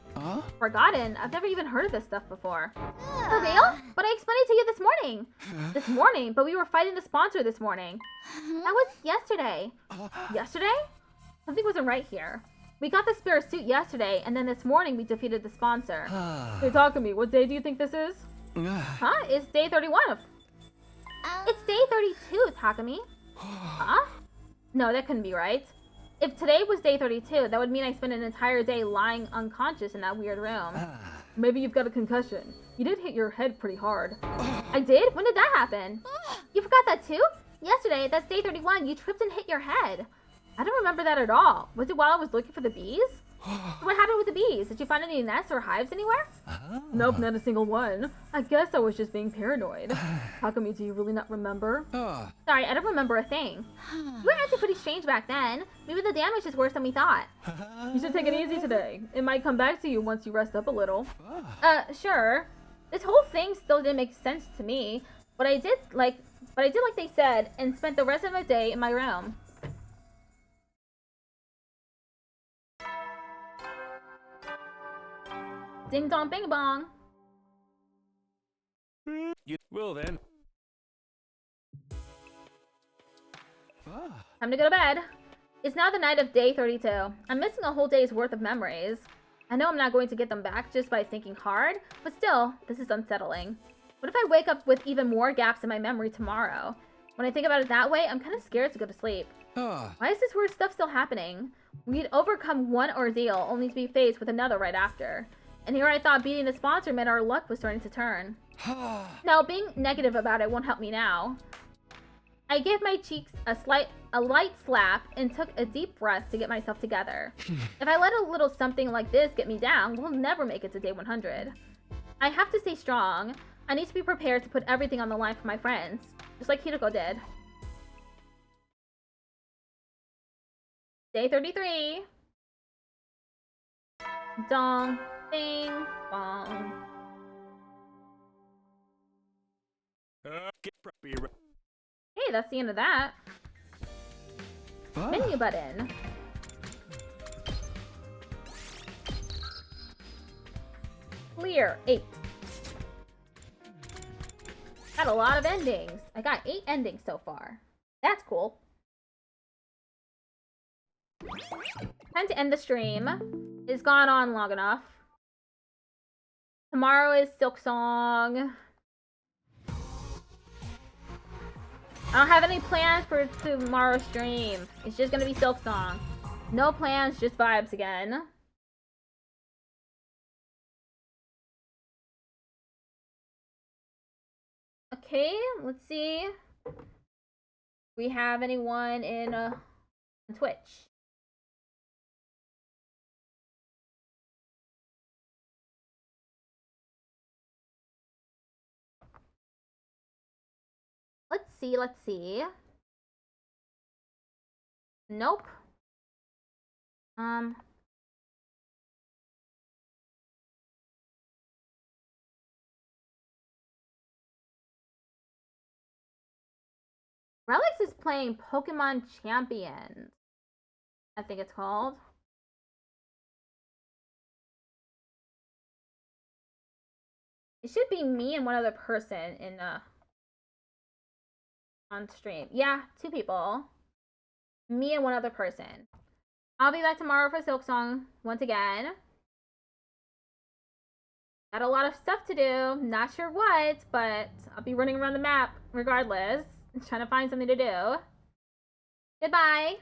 Forgotten? I've never even heard of this stuff before. For real? But I explained it to you this morning. This morning? But we were fighting the sponsor this morning. That was yesterday. Yesterday? Something wasn't right here. We got the spare suit yesterday, and then this morning we defeated the sponsor. Hey, Takumi, what day do you think this is? Huh? It's day 31. It's day 32, Takumi. Huh? No, that couldn't be right. If today was day 32, that would mean I spent an entire day lying unconscious in that weird room. Maybe you've got a concussion. You did hit your head pretty hard. I did? When did that happen? You forgot that too? Yesterday, that's day 31, you tripped and hit your head. I don't remember that at all. Was it while I was looking for the bees? What happened with the bees? Did you find any nests or hives anywhere? Nope, not a single one. I guess I was just being paranoid. Takumi, do you really not remember? Sorry, I don't remember a thing. You were acting pretty strange back then. Maybe the damage is worse than we thought. You should take it easy today. It might come back to you once you rest up a little. Sure. This whole thing still didn't make sense to me, but I did like they said and spent the rest of the day in my room. Ding dong bing bong. You will then. Time to go to bed. It's now the night of day 32. I'm missing a whole day's worth of memories. I know I'm not going to get them back just by thinking hard, but still, this is unsettling. What if I wake up with even more gaps in my memory tomorrow? When I think about it that way, I'm kind of scared to go to sleep. Why is this weird stuff still happening? We'd overcome one ordeal, only to be faced with another right after. And here I thought beating the sponsor meant our luck was starting to turn. Now, being negative about it won't help me now. I gave my cheeks a light slap and took a deep breath to get myself together. If I let a little something like this get me down, we'll never make it to day 100. I have to stay strong. I need to be prepared to put everything on the line for my friends, just like Hiroko did. Day 33. Dong, ding, bong. Hey, that's the end of that. Menu button. Clear 8. Got a lot of endings. I got 8 endings so far. That's cool. Time to end the stream. It's gone on long enough. Tomorrow is Silk Song. I don't have any plans for tomorrow's stream. It's just gonna be Silk Song. No plans, just vibes again. Okay, let's see. We have anyone in Twitch? Let's see. Nope. Relics is playing Pokemon Champions, I think it's called. It should be me and one other person in on stream. Yeah, 2 people. Me and one other person. I'll be back tomorrow for Silk Song once again. Got a lot of stuff to do. Not sure what, but I'll be running around the map regardless. Trying to find something to do. Goodbye.